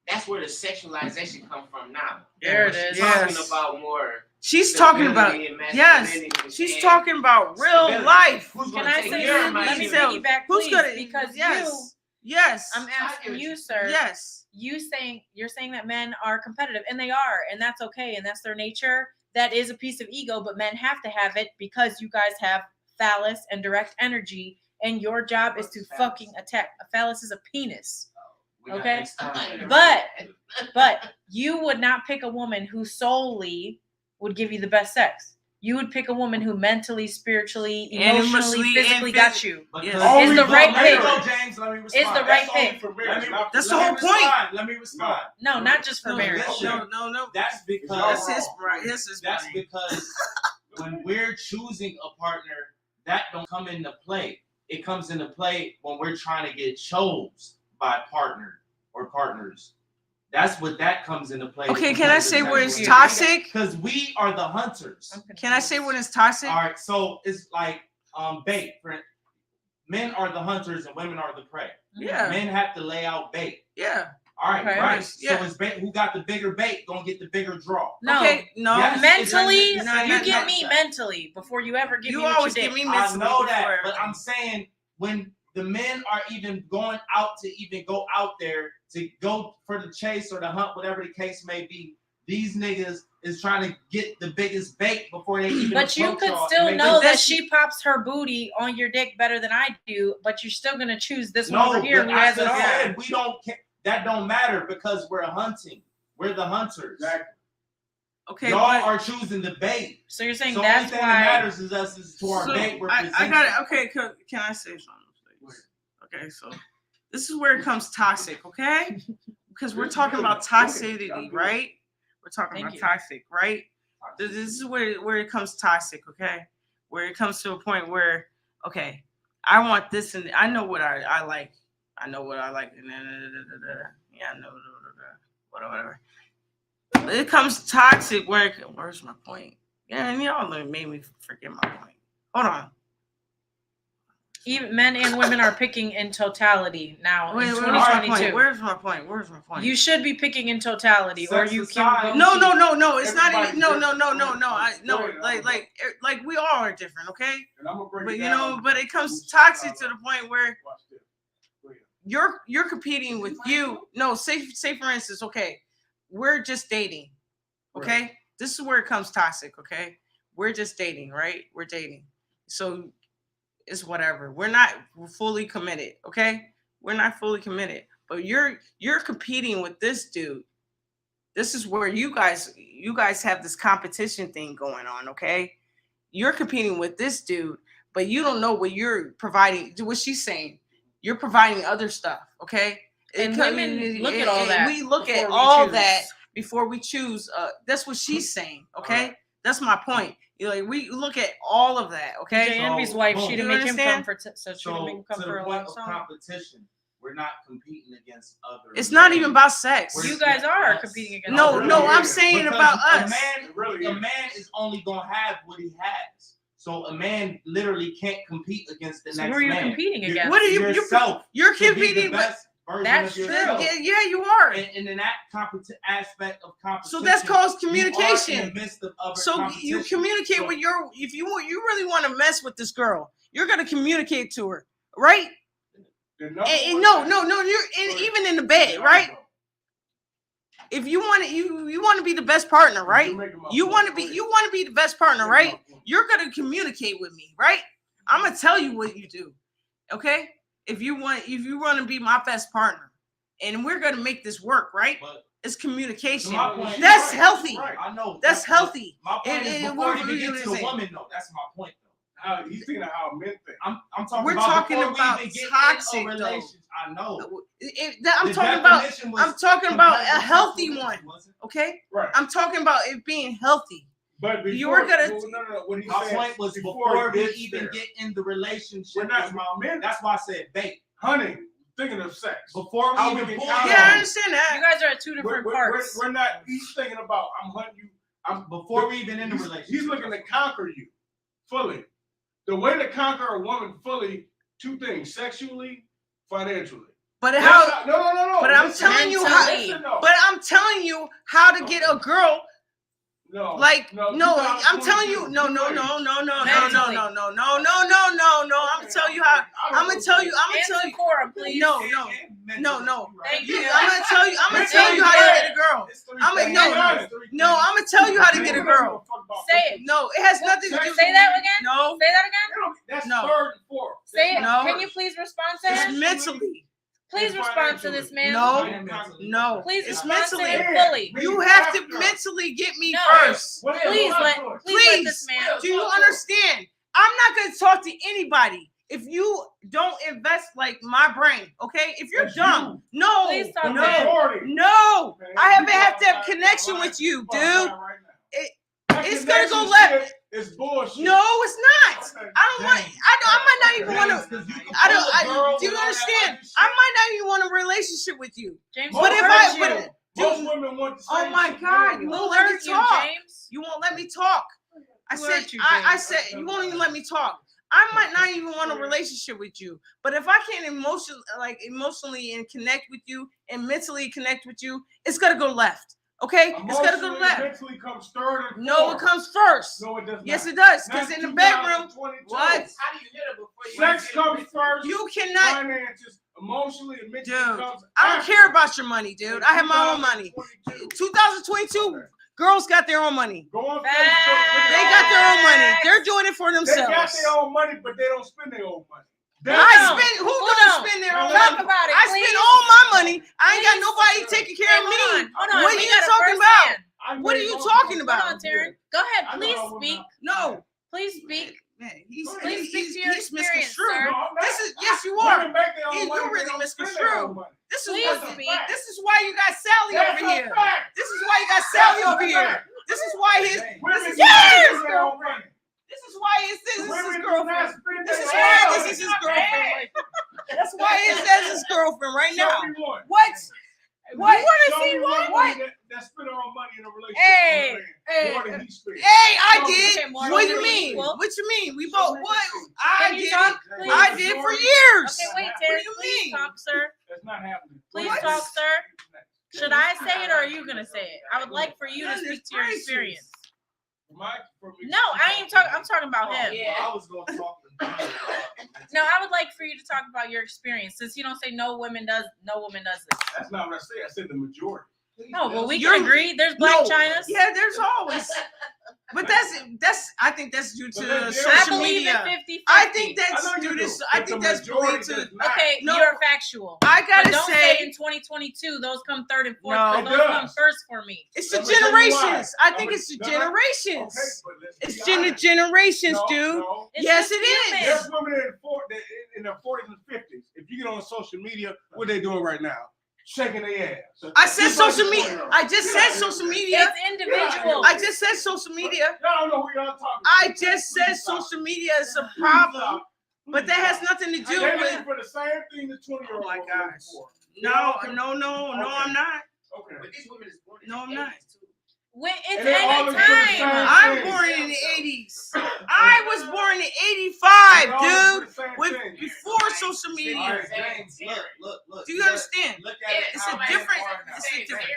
that's where the sexualization comes from now. There it She's is. talking Yes. about more. She's talking about stability and yes. masculinity She's and talking about real stability. life. Who's Can gonna I take say care of something? my Let me So, piggyback, who's please, gonna- because yes. Yes. I'm asking you, sir. Yes. You're saying that men are competitive, and they are, and that's okay, and that's their nature. That is a piece of ego, but men have to have it because you guys have phallus and direct energy, and your job is to fucking attack. A phallus is a penis. We got Okay. next time. But you would not pick a woman who solely would give you the best sex. You would pick a woman who mentally, spiritually, And emotionally, emotionally physically and got you. Yes. Only Is the for right marriage. pick. Go, James, let me respond. Is the right That's only pick. for marriage, not That's for the whole point. Let me respond. No, not just for No, marriage. no. That's because That's his right. that's because when we're choosing a partner, that don't come into play. It comes into play when we're trying to get chose by partner or partners. That's what that comes into play. Okay, can I say where it's Because toxic? Because we are the hunters. Can I say when it's toxic? All right, so it's like bait. Men are the hunters and women are the prey. Yeah. Men have to lay out bait. Yeah. All right, Okay. right. Yeah. So it's bait. Who got the bigger bait gonna get the bigger draw. No. Okay. No. Yes. Mentally, It's like- you no, get no, me no. mentally before you ever give You me what always you give did. me I mentally know that, before but I'm everything. saying when the men are even going out to even go out there to go for the chase or the hunt, whatever the case may be, these niggas is trying to get the biggest bait before they even. But you approach could y'all and still make know it- that she pops her booty on your dick better than I do, but you're still gonna choose this one No, over here but who I has it just all. said we don't. That don't matter because we're hunting. We're the hunters. Exactly. Okay. Y'all but- are choosing the bait. So you're saying So that's only thing why. that matters is us is to our So, bait. We're I presenting. got it. Okay, can I say something, please? Okay, so this is where it comes toxic, okay? Because we're talking about toxicity, right? We're talking Thank about you. toxic, right? This is where it comes toxic, okay? Where it comes to a point where, okay, I want this and I know what I like. I know what I like. Yeah, I know whatever. It comes toxic where where's my point? Yeah, and y'all made me forget my point. Hold on. Even men and women are picking in totality now Wait, in where's my point? 2022. Where's my point? Where's my point? You should be picking in totality, or Sex you aside- can go. No. It's not Everybody's even. No. different. I no. Go ahead, Like we all are different, okay? And I'm gonna break But it you down. know, but it comes toxic to the point where Watch this. Go ahead. you're competing with you. No, say for instance, okay, we're just dating, okay? Right. This is where it comes toxic, okay? We're just dating, right? We're dating, so it's whatever. We're not fully committed, okay? We're not fully committed, but you're competing with this dude. This is where you guys have this competition thing going on, okay? You're competing with this dude, but you don't know what you're providing. What she's saying, you're providing other stuff, okay? And women look at all that We look at before we all choose. that before we choose. That's what she's saying, okay? That's my point. We look at all of that, okay? Jay Envy's So, wife, boom. she didn't You make him understand? come for so she So didn't make him come to for the a point love of song. competition, we're not competing against other. It's men. not even about sex. We're- You guys are Yes. competing against. No, Really no, I'm is. saying Because about a us. man, It really a is. man is only gonna have what he has. So a man literally can't compete against the So next who are you man. competing You're- against? What are you? Yourself. You're to be the competing with. best version That's of true. yourself. Yeah, you are. And in that aspect of competition, So that's called you are in communication. the midst of other So you competition. communicate So- with if you really want to mess with this girl, you're gonna communicate to her, right? The number And one no, thing- you're even in the bed, right? If you want to, you want to be the best partner, right? You're making my You point. want to be, Go ahead. you want to be the best partner, You're right? making my point. You're gonna communicate with me, right? I'm gonna tell you what you do, okay? If you want to be my best partner, and we're gonna make this work, right? But It's communication. my point- That's Right, healthy. right. I know That's healthy. My point is And before what you were you even get to gonna the say? woman, though. That's my point, though. How he's thinking of how men think. I'm talking We're about talking before about we even get toxic, in a though. relationship. I know. I'm The talking about. definition was I'm talking about a compatible healthy sexual one, life, wasn't it? okay? Right. I'm talking about it being healthy. But before, You were gonna- no. What he's My saying point was before before it we gets even there. get in the relationship. We're not is my, men. that's why I said bait. Hunting, thinking of sex. Before How we we even can pull count Yeah, I on understand You that. guys are at two different parts. We're not. He's thinking about I'm hunting you. before we even in the He's relationship. looking to conquer you fully. The way to conquer a woman fully, two things: sexually, financially. But That's how? not- no. But I'm Listen, telling you how- listen, though. I'm telling you how to get a girl. No, Like no, I'm telling you, no. I'm gonna tell you how. I'm gonna tell you. Quorum, please. No. Thank I'm you. gonna tell you. I'm gonna tell you how to get a girl. I'm gonna tell you how to get a girl. Say it. No, it has nothing to do. Say that again. No. Say that again. That's No. third and fourth. Say it. No. Can you please respond to It's him? mentally. Please respond to this man. No. Please It's respond to mentally. him fully. You have to mentally get me No. first. Please let this man. Do you understand? I'm not going to talk to anybody if you don't invest like my brain, okay? If you're dumb, no, Please talk to him. no. I haven't have to have connection with you, dude. It's gonna go left. It's bullshit. No, it's not. I might not even want to. Do you understand? I might not even want a relationship with you. James, But if most women want the same oh my shit God, you you want. won't let me talk. James? You won't let me talk. I Who said, hurt you, I James? said, you won't even let me talk. I might not even want a relationship with you, but if I can't emotionally and connect with you and mentally connect with you, it's gonna go left. Okay, it's gonna go left. Mentally comes third and No, fourth. it comes first. No, it does not. Yes, it does. Because That's in the bedroom, 2022. what? How do you get it before you Sex comes first. You cannot. Finances, emotionally, and mentally Dude, comes I don't after. care about your money, dude. I have my own money. 2022, girls got their own money. Go on Facts. Facebook. They got their own money. They're doing it for They themselves. got their own money, but they don't spend their own money. Who don't spend their own Talk money? about it, I please. spend all my money. I ain't got Please. nobody taking care of me. Hold on. What are We you got a talking first about? man. What are you talking about? Hold on, Taryn. Go ahead. I know Please I will speak. No. Please speak. Man, he's Please speak to your he's experience, misconstrued. sir. No, I'm not. This is yes, you are. Women make their own You money, really they don't spend misconstrued. their own money. This is Please what- speak. This is why you got Sally That's over a here. fact. This is why you got Sally That's a over here. fact. This is why his Women this is don't why spend his their own girlfriend. money. This is why this is his Women do not girlfriend. spend This their is own why money. this is his girlfriend. Right? That's why that's his girlfriend right Show now. me one. What? What? Show me one What? woman that spend her own money in a relationship. Hey, with a man. hey. More than he spends. Hey, I Show me. did. Okay, more What do than you mean? equal. What you mean? We Show both me what? the I Can you did talk, it. please? I did for years. Okay, wait, What Taryn. do you Please mean? talk, sir. That's not happening. Please What? talk, sir. Should I say it or are you gonna say it? I would like for you to Goodness speak to your gracious. experience. For me, No, I ain't talking. I'm talking about him. I was gonna talk to No, I would like for you to talk about your experience, since you don't say no woman does this. That's not what I said. I said the majority. No, well, we You're- can agree. There's black No. Chinas. Yeah, there's always. But that's I think that's due But to then- I social believe media. in 50-50. I think I that's know you due do, to I but think the that's majority related does to not. Okay, No. you're factual. I But gotta don't say say in 2022 those come third and fourth. No. 'cause It those does. come first for me. it's the Let me tell you why. generations. I think Let me- it's the no, no. generations. Okay, but let's be It's honest. generations, No, dude. no. It's Yes, just it is. human. There's women in their 40s and 50s. If you get on social media, what they doing right now? Shaking their ass. I said Just like social the media. 20-year-old. I just said social media. It's individual. I just said social media. Y'all don't know who y'all talking to. I just said social media is a problem, but that has nothing to do They with. looking for the same thing the 20-year-old. Oh my woman looking gosh. for. No, Okay. I'm not. Okay. But these women is born in No, I'm the not. 80s too. When it's And they all any look for the same time. I'm thing. born in the 80s. I was born in 85, They all look for dude. the same With thing. before social All media. right, James, look. Do you understand? Look at it. It's how a men different. are now. It's a different.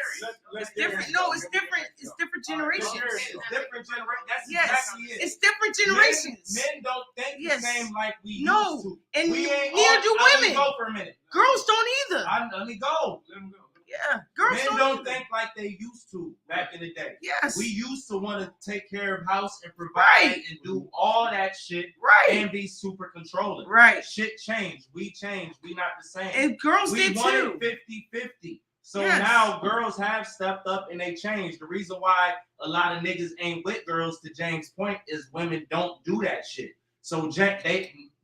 Let's It's different. No, it's different. It's different generations. It's different generation. That's Yes, exactly it. it's different generations. Men don't think Yes. the same like we No, used to. and We ain't neither do let me women. go for a minute. Girls don't either. Let me go. Let 'em go. Yeah, girls Men don't don't either. think like they used to back in the day. Yes, We used to want to take care of house and provide Right. and do all that shit right, and be super controlling. right. Shit changed. We changed. We not the same. And girls We did wanted too. 50-50. So Yes. now girls have stepped up and they changed. The reason why a lot of niggas ain't with girls, to James' point, is women don't do that shit. So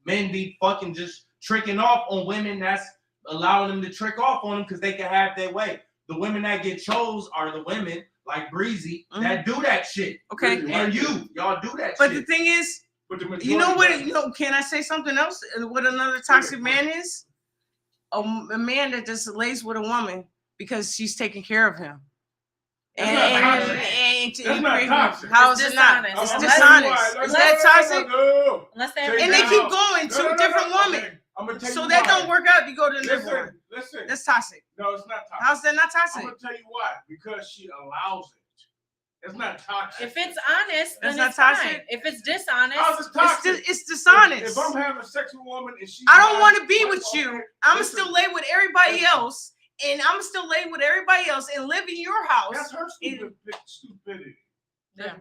men be fucking just tricking off on women that's allowing them to trick off on them because they can have their way. The women that get chose are the women like Breezy that do that shit. Okay. And y'all do that But the shit. thing is, But the majority you know what? doesn't. Can I say something else? What another toxic man is? A man that just lays with a woman because she's taking care of him. That's not toxic. That's not toxic. How It's is it not? dishonest. It's Unless- dishonest. Is that toxic? No. Unless they Say And they no. keep going to No, different women. Okay. I'm gonna tell So you that why. don't work out. You go to the next one. Listen. That's toxic. No, it's not toxic. How's that not I'm toxic? gonna tell you why. Because she allows it. It's not toxic. If it's honest, then That's it's not fine. toxic? If it's dishonest, How's it toxic? It's dishonest. If I'm having sex with a woman and she, I don't want to be with okay, you. I'm listen, still lay with everybody listen. else, and I'm still lay with everybody else and live in your house. That's her stupidity.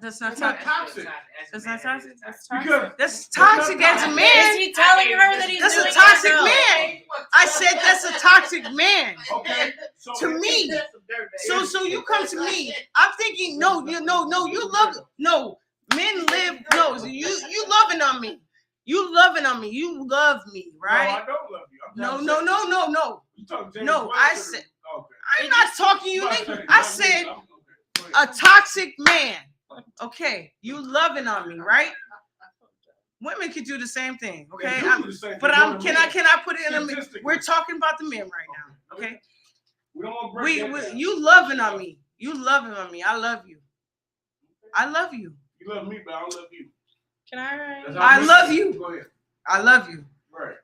That's not It's not toxic. toxic. That's not toxic. that's toxic. Because That's toxic as a Is man. he telling her that he's That's doing a toxic it? No. man. I said that's a toxic man. okay, so To me. So you come to me. I'm thinking, no, you love no. Men live you loving on me. You loving on me. You love me, right? No, I don't love you. I'm No. You talking James No, White I to the- said- Okay. I'm not talking you, Go nigga. ahead, I go said ahead. Okay, go ahead. a toxic man. Okay, you loving on me, right? Women can do the same thing, okay? Yeah, you do the same But thing. can I put it in a Statistically. we're talking about the men right now, okay? We don't want to break that down. You loving on me. You loving on me. I love you. I love you. You love me, but I don't love you. Can I? That's I how it love is. you. Go ahead. I love you. Right.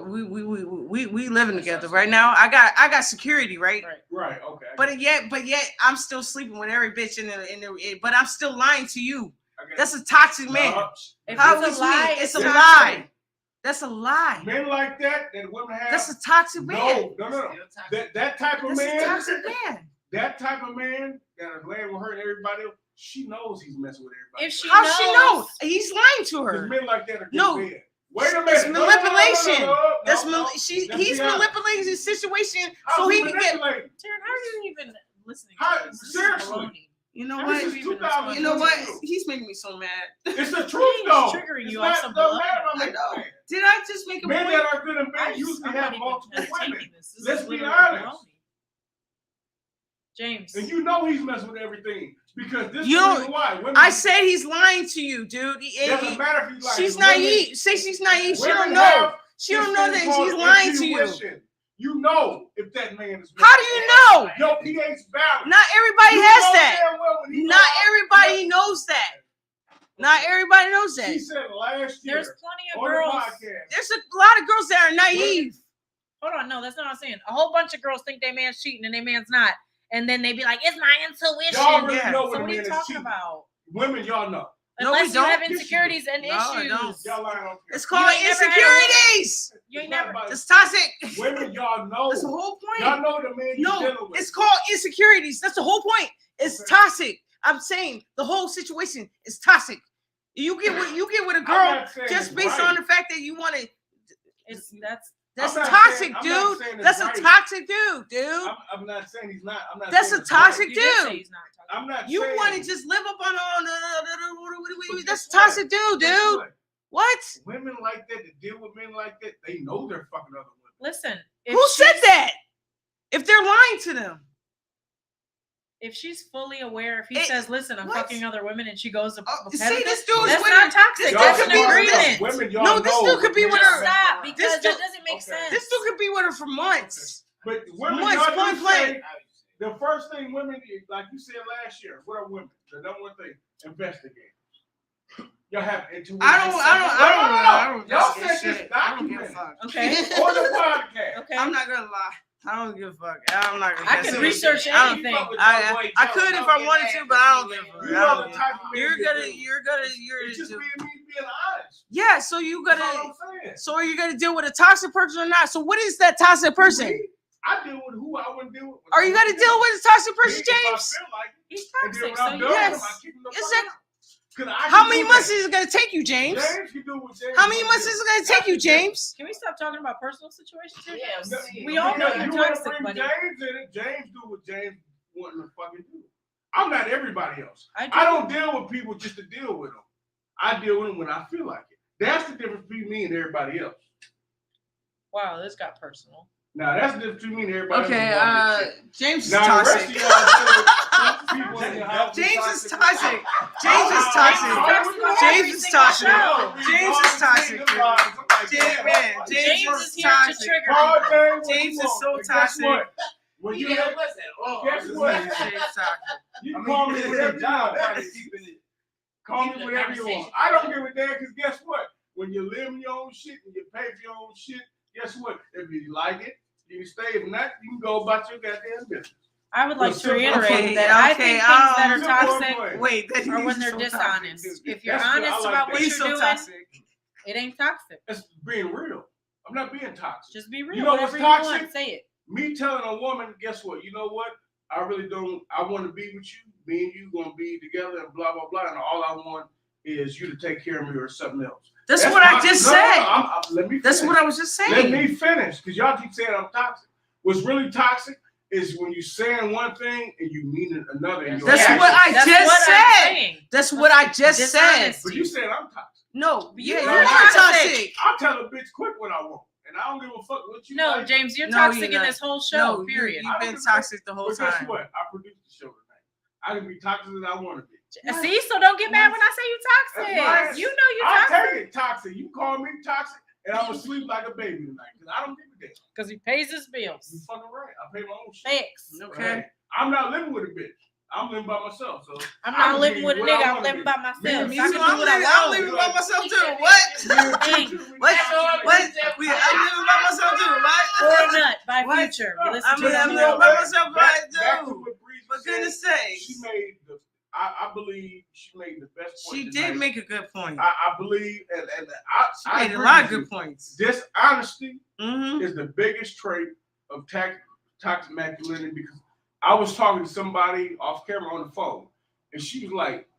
We living together right now. I got security, right? Right. Okay. But yet I'm still sleeping with every bitch in the but I'm still lying to you. That's a toxic man. If How it's is a lie, me? It's a toxic. lie. That's a lie. Men like that women have. That's a toxic man. No. That type of That's man. a toxic man. That type of man that is laying with her and everybody else, she knows he's messing with everybody. If she How knows, she know? He's lying to Because her. men like that are good No. men. Wait a minute. It's manipulation. That's He's manipulating the situation How so he he can get. Taryn, how are you even listening How- to this? This is seriously. baloney. You know This what? is 2000. You know what? He's making me so mad. It's the truth, He's though. triggering It's you not on some doesn't matter baloney. if I make I know. men. Did I just make a Men point? that are good and men usually I'm have not even multiple women. taking this. This Let's is be literally honest. baloney. James. And you know he's messing with everything because this is You the don't- reason why. Women, I said he's lying to you, dude. doesn't matter if he's like She's women- naive. Say she's naive. She women don't know. have She this don't know thing that called she's lying to you. intuition. You know if that man is. How do you know? Your pH balance. Not everybody You has know that. damn well when he Not go out- everybody knows that. Not everybody knows that. She said last year There's plenty of on girls. the podcast. There's a lot of girls that are naive. Hold on, no, that's not what I'm saying. A whole bunch of girls think their man's cheating and their man's not, and then they be like, "It's my intuition." Y'all really Yeah. know So when a what are man you is talking cheating. about? Women, y'all know. No, we Unless you don't. have Yes, you do. insecurities and No, I issues. don't. Y'all lying on It's camera. called You ain't never had a insecurities. You ain't It's not never. about- It's toxic. Women, y'all know. That's the whole Y'all point. know the man you're No, dealing with. it's called insecurities. That's the whole point. It's Okay. toxic. I'm saying the whole situation is toxic. You get with a I'm girl not saying just it's based right. on the fact that you want to. That's I'm not toxic, saying- I'm dude. not saying it's That's a right. toxic dude. I'm not saying he's not. I'm not. That's saying a it's toxic right. You did say dude. he's not toxic. I'm not. You saying, want to just live up on But that's a guess what? toxic dude, Guess dude. what? What? Women like that that deal with men like that, they know they're fucking other women. Listen, if Who said she's- that? If they're lying to them. If she's fully aware, if he It- says, "Listen, I'm what? fucking other women," and she goes to See, petty this them, dude's that's with not her. toxic. This Y'all That's dude an could be with her. agreement. Women, y'all No, this know dude could be men with are her. messing Stop, around. because This that dude- doesn't make okay. sense. This dude could be with her for months. But women, Once, y'all point do blank. say the first thing women, like you said last year, what are women? The number one thing, investigate. Y'all have intuition. I don't Y'all said shit. this I don't give a documented fuck. Okay. on the podcast. Okay. I'm not gonna lie. I don't give a fuck. I'm not gonna. I guess can it. research I don't- anything. I could if I wanted to, but I don't give a fuck. You I know don't the give a type fuck. of man You're you gonna, do. you're It's just just. being honest. Yeah. So you That's all gotta. I'm saying. So are you gonna deal with a toxic person or not? So what is that toxic person? Me, I deal with who I wouldn't deal with. Are you gonna deal with a toxic person, Me, if I James? feel like it. He's And then toxic. when So I'm you done with Yes. him, I kick him the It's fuck like- out. 'Cause I How can many do months that. is it gonna take you, James? James can do what James How many wanna months do. is it gonna take you, James? Can we stop talking about personal situations here? Yes. No, We all know because you're you wanna toxic, bring buddy. James in it. James do what James wanting to fucking do. I'm not everybody else. I do. I don't deal with people just to deal with them. I deal with them when I feel like it. That's the difference between me and everybody else. Wow, this got personal. Now that's the difference between me and everybody Okay, else. About this shit. James is Now the rest of toxic. y'all deal with people in your house. James is toxic. James is toxic. James is toxic. James is toxic. James James is is here to toxic. trigger Call people. James when James you is want. so And guess toxic. what? When you Yeah, have, listen. Oh, guess what? James toxic. You can call me whatever you want. Call me whatever you want. I don't give a damn because guess what? When you live in your own shit and you pay for your own shit, guess what? If you like it, you can stay. If not, you can go about your goddamn business. I would like to Simple. reiterate Okay, that I okay, think things that are simple toxic point. Wait, that are he's when they're so dishonest. toxic. If you're That's what I honest like about that. what He's you're so doing, toxic. it ain't toxic. That's being real. I'm not being toxic. Just be real. You know Whatever what's you want, toxic? say it. Me telling a woman, guess what? You know what? I really don't. I want to be with you. Me and you gonna be together and blah blah blah. And all I want is you to take care of me or something else. That's what I toxic. just No, said. let me. That's finish. what I was just saying. Let me finish, because y'all keep saying I'm toxic. What's really toxic is when you saying one thing and you mean it another. In your That's actions. what I That's just what I'm said. saying. That's what I just said. Dishonest. But you saying I'm toxic. No, You yeah, are you're not toxic. toxic. I'll tell a bitch quick when I want, and I don't give a fuck what you No, like. James, you're No, toxic you're in not. this whole show. No, period. you've I been don't give a toxic the whole But guess time. what? I produced the show tonight. I can be toxic as I want to be. See, so don't get mad when I say you That's toxic. fine. You know you I toxic take it toxic. You call me toxic, and I'm gonna sleep like a baby tonight because I don't give a damn. because he pays his You bills. fucking right. I pay my own shit. Thanks. Okay. Hey, I'm not living with a bitch. I'm living by myself. So I'm I not can living be with a what I nigga. I'm wanna living be. by myself. Me So I Me can too. do I'm what I living, I'm want. living by myself too. What? Dang. What? I'm living by myself too. Or What? nut by What? Future. You listen I'm to living that by music. myself right Back to too. what Breeze For said, goodness sakes. she made the. I believe she made the best point. She tonight. did make a good point. I believe, and She I made a agree lot of with good you. points. Dishonesty Mm-hmm. is the biggest trait of toxic masculinity, because I was talking to somebody off camera on the phone, and she was like,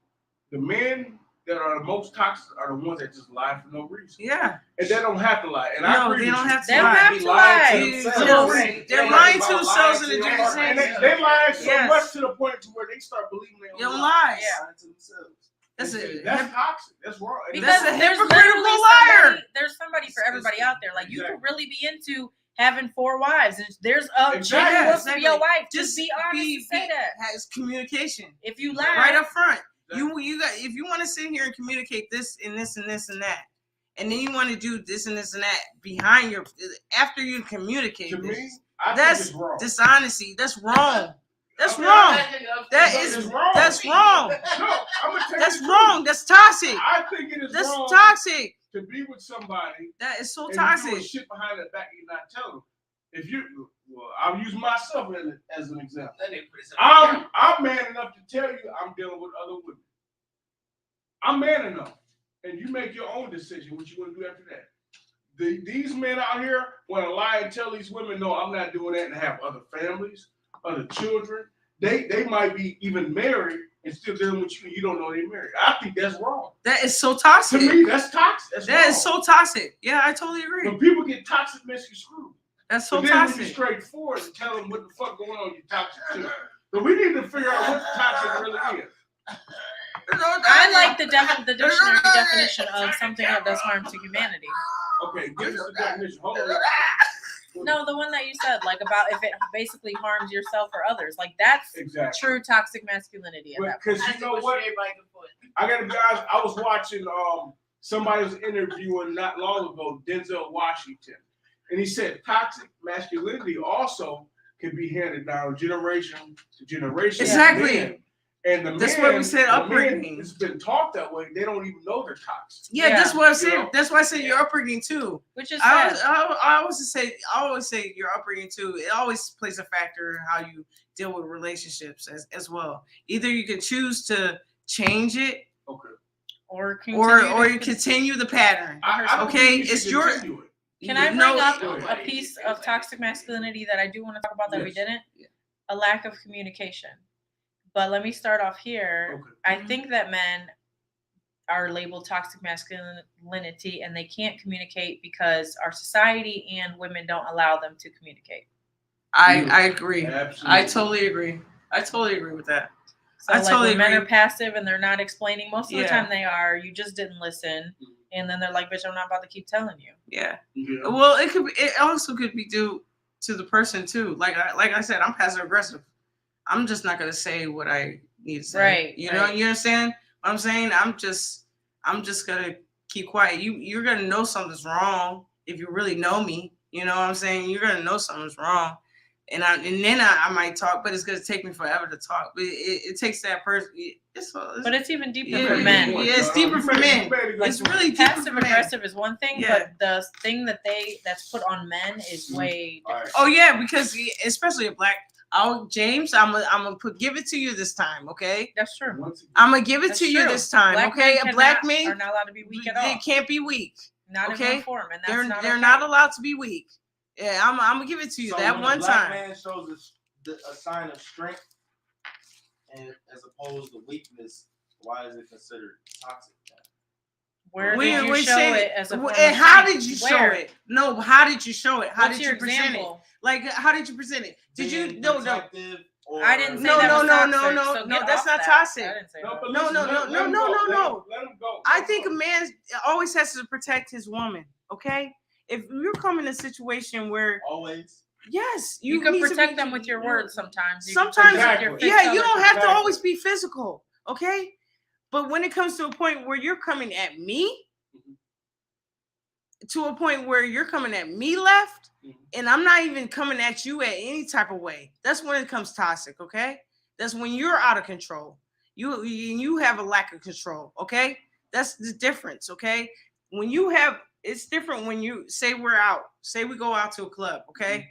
the men that are the most toxic are the ones that just lie for no reason. Yeah. And they don't have to lie. And I No, agree they with don't you. have to They don't lie. have to lie. They're lying to themselves and they're doing the same And thing. they lie so Yes. much to the point to where they start believing they Your own lies. Lying to themselves. That's And it. That's toxic. That's wrong. And Because That's a there's hypocritical literally liar. there's somebody for everybody out there. Like you could Exactly. really be into having 4 wives. And there's a chick Exactly. who wants to be your Exactly. wife. Just be honest and say that. Has communication If you lie, right up front. You got, if you want to sit here and communicate this and this and this and that, and then you want to do this and this and that behind your after you communicate to this, me, I think that's it's wrong. dishonesty. That's wrong. That's Okay. wrong. That But is it's wrong. that's wrong. No, I'm gonna tell That's you the wrong. That's toxic. truth. I think it is That's wrong toxic. to be with somebody That is so and you doing toxic. shit behind their back and you not telling them. If you, well, I'll use myself as an example. I'm man enough to tell you I'm dealing with other women. I'm man enough, and you make your own decision what you want to do after that. These men out here want to lie and tell these women, no, I'm not doing that, and have other families, other children. They might be even married and still dealing with you, and you don't know they're married. I think that's wrong. That is so toxic. To me, that's toxic. That's That wrong. is so toxic. Yeah, I totally agree. When people get toxic, man, you screwed. That's so But then when you toxic. straightforward and tell them what the fuck going on, you toxic too. So we need to figure out what toxic really is. I like the dictionary definition of something that does harm to humanity. Okay, give us the definition. Hold on. No, the one that you said, like about if it basically harms yourself or others, like that's Exactly. true toxic masculinity at that point. Because you know what? I got to be honest. I was watching somebody was interviewing not long ago Denzel Washington, and he said toxic masculinity also can be handed down generation to generation. Exactly. And the That's men, what we said, the upbringing. men, it's been taught that way. They don't even know they're toxic. Yeah, Yeah. that's what I You said. know? That's why I said your upbringing too. Which is I sad. always say your upbringing too. It always plays a factor in how you deal with relationships as well. Either you can choose to change it Okay. Or or you continue the pattern. I don't Okay, think you it's should your- continue it. Can I bring No, up go ahead. a piece of toxic masculinity that I do want to talk about that we Yes. didn't? Yeah. A lack of communication. But let me start off here. Okay. I think that men are labeled toxic masculinity and they can't communicate because our society and women don't allow them to communicate. I agree. Absolutely. I totally agree. I totally agree with that. So I like totally when men agree. are passive and they're not explaining, most of the Yeah. time they are, you just didn't listen. And then they're like, bitch, I'm not about to keep telling you. Yeah. Yeah. Well, it also could be due to the person too. Like I said, I'm passive aggressive. I'm just not gonna say what I need to say. Right, You know, right. you understand what I'm saying? I'm just gonna keep quiet. You're gonna know something's wrong if you really know me. You know what I'm saying? You're gonna know something's wrong. and then I might talk, but it's gonna take me forever to talk. But it takes that person. But it's even deeper yeah, for men. Yeah, it's deeper for men. It's really deeper Passive for men. aggressive is one thing, Yeah. but the thing that's put on men is way different. Oh yeah, because especially a black. Oh, James, I'm gonna give it to you this time, okay? That's true. I'm gonna give it That's to you true. this time, Black okay? men A black are man not allowed to be weak at all. They can't be weak. Not okay? in one form, and that's They're okay. not allowed to be weak. Yeah, I'm gonna give it to you So that when one a black time. man shows a sign of strength, and as opposed to weakness, why is it considered toxic? Where We're did you show saying it as a form and of how strength? did you Where? show it? No, how did you show it? How What's did your you present example? it? Like, how did you present it? Did you? Being No. protective or- I didn't say No, that no, was no, toxic, no, so no, get that's off not that. toxic. I didn't say No, that. but No, listen, no, let no, him no, go. no, Let no. him go. I think a man always has to protect his woman. Okay, if you're coming in a situation where Always. yes, You can need to protect be- them with your words sometimes. You can Sometimes, protect your Exactly. fixed yeah, you other don't have to Exactly. always be physical. Okay, but when it comes to a point where you're coming at me, to a point where you're coming at me left, and I'm not even coming at you at any type of way, that's when it comes toxic. Okay, that's when you're out of control. You have a lack of control. Okay, that's the difference. Okay, when you have, it's different when you say we're out, say we go out to a club. Okay,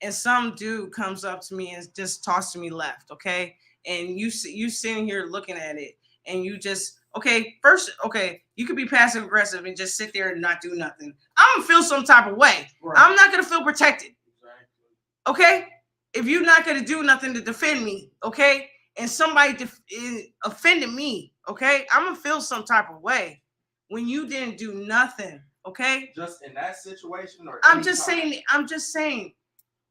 and some dude comes up to me and just tosses me left. Okay, and you sitting here looking at it, and you just you could be passive aggressive and just sit there and not do nothing. I'm gonna feel some type of way. Right. I'm not gonna feel protected. Exactly. Okay, if you're not gonna do nothing to defend me, okay, and somebody offended me, okay, I'm gonna feel some type of way when you didn't do nothing. Okay, Just in that situation, or I'm any just time? saying. I'm just saying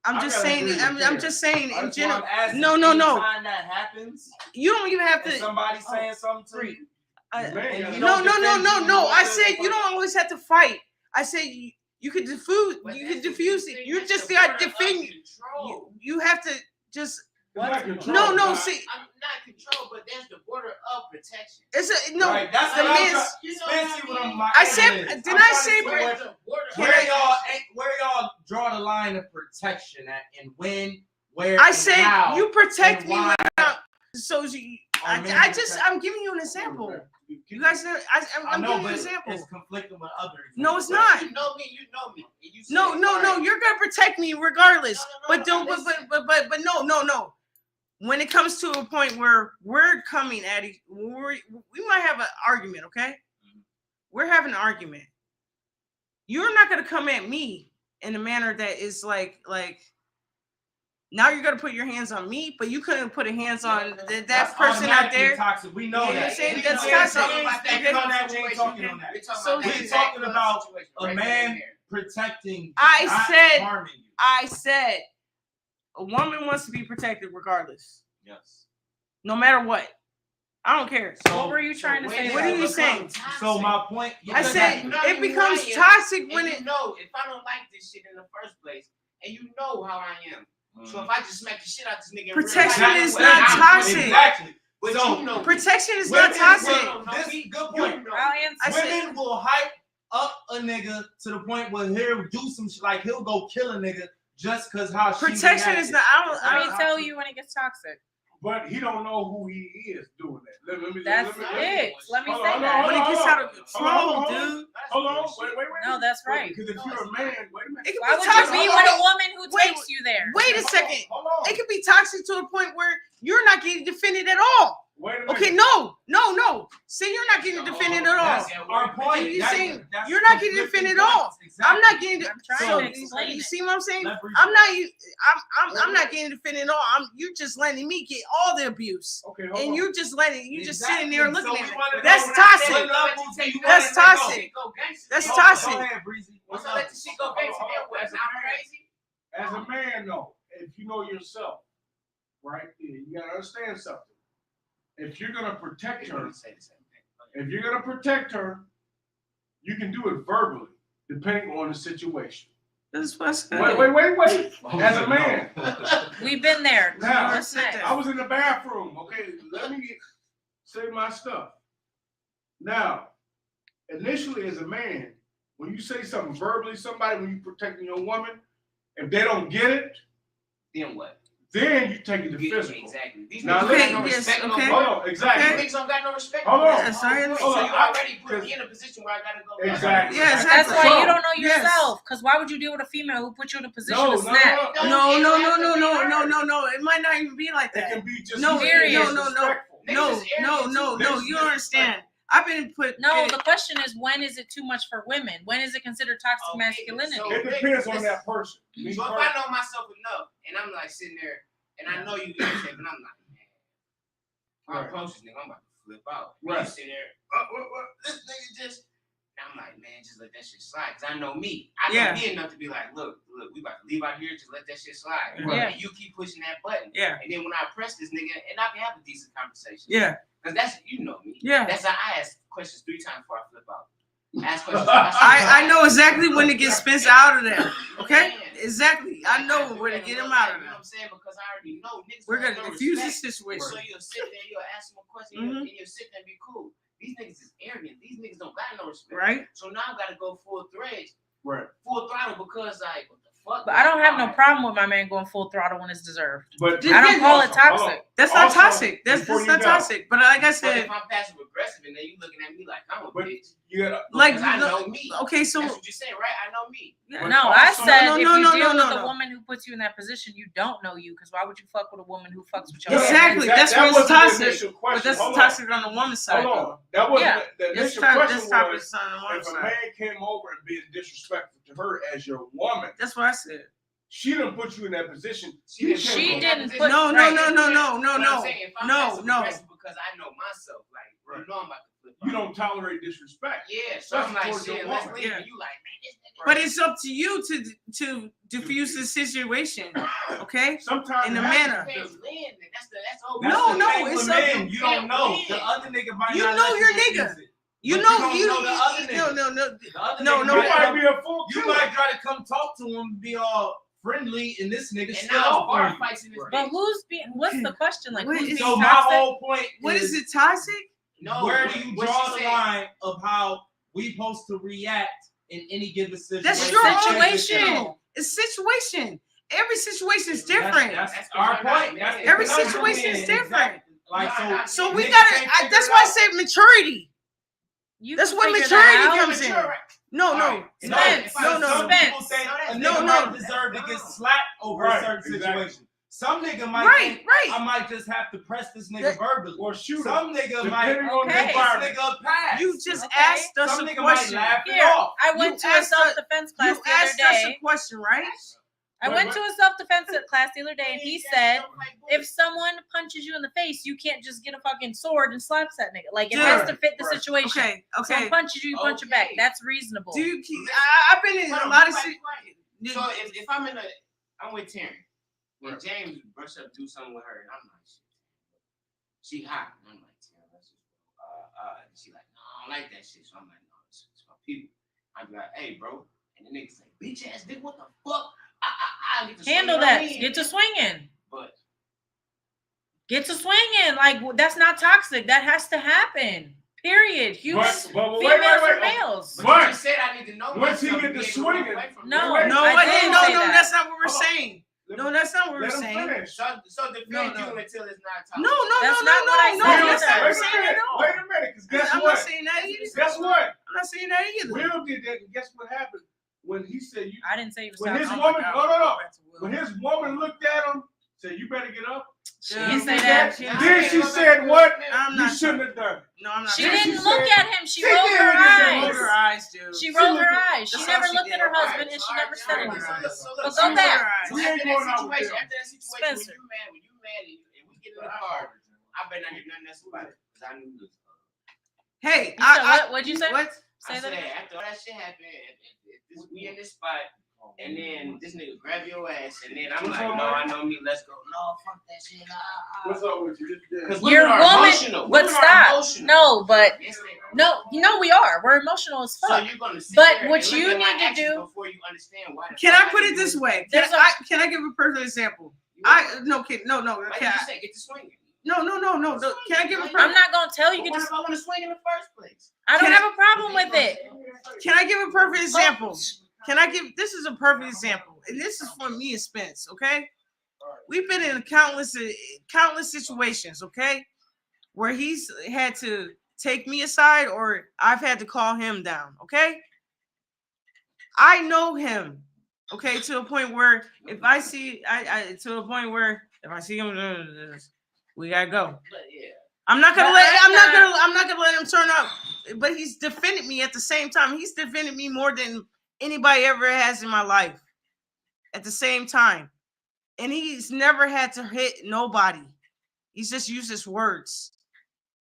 I gotta agree with I'm Karen. just saying in That's why general. I'm asking, No. anytime that happens, You don't even have and to. somebody saying something to Free. you, I- Man, and you No. don't defend you, you I want said to- you don't always have to fight. I said you could diffuse. But You that's could the diffuse thing, it. You that's just the got border of defend. control. You have to just. It's not control. No. It's See, I'm not control, but that's the border of protection. it's a no. Right, that's the what I'm man's- trying. You know Spencer, what I what mean? my I angle said- is. didn't I'm I trying to say see Where's the border of where y'all draw the line of protection at, and when, where, I and said how, you protect and me. why So you, are men I'm giving you an example. You guys, I'm know, giving you but an example. it's conflicting with others. No, it's But not. You know me. You know me. And you No. say, all right, You're gonna protect me regardless. No, But don't. listen. But no. When it comes to a point where we're coming at each, we might have an argument. Okay, we're having an argument. You're not gonna come at me in a manner that is like. Now you're gonna put your hands on me, but you couldn't put a hands on that That's person out automatically there. Toxic. We know Yeah, that. you're saying We that's know toxic. that. We're We talking know about that. that We ain't situation. talking on that. We're talking So about that we're exact talking club about situation a right man there. protecting you, I not said- harming you. I said a woman wants to be protected regardless, Yes. no matter what. I don't care. What were you trying to say? What are there? you saying? So my point. I said You know it who becomes I am, toxic And when you it. know if I don't like this shit in the first place, and you know how I am. So if I just smack the shit out this nigga, in real Protection life, is well, not I'm- toxic. Exactly. But So, you know, Protection is women not toxic. will- This good point. I'll answer. I said- Women will hype up a nigga to the point where he'll do some shit, like he'll go kill a nigga just cause how she Protection is reacted. not. Let me tell you when it gets toxic. But he don't know who he is doing that. Let me That's it. Let me Hold say on, that. When it gets out of control, hold on. dude. Hold on, wait. No, that's right. Because if you're a man, wait a minute. It can Why be would toxic. you be Hold with a on. woman who Wait, takes you there? Wait a second. Hold on. It can be toxic to a point where you're not getting defended at all. Wait a minute. Okay, no. Say you're not getting defended at all. That's our point. You That's- saying that's you're not getting conflicting defended at all. points. Exactly. I'm not getting. I'm trying So to explain you it. see what I'm saying? Let Breeze I'm go. not. I'm not getting defended at all. You just letting me get all the abuse, Okay, hold and on. you just letting you just sitting there Exactly. looking So at we it. wanna That's know toxic. what level do you That's wanna let toxic. go? That's Go toxic. ahead, Breezy. Once I let the shit go gangster, then what? As a I'm man- crazy. As a man, though, if you know yourself, right, you gotta understand something. If you're gonna protect her, Say the same thing. if you're gonna protect her, you can do it verbally, depending on the situation. That's what's good. Wait. As a man, We've been there. Now, What's next? I was in the bathroom. Okay, let me say my stuff. Now, initially, as a man, when you say something verbally, somebody when you protecting your woman, if they don't get it, Then what? Then you take it to Yeah, physical. exactly. These Now, niggas listen, got no yes, respect no okay. more. Hold on, exactly. These niggas don't got no respect. Hold on. Yes, I understand. So you Hold on, already put me in a position where I gotta go. Exactly. Yeah, That's exactly. why So- you don't know Yes. yourself. Because why would you deal with a female who put you in a position No, to no, snap? no, No. It might not even be like It that. can be just No, Period. no. disrespectful. No. You don't understand. I've been put. No, the question is, when is it too much for women? When is it considered toxic Okay, masculinity? so- It depends on that person. Me So if personally. I know myself enough, and I'm like sitting there, and I know you irritated, and I'm like, man, if I Right. approach this nigga, I'm about to flip out. Right. You sit there, what? This nigga just. And I'm like, man, just let that shit slide. Cause I know me. I Yeah. know me enough to be like, look, we about to leave out here. Just let that shit slide. Right. And you keep pushing that button. Yeah. And then when I press this nigga, and I can have a decent conversation. Yeah. Cause that's, you know me. Yeah. That's how I ask questions 3 times before I flip out. Ask questions. I know exactly when to get Spence out of there. Okay? Exactly. I know where to get him out of You know there. what I'm saying? Because I already know niggas. We're don't gonna have no diffuse respect. this situation. So you'll sit there, you'll ask them a question, Mhm. and you'll sit there and be cool. These niggas is arrogant. These niggas don't got no respect. Right? So now I gotta go full thread, Right. full throttle because like what the fuck? But I don't have no problem with my man going full throttle when it's deserved. But I don't call it toxic. That's not Also, toxic. That's before you not go, toxic. But like I But said, if I'm passive aggressive and then you looking at me like I'm a But bitch, you gotta like, because I know me. okay, so That's what you said, right? I know me. But No, I also- said No, if no, you no, deal no, with no. a woman who puts you in that position, you don't know you. Because why would you fuck with a woman who fucks with your Exactly. man? That's that what's wasn't the toxic. initial but question. that's Hold toxic on the woman's side. Hold though. on. That wasn't Yeah. the That's initial toxic question on the was woman's if a side. man came over and being disrespectful to her as your woman, That's what I said. she didn't put you in that position. She She came over. didn't put- No. But I'm saying, if I'm passive No. aggressive because I know myself, like Right. you know I'm about to flip. You out. don't tolerate disrespect. Yeah, so I'm Especially like, towards your shit, let's woman. leave. Yeah. And you like, man, this nigga. But it's up to you to diffuse the situation. Okay? Sometimes In it a happens manner. because- That's the whole. No, That's the thing it's with up men. to- You don't know. Yeah. The other nigga might You not know let your diffuse nigga. it. You But know you don't know the other nigga. no. The other No, nigga no, You might might come- be a fool You too. might try to come talk to him and be all friendly, and this nigga And still now don't bar friendly. fights in this Right. But bitch. who's being? What's the question? Like, What who's is- being So my toxic? whole point What is it toxic? No, where what- do you what draw she the said. line of how we supposed to react in any given situation? That's It's your situation. own It's situation. Every situation is different. That's our point. That's the Every thing. situation is different. Exactly. Like so. So we niggas gotta. can't figure That's it why I out. say maturity. You That's can what figure maturity that out. comes in. No. Spence, Some Spence. people think a No, nigga no. might deserve to get slapped over Right, a certain exactly. situation. Some nigga might Right, think I right. might just have to press this nigga That- verbally. Or shoot Some nigga depending might on the Okay. give this environment. nigga a pass. You just Okay. asked us Some a nigga might question. laugh it Here, off. I went You to a asked us- self-defense class You the other asked us a day. question, right? I went to a self-defense class the other day, and he said, if someone punches you in the face, you can't just get a fucking sword and slaps that nigga. Like, it has to fit the Right. situation. Okay, Someone okay. punches you, you punch it back. Okay. That's reasonable. Do you? I've been in a lot of. So if I'm I'm with Terry, and James brush up, do something with her, and I'm like, shit, she hot. And I'm like, Terry, let's just and she like, no, I don't like that shit. So I'm like, no, it's my people. I'd be like, hey, bro, and the nigga say, bitch ass nigga, what the fuck? I get to Handle swing that. on me. Get to swinging. But Get to swinging. Like, that's not toxic. That has to happen. Period. Humans, But females wait. are males. But But you just said I need to know once he myself get to to be able to walk swinging- away from No, Wait, No, I didn't say that. that's not what we're Hold on. saying. No, that's not what we're Let him saying. finish. So defend No. you until it's not toxic. No, That's not what I no. said That's not what we're Wait saying a minute. at all. Wait a minute, because guess I'm what? not saying that either. Guess what? I'm not saying that either. Will did that, and guess what happened? When he said you I didn't say he was when his toxic. woman when his woman looked at him, said, you better get up. She Yeah. didn't say Did that. Yeah. Then she said what? I'm You not. shouldn't have done it. No, I'm not. She Then saying- she didn't look said- at him. She She rolled did her look at him. Roll eyes. her eyes, dude. She She rolled looked her at- eyes. She That's never all she looked did. at her Alright, husband, and she never said alright. anything. So But look, go back. We ain't going out with after them. that situation, Spencer. when you mad and we get in the car, I better not hear nothing else about it. Because I knew this. Hey, You said what? What'd you say? What? I Say said, that again. after all that shit happened, we in this spot, and then this nigga grab your ass, and then I'm What's like, up, no, man? I know me, let's go. No, fuck that shit. What's up with you? Because You're women are woman, emotional. but Women are stop. emotional. No, but Yes, they are. no, we are. We're emotional as So fuck. you're gonna sit But there what and look you at my need to actions do- before you understand why. the Can fuck I put did it this it. way? There's Can I give a personal example? You No, kid, no. Like Can you I, said, get to swinging. no. Can I give a I'm personal? not gonna tell you. But what if I want to swing in the first place? I don't Can have a problem with it. Can I give a perfect example? Can I give? This is a perfect example, and this is from me and Spence. Okay. we've been in countless situations, okay, where he's had to take me aside or I've had to call him down, okay? I know him, okay, to a point where if I see him doing this, we gotta go. But yeah. I'm not gonna let him turn up. But he's defended me at the same time. He's defended me more than anybody ever has in my life. At the same time. And he's never had to hit nobody. He's just used his words.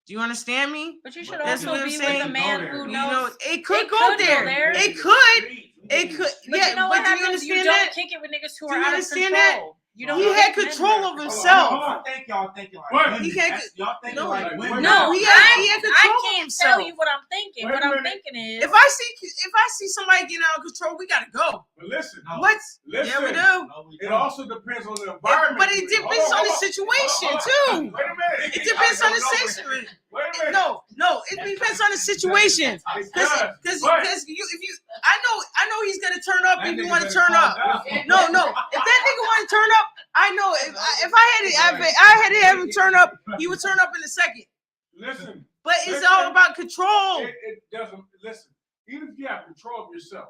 Do you understand me? But you should That's also what I'm be saying. with a man who You knows. know, it could It go could go there. there. It could. It could. But Yeah, you know but what do you happens? You understand don't that? kick it with niggas who Do are you out of understand control. that? You don't He kick had men control there. of himself. I think y'all thinking like What? women. He had- Y'all thinking no, like women. No, he had control I of can't himself. tell you what I'm thinking. Wait What a I'm minute. thinking is, If I see somebody getting out of control, we gotta go. But listen, No. What? listen. Yeah, we do. No, we It don't. also depends on the environment. But it depends on the situation too. Wait a minute. It depends on the situation. Wait a minute. No, it depends on the situation. It does. Because But- if you I know he's gonna turn up That if you nigga want to better turn calm up. down. No. If that nigga want to turn up, I know if I had to have him turn up, he would turn up in a second. Listen. But it's all about control. It doesn't. Listen. Even if you have control of yourself,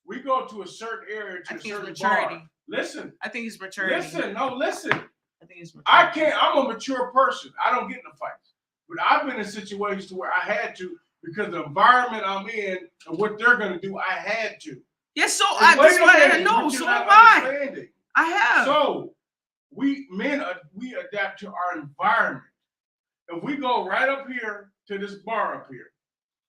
we go to a certain area to I a think it's certain maturity. bar. Listen. I think it's maturity. Listen. No. Listen. I think it's maturity. I can't. I'm a mature person. I don't get in the fights. But I've been in situations where I had to because the environment I'm in and what they're going to do. I had to. Yes, so And wait that's a what I minute, know. but you're So not have I. understanding. I have. So we adapt to our environment. If we go right up here to this bar up here,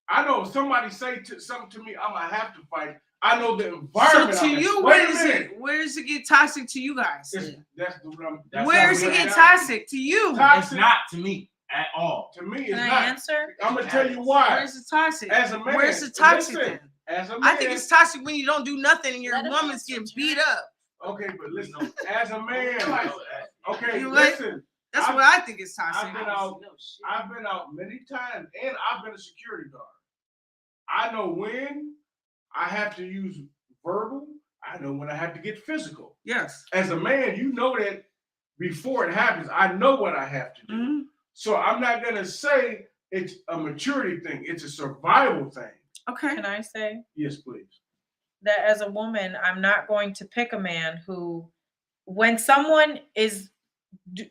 I know if somebody say something to me, I'm gonna have to fight. I know the So environment. to I'm in. you, Wait a minute. where does it get toxic to you guys? That's what I'm. Where does it get toxic to you? It's Toxic not to me at all. to me. It's can I not. answer? I'm gonna tell you why. Where's it toxic? As a man, Where's the toxic listen, then? As a man, I think it's toxic when you don't do nothing and your Let him woman's answer, getting Jared. beat up. okay, but listen. As a man, okay, You what? listen. That's I- what I think is toxic. I've been out many times, and I've been a security guard. I know when I have to use verbal. I know when I have to get physical. Yes. As a man, you know that before it happens, I know what I have to do. Mm-hmm. So I'm not gonna say it's a maturity thing. It's a survival thing. Okay. Can I say Yes, please. that as a woman, I'm not going to pick a man who, when someone is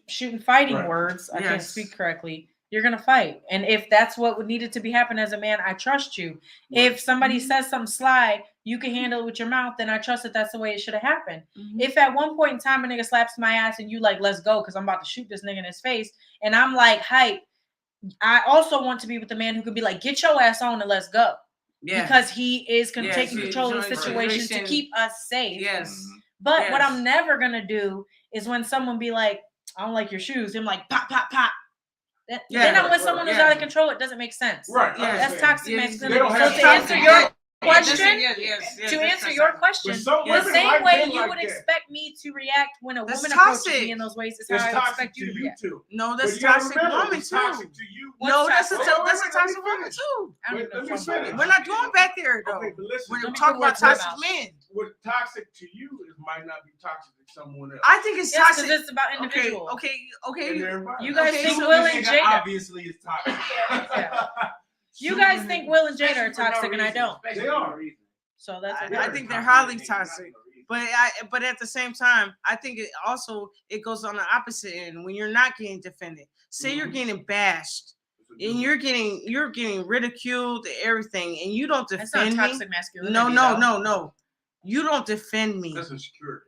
shooting fighting Right. words, I can't Yes. speak correctly. You're gonna fight, and if that's what needed to be happen as a man, I trust you. If somebody says something sly, you can handle it with your mouth, then I trust that that's the way it should have happened. Mhm. If at one point in time a nigga slaps my ass and you like, let's go, because I'm about to shoot this nigga in his face, and I'm like, hype, I also want to be with the man who could be like, get your ass on and let's go. Yeah. Because he is Yes, taking he's control of the doing situation to situation. keep us safe. Yes. But what Yes. I'm never gonna do is when someone be like, I don't like your shoes, I'm like, pop, pop, pop. Then Yeah, I'm with someone who's yeah. out of control, it doesn't make sense. Right. Yeah. That's toxic Yeah, masculinity. they don't So have to toxic- answer your Yes, question, yes, to answer your question, But some the women same like way men you like would that. expect me to react when a That's woman approaches toxic. me in those ways is It's how I toxic expect you to to you react. too. No, But that's you gotta toxic remember, woman it's too. toxic to you. No, that's a Wait, wait, that's a let me toxic woman finish. too. I don't Wait, even know let me what I'm talking finish. about. We're not going back there though. Okay, but listen. We're Don't talking put about words in my toxic mouth. men. What's toxic to you is might not be toxic to someone else. I think it's Yes, because toxic. it's about Okay, individual. okay. in their environment. You guys Okay, think so Will This and nigga Jada? obviously is toxic. Yeah. You guys think Will and Jada are toxic, and I don't. They are. So that's I think they're highly toxic. But at the same time, I think it goes on the opposite end when you're not getting defended. Say you're getting bashed and you're getting ridiculed and everything, and you don't That's not defend me. toxic masculinity. No. You don't defend me. That's insecurity.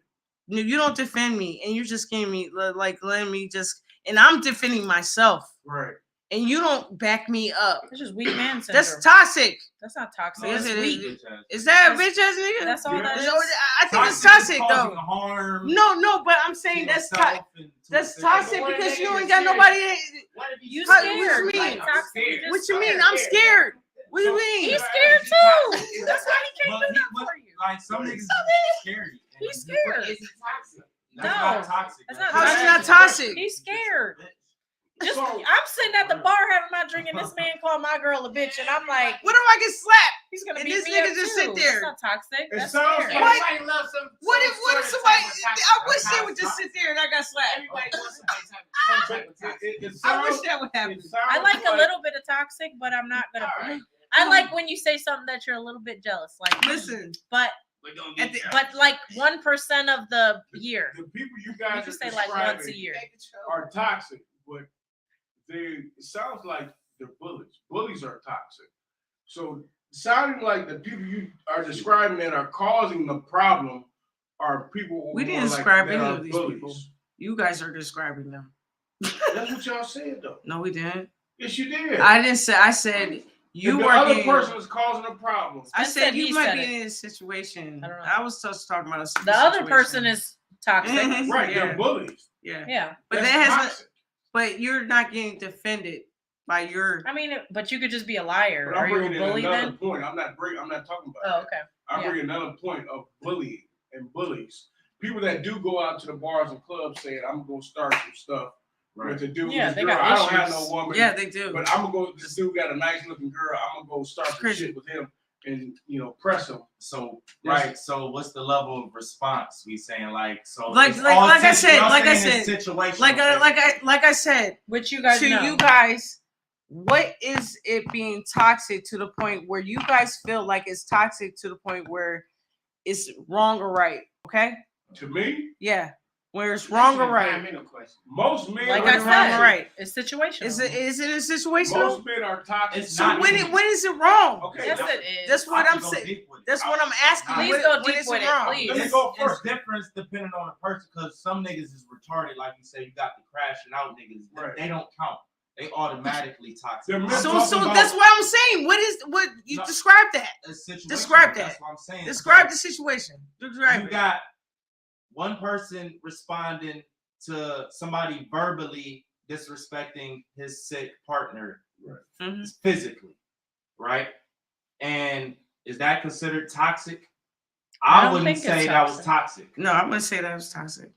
No, you don't defend me, and you're just getting me like letting me just, and I'm defending myself, Right. and you don't back me up. It's just weak man syndrome. That's toxic. That's not toxic. Yes, That's it weak. is. Is that a That's- bitch ass nigga? That's all that is. I think it's toxic though. Harm No, but I'm saying that's toxic. That's toxic because you ain't got nobody. You How- scared. what you mean? Like, toxic, you just What you mean? scared. I'm scared. What do you mean? He's scared too. That's why he can't do that for you. Like some niggas scary. He's scared. Is it toxic? That's No. not toxic. That's not How's it not toxic. toxic? He's scared. Just, So- I'm sitting at the bar having my drink, and this man called my girl a bitch, and I'm like, What if I get slapped? He's gonna And beat this me nigga up just too. sit there. That's not toxic. It That's sounds fair. like- What? Everybody loves some. What if sort of somebody? type of toxic. I wish they would just sit there and I got slapped. Everybody wants some type of toxic. It I wish sounds- that would happen. it sounds I like a little bit of toxic, but I'm not gonna. All right. I like when you say something that you're a little bit jealous. Like, Listen, but But don't At get the- but like 1% of the year. The people you You guys can are say like once a describing year. are toxic, but it sounds like they're bullies. Bullies are toxic. So sounding like the people you are describing that are causing the problem are people We who didn't are like, describe that any are of these bullies. people. You guys are describing them. That's what y'all said though. No, we didn't. Yes, you did. I didn't say. I said you the are other getting. person is causing a problem. I I said said you he might said be it. in a situation. I don't know. I was just talking about a The other situation. person is toxic. Mhm. Right, Yeah. they're bullies. Yeah, Yeah. but That's that has. toxic. But you're not getting defended by your. I mean, but you could just be a liar. But Are I'm you a bringing in bully another then? point. I'm not talking about Oh, that. okay. I'm Yeah. bringing another point of bullying and bullies. People that do go out to the bars and clubs saying, I'm going to start some stuff with a dude. Yeah, This they girl, got I don't have issues. no woman. Yeah, they do. But I'm going to go, this dude got a nice looking girl. I'm going to go start some Crazy. shit with him and, press him. So Yes. right, so what's the level of response we saying? Like so, Like- it's like- all like I situ- said- y'all like I saying said- it's situational. like I said Which you guys to know. you guys, what is it being toxic to the point where you guys feel like it's toxic to the point where it's wrong or right? Okay, To me, yeah, where it's wrong or right. most men Like are I Wrong or said, right. it's situational. Is it a situational? Most men are toxic. It's So not when even- is it wrong? Okay, Yes, that's- it is. That's what I I'm can go saying. deep with it. That's what I'm asking. Please When- go when deep is with it, wrong? please. Let me go It's first. different depending on the person because some niggas is retarded, like you say. You got the crashing out niggas. Right. They don't count. They automatically toxic. They're I'm mental- So talking about that's what I'm saying. What you No. describe that? a situation. describe that. That's what I'm saying. Describe the situation. Describe You it. got one person responding to somebody verbally disrespecting his sick partner Mhm. physically, right? And is that considered toxic? I I don't wouldn't think it's say that was toxic. toxic. No, I'm gonna say that was toxic.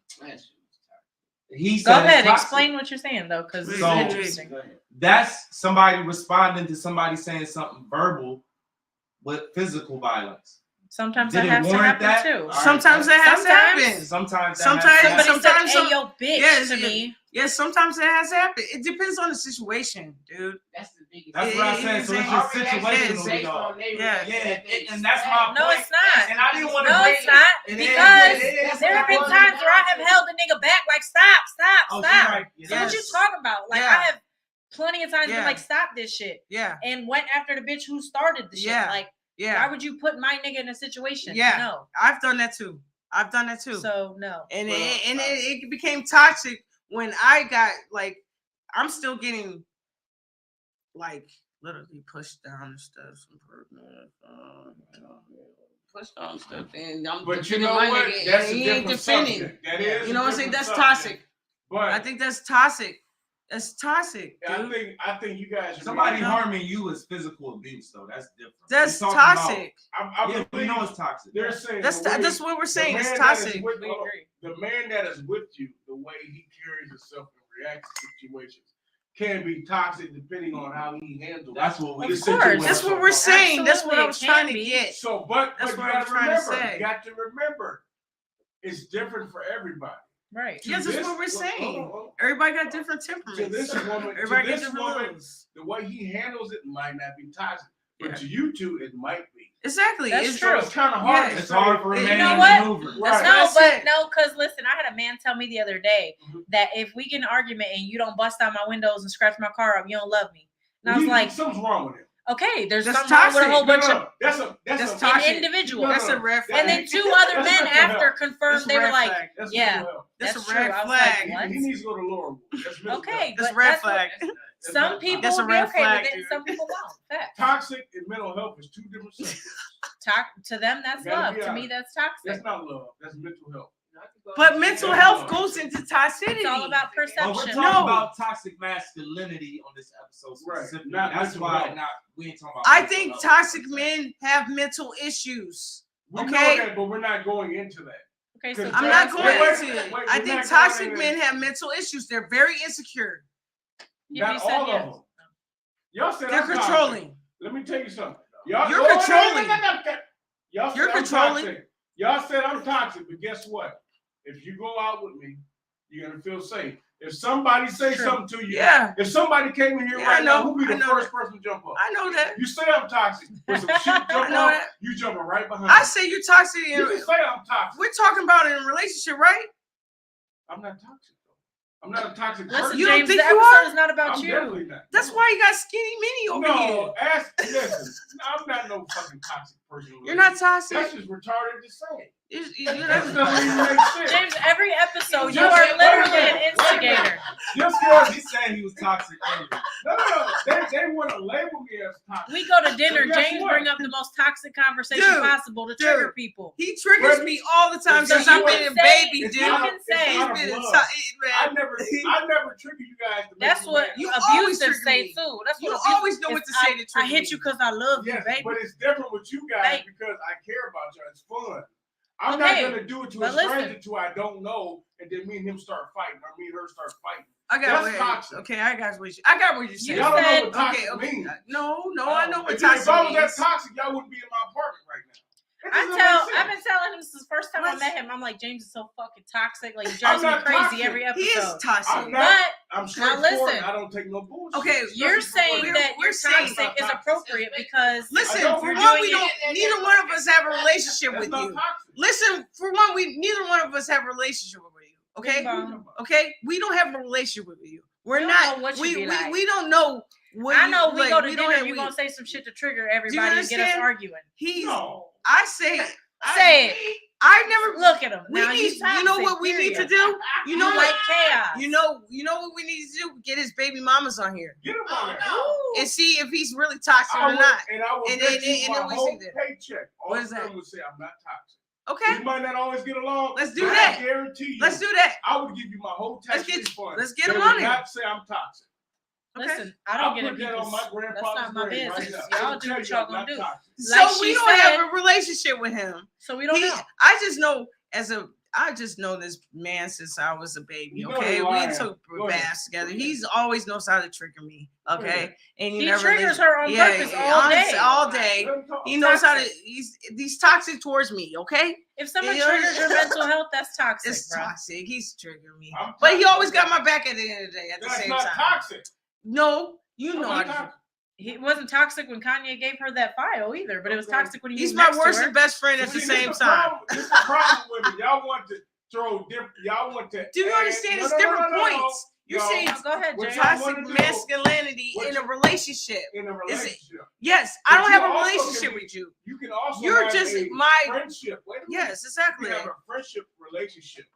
He Go said it's ahead, toxic. explain what you're saying though, because it's So- interesting. That's somebody responding to somebody saying something verbal with physical violence. Sometimes Did that it has to warrant happen that? too. All right. Sometimes that has to Sometimes. happen. Sometimes that Sometimes- has to happen. Somebody sometimes said, some- "Hey, yo, bitch," Yes, to yeah. me. Yes, sometimes that has to happen. It depends on the situation, dude. That's the biggest. That's what I said. So it's just situational, y'all. Yeah. Yeah, and that's my No, point. it's not. And I didn't want to No, bring it's not. It is, Because it is. there have been times where I have held a nigga back, like, stop, Oh, stop. right. So what you Yes. talking about? Like, Yeah. I have plenty of times been Yeah. like, stop this shit, Yeah, and went after the bitch who started the shit. Yeah. Like, why yeah. would you put my nigga in a situation? Yeah. No. I've done that too. So no. And Well, it became toxic when I got like, I'm still getting like literally pushed down and stuff. Pushed on stuff, and I'm But you defending know my what? nigga, That's and a he ain't different defending. subject. That is You know a what I'm saying? different That's subject. toxic. But I think that's toxic. That's toxic, dude. I think you guys are Somebody being- harming you is physical abuse, though. That's different. That's We're talking about- toxic. I Yeah, we believe know it's toxic. they're saying That's the way- that's what we're saying. the It's man that is toxic. with- We agree. The man that is with you, the way he carries himself and reacts to situations, can be toxic depending on how he handles. That's what we. Of this course. situation. That's what we're saying. That's what I Absolutely, was it trying can to be. get. So, but That's you what I got was to trying to remember. say. You got to remember, it's different for everybody. Right. Yes, that's This- what we're hold on, saying. hold on. Everybody got different To temperaments. this woman, Everybody to got this different woman, levels. the way he handles it might not be toxic, but Yeah. to you two, it might be. Exactly. That's it's true. So it's kind of hard. Yeah. to It's say. hard for a You man know to what? maneuver. Right. No, That's but it. no, because listen, I had a man tell me the other day Mhm. that if we get in an argument and you don't bust out my windows and scratch my car up, you don't love me. And I was He- like, something's wrong with him. okay, there's That's something wrong with a toxic. whole bunch of That's That's a toxic. an individual. No, That's a red flag. And then two other That's men mental after health. confirmed That's a they were red like, flag. That's yeah, mental health. That's that's a true. red I was flag. like, what? He needs to go to Laurel. That's mental Okay, health. That's but red that's what- flag. That's Some mental people That's a will be red okay flag, with it, dude. some people won't. Fact. Toxic and mental health is two different subjects. To them, that's You gotta love. be To me, honest. that's toxic. That's not love. That's mental health. But mental Yeah. health goes into toxicity. It's all about But we're perception. talking No. about toxic masculinity on this episode Right. specifically. Not That's mental why health. we ain't talking about. I mental think health. toxic men have mental issues. We Okay. know that, but we're not going into that. Okay, so I'm That's- not going wait, into it. wait, I we're think not toxic going men into- have mental issues. They're very insecure. Yeah, Not you said all yes. of them. Y'all said They're I'm toxic. controlling. Let me tell you something. You're controlling. Y'all You're said I'm controlling. toxic. Y'all said I'm toxic, but guess what? If you go out with me, you're gonna feel safe. If somebody say something to you, if somebody came in here right now, who be the first person to jump up? I know that. You say I'm toxic, but some shit jump up, you jumping right behind. I say you're toxic. You can say I'm toxic. We're talking about in a relationship, right? I'm not toxic though. I'm not a toxic Listen, person. You don't James, think the you episode are? is not about I'm you. definitely not. That's why you got skinny mini over here. Listen, I'm not no fucking toxic person. You're not toxic. That's just retarded to say. You're That not. doesn't even make sense. James, every episode, you Just- are wait a literally minute, an wait a minute. instigator. Just because He's saying he was toxic anyway. no. They want to label me as toxic. We go to dinner, But guess James what? bring up the most toxic conversation Dude, possible to dude. trigger people. He triggers me all the time So since you I've been can a say- baby, It's dude. you out can of- say- it's out of He's been love. I man. never trigger you guys to make That's you what mad. You always abusive trigger say me. too. That's You what always know abusive what to is. say to trigger I hit me. you because I love you, Yes, baby. but it's different with you guys Hey. because I care about you. It's fun. I'm Okay, not gonna do it to a but listen. stranger who I don't know, and then me and him start fighting, or me and her start fighting. I got That's what, toxic. okay. I got what you're saying. You Y'all don't said- know what toxic okay. means. No, I know what If toxic I was that means. toxic, y'all wouldn't be in my apartment right now. It I've doesn't make been sense. telling him since the first time I Let's- met him. I'm like, James is so fucking toxic. Like he drives I'm me not crazy toxic. every He is episode. toxic. I'm not. But I'm now straightforward. listen. I don't take no bullshit. Okay, you're Especially saying for that we're you're saying- toxic is appropriate because Listen, don't- for you're one, doing we it- don't. Neither one of us have a relationship That's with not you. toxic. Listen, for one, neither one of us have a relationship with you. Okay, Bing bong. okay, we don't have a relationship with you. We're You don't not. know what you We be like. we don't know what. I know you, we like, go to we dinner, don't have- you're we- gonna say some shit to trigger everybody and get us understand? arguing. He's. No. I say. Say it. I never Look at him. We Now need. he's You know toxic, what we need to period. do? You know You what? like chaos. You know what we need to do? Get his baby mamas on here Get him on there. and see if he's really toxic I or would, not. and I will And bet then- you and my then we whole see that. paycheck. All What of is that? them would say I'm not toxic. Okay, We might not always get along. Let's do but that. I guarantee you. let's do that. I would give you my whole tax Let's get- refund. let's get They him would on here. not say I'm toxic. Okay. Listen, I I'll don't get put it that because on my that's grandfather's not my grave business. right now. Y'all I'll do tell what you y'all I'm gonna not do. toxic. So Like we she don't said- have a relationship with him. So we don't know. I just know I just know this man since I was a baby. You know Okay, you're we lying. took Go ahead. baths together. He's always knows how to trigger me. ahead. Okay, and you He never triggers listen. her on purpose all day. all day. Let him talk. He knows how to. Toxic. He's toxic towards me. Okay, If someone Yeah. triggers your mental health, that's toxic, it's bro. toxic. He's triggering me, I'm but he toxic. always got my back at the end of the day. At the That's same not time, toxic. no, you I'm know not I. toxic. He wasn't toxic when Kanye gave her that file either, but it was Okay. toxic when he He's moved my next worst to her. and best friend at See, the this same the time. problem- This is the problem with it. Y'all want to throw different. Y'all want to. Do you add- understand? No, It's no, no, different no, no. points. You're No. saying Oh, go ahead, What Jay. y'all toxic wanna do- masculinity what in a you- relationship. in a Is it- relationship. Yes, But I don't you have a also relationship can- with you. You can also You're have just a my friendship. Wait a minute. yes, You exactly. can have a friendship relationship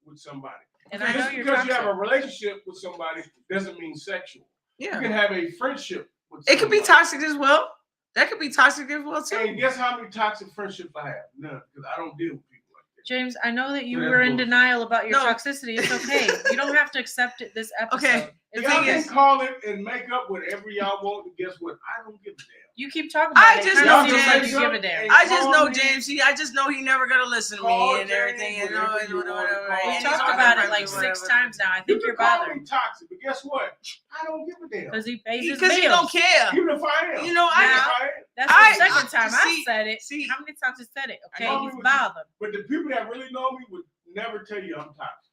with somebody. And I know Just you're because you have a toxic. relationship with somebody doesn't mean sexual. You Yeah, can have a friendship with it could be somebody. toxic as well. That could be toxic as well too. And guess how many toxic friendships I have? None, because I don't deal with people like that. James, I know that you Yeah, were in bullshit. denial about your No. toxicity. It's okay. You don't have to accept it this episode. Okay, the It's Y'all thing can is- call it and make up whatever y'all want, and guess what? I don't give a damn. You keep talking I about it. just It know kinda seems James- like you give a damn. I just Call know me. James. I just know he never gonna listen to Call me and James everything. And whatever you whatever. want to call and We him. he's talked all about it friends like or 6 whatever. times now. I You think can you're call bothered me toxic, but guess what? I don't give a damn. because he pays his Because bills. he don't care. Even if I am. You know, Even if Now- I am. That's I- the second time I see- said it. see- How many times I said it? Okay, know he's we was- bothered. But the people that really know me would never tell you I'm toxic.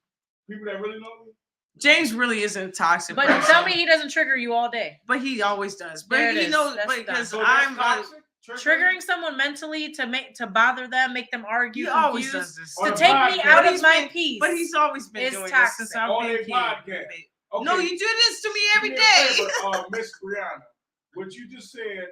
People that really know me. James really isn't toxic. But person, tell me he doesn't trigger you all day. But he always does. But There it he is. knows That's because So that's I'm toxic. Triggering someone mentally to bother them, make them argue, he always confused, does this. On to a take me podcast. out But of he's my been- peace. But he's always been It's doing toxic. this since I've On been a here. podcast. Okay. No, you do this to me every Do me a day. favor, Miss Brianna, what you just said,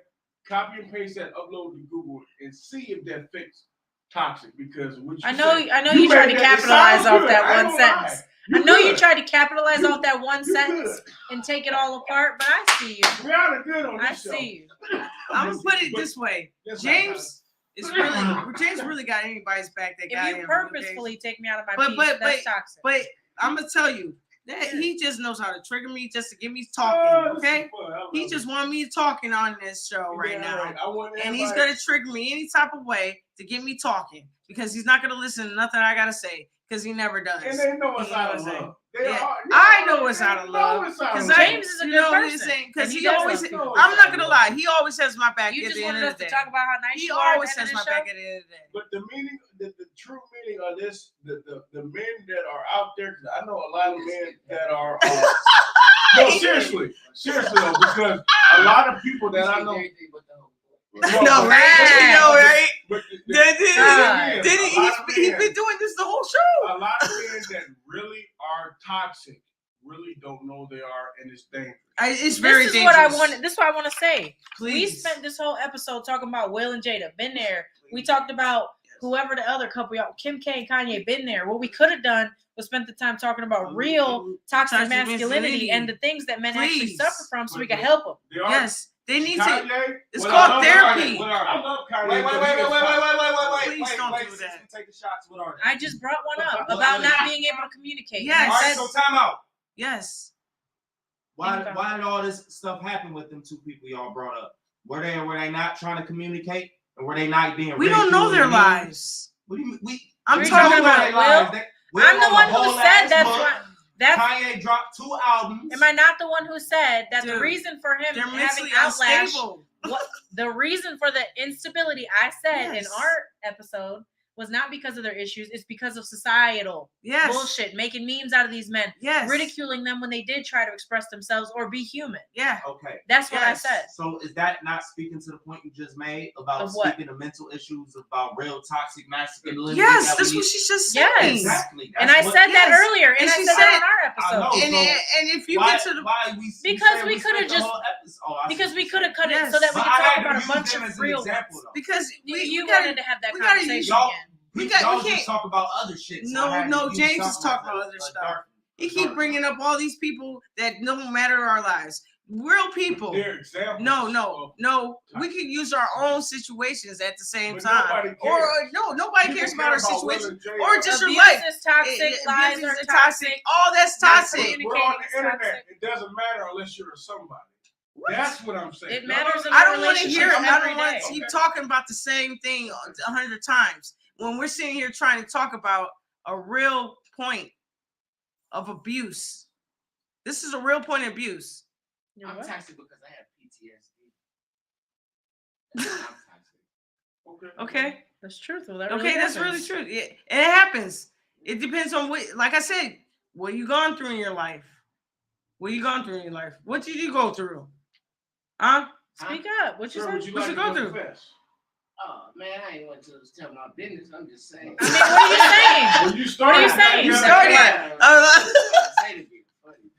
copy and paste that, upload to Google, and see if that fits toxic. Because what you I know said, you tried to made that- it capitalize sounds off good. that I ain't one gonna sentence. lie. I know you good. tried to capitalize You- off that one You sentence good. and take it all apart, but I see you. Brianna good on this I show. see you. I'm gonna put it this way. That's not James is really James really got anybody's back that got If you him. purposefully take me out of my But- peace, but- that's but- toxic. But I'm gonna tell you that he just knows how to trigger me just to get me Oh, talking. this Okay, is fun. I love he it. just want me talking on this show right Yeah, now. right. I want And he's everybody- gonna trigger me any type of way to get me talking because he's not gonna listen to nothing I gotta say because he never does. And they know it's He out of knows it. love. They Yeah. are- I know it's out of No, love. it's out of Because love. James is a good person. Because And he he does always. love people. I'm not gonna lie. He always has my back. You at just the end wanted of us the to day. talk about how nice He you are. always at the has end my of the show. back at the end of the day. But the meaning, the true meaning of this, the men that are out there, because I know a lot of men that are. No, seriously though, because a lot of people that I know. No, right? You know, right? But Did he's he's been doing this the whole show. a lot of men that really are toxic really don't know they are, and it's dangerous. It's very This is dangerous. what I wanted. This is what I want to say. We Please. spent this whole episode talking about Will and Jada. Been there. We talked about whoever the other couple, y'all, Kim K and Kanye. Been there. What we could have done was spent the time talking about real toxic masculinity and the things that men actually Please. suffer from, so we can help them. They are, Yes, they need to. Kanye, It's what called I love therapy. Kanye, I love Kanye. Wait. Please don't do Since that. we take the shots. What are they? I just brought one up about not being able to communicate. Yes. And All I right, said, so time out. Yes. Why did all this stuff happen with them two people y'all brought up? Were they not trying to communicate, or were they not being? We don't know their ridiculed? lives. What do you mean? I'm We're talking talking about about their lives. Will I'm the on one who whole said last that's month, what. That's Kanye dropped 2 albums. am I not the one who said that the Dude, reason for him they're having mentally outlash? unstable. What the reason for the instability I said in Yes. our episode was not because of their issues, it's because of societal Yes. bullshit, making memes out of these men, Yes. ridiculing them when they did try to express themselves or be human. Yeah. Okay. That's what I Yes. said. So is that not speaking to the point you just made about Of what? speaking of mental issues, about real toxic masculinity? Yes, that that's we what need- she just said. Yes. Exactly. And That's I what- said that yes. earlier, and And I she said said- that in our I episode. know. And if you why, get to the why we Because said we coulda spent the just- whole episode- oh, I see Because what we you're could have cut it Yes. so that we But could I talk had to about a use bunch them of as an real example, ones. though. because You we gotta, wanted to have that we gotta use conversation y'all- again. we y'all can't. just talk about other shit. So No, I had to no, use James is something talking like about a- other a stuff. dark- You a keep dark- bringing up all these people that don't matter our lives. Real people. They're examples. No. We could use our own situations at the same But time. nobody Or cares. nobody People cares care about our Will situation. and Jada. Or just your Abuse life. is toxic, lies Abuse are is toxic. All that's toxic. We're on the Communicating is internet. toxic. It doesn't matter unless you're somebody. What? That's what I'm saying. It matters in I a don't want to relationship hear. I every don't want day. to keep talking about the same thing 100 times when we're sitting here trying to talk about a real point of abuse. This is a real point of abuse. You're I'm what? toxic because I have PTSD. I'm toxic. Okay. That's true, though. That Okay, that's really happens. true. Yeah, and it happens. It depends on what, like I said, what you gone through in your life. What you gone through in your life? What did you go through? Huh? Speak up. What you Sir, say? would you What like you to go through? confess? Oh man, I ain't want to tell my business. I'm just saying. I mean, what are you saying? When you started, What are you saying? you You gotta- started. Say to be funny.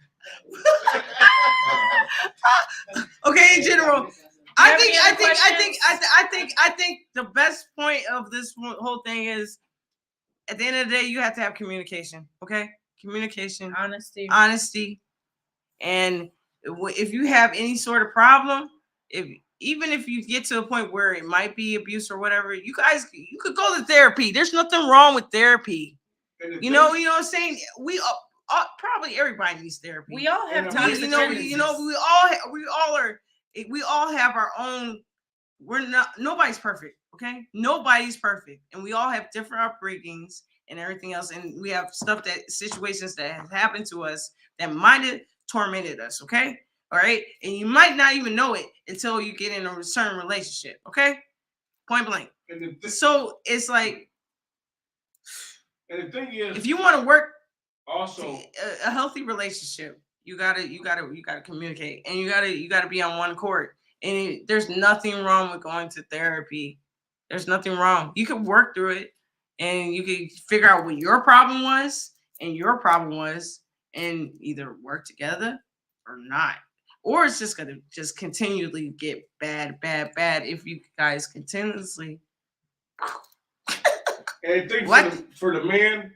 Okay, in general, You I have think, any I other think, I think, questions? I think the best point of this whole thing is, at the end of the day, you have to have communication. Okay, communication, Honesty. honesty, and if you have any sort of problem, even if you get to a point where it might be abuse or whatever, you could go to therapy. There's nothing wrong with therapy. And the You know thing- what I'm saying? We probably everybody needs therapy. We all have And toxic we tendencies. we all have our own. Nobody's perfect. Okay, nobody's perfect, and we all have different upbringings and everything else, and we have situations that have happened to us that might have tormented us. Okay, all right, and you might not even know it until you get in a certain relationship. Okay, point blank. and the So it's like, and the thing is, if you want to work also, a healthy relationship, you gotta communicate, and you gotta be on one accord. And there's nothing wrong with going to therapy. There's nothing wrong. You can work through it, and you can figure out what your problem was and your problem was, and either work together or not. Or it's just gonna just continually get bad if you guys continuously. and I think What? for the men,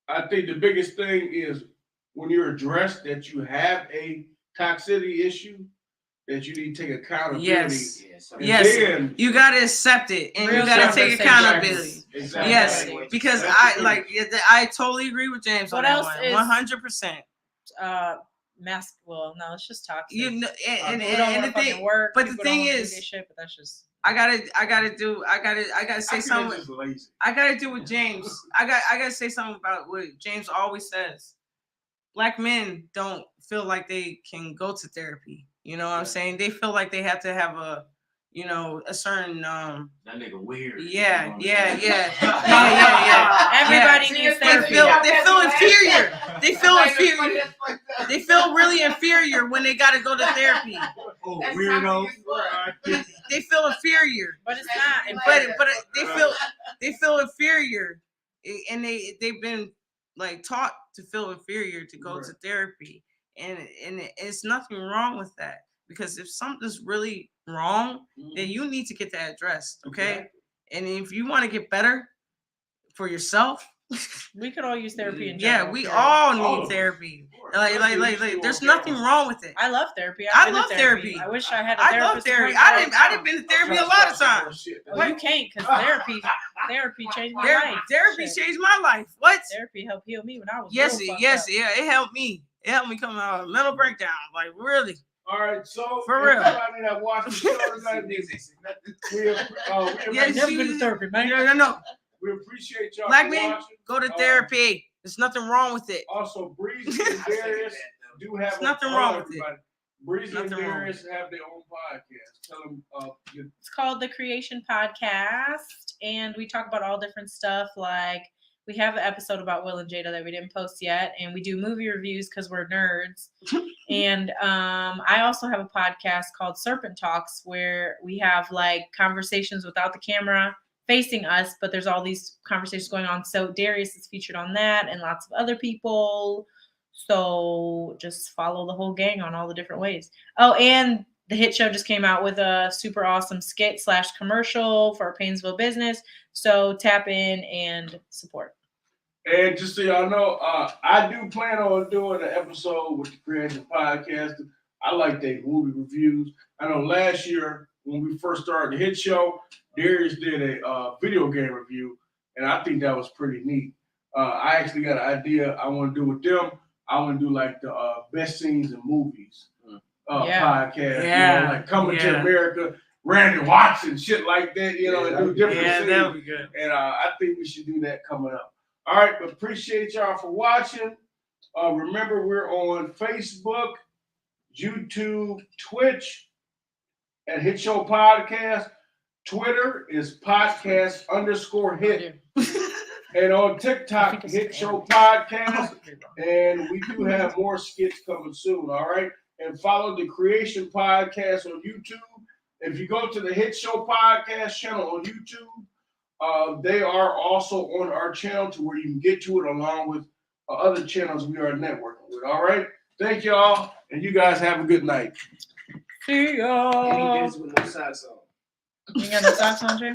I think the biggest thing is when you're addressed that you have a toxicity issue, that you need to take accountability. Yes. And Yes. then You gotta accept it, and Real you gotta take conversation. accountability. Exactly. Yes, because That's the thing. I totally agree with James What on that else one. is- 100%. Well, no, it's just toxic. You know, and People don't the want to fucking thing, work. but the people thing don't wanna do is, this shit, but that's just. I gotta say I think something. they're just lazy. I gotta do with James. I gotta say something about what James always says. black men don't feel like they can go to therapy. You know what I'm saying? They feel like they have to have a, you know, a certain That nigga weird. yeah. Everybody Yeah. needs They therapy. feel inferior. They feel inferior. They feel really inferior when they gotta go to therapy. Oh, weirdo. They feel inferior. But it's not. But they feel inferior, and they've been like taught to feel inferior to go to therapy, and it's nothing wrong with that, because if something's really wrong, then you need to get that addressed, okay? And if you want to get better for yourself, We could all use therapy in yeah, general. we period. all need therapy. Like, there's nothing wrong with it. I love therapy. I I've been to love therapy. I wish I had a I therapist. love therapy. to bring all the I've time. been to therapy a lot of times. Well, you can't, because therapy changed my life. Therapy Shit. changed my life. What? Therapy helped heal me when I was Yes, real fucked yes, up. yeah. It helped me. It helped me come out of a mental breakdown. Like, really. All right, so For real. everybody that watched the show tonight, Yeah, I've never been to therapy, man. No. we appreciate y'all Black for men, watching. go to therapy. There's nothing wrong with it. Also, Breezy and Darius do have There's nothing wrong with it. everybody. Breezy and Nothing wrong Darius have their own podcast. Tell them It's called The Creation Podcast, and we talk about all different stuff. Like, we have an episode about Will and Jada that we didn't post yet, and we do movie reviews because we're nerds. And I also have a podcast called Serpent Talks, where we have like conversations without the camera facing us, but there's all these conversations going on. So Darius is featured on that, and lots of other people. So just follow the whole gang on all the different ways. Oh, and the hit show just came out with a super awesome skit / commercial for our Painesville business. So tap in and support. And just so y'all know, I do plan on doing an episode with the Creation Podcast. I like their movie reviews. I know last year when we first started the hit show, Darius did a video game review, and I think that was pretty neat. I actually got an idea I want to do with them. I want to do like the best scenes in movies podcast. Yeah. You know, like Coming to America, Randy Watson, shit like that. You know, and do different scenes. that would be good. And I think we should do that coming up. All right, but appreciate y'all for watching. Remember, we're on Facebook, YouTube, Twitch, at Hit Show Podcast. Twitter is podcast_hit. And on TikTok, Hit Show Podcast. And we do have more skits coming soon, all right? And follow the Creation Podcast on YouTube. If you go to the Hit Show Podcast channel on YouTube, they are also on our channel to where you can get to it along with other channels we are networking with, all right? Thank y'all, and you guys have a good night. See ya. With no socks on. You got no socks on, Jay?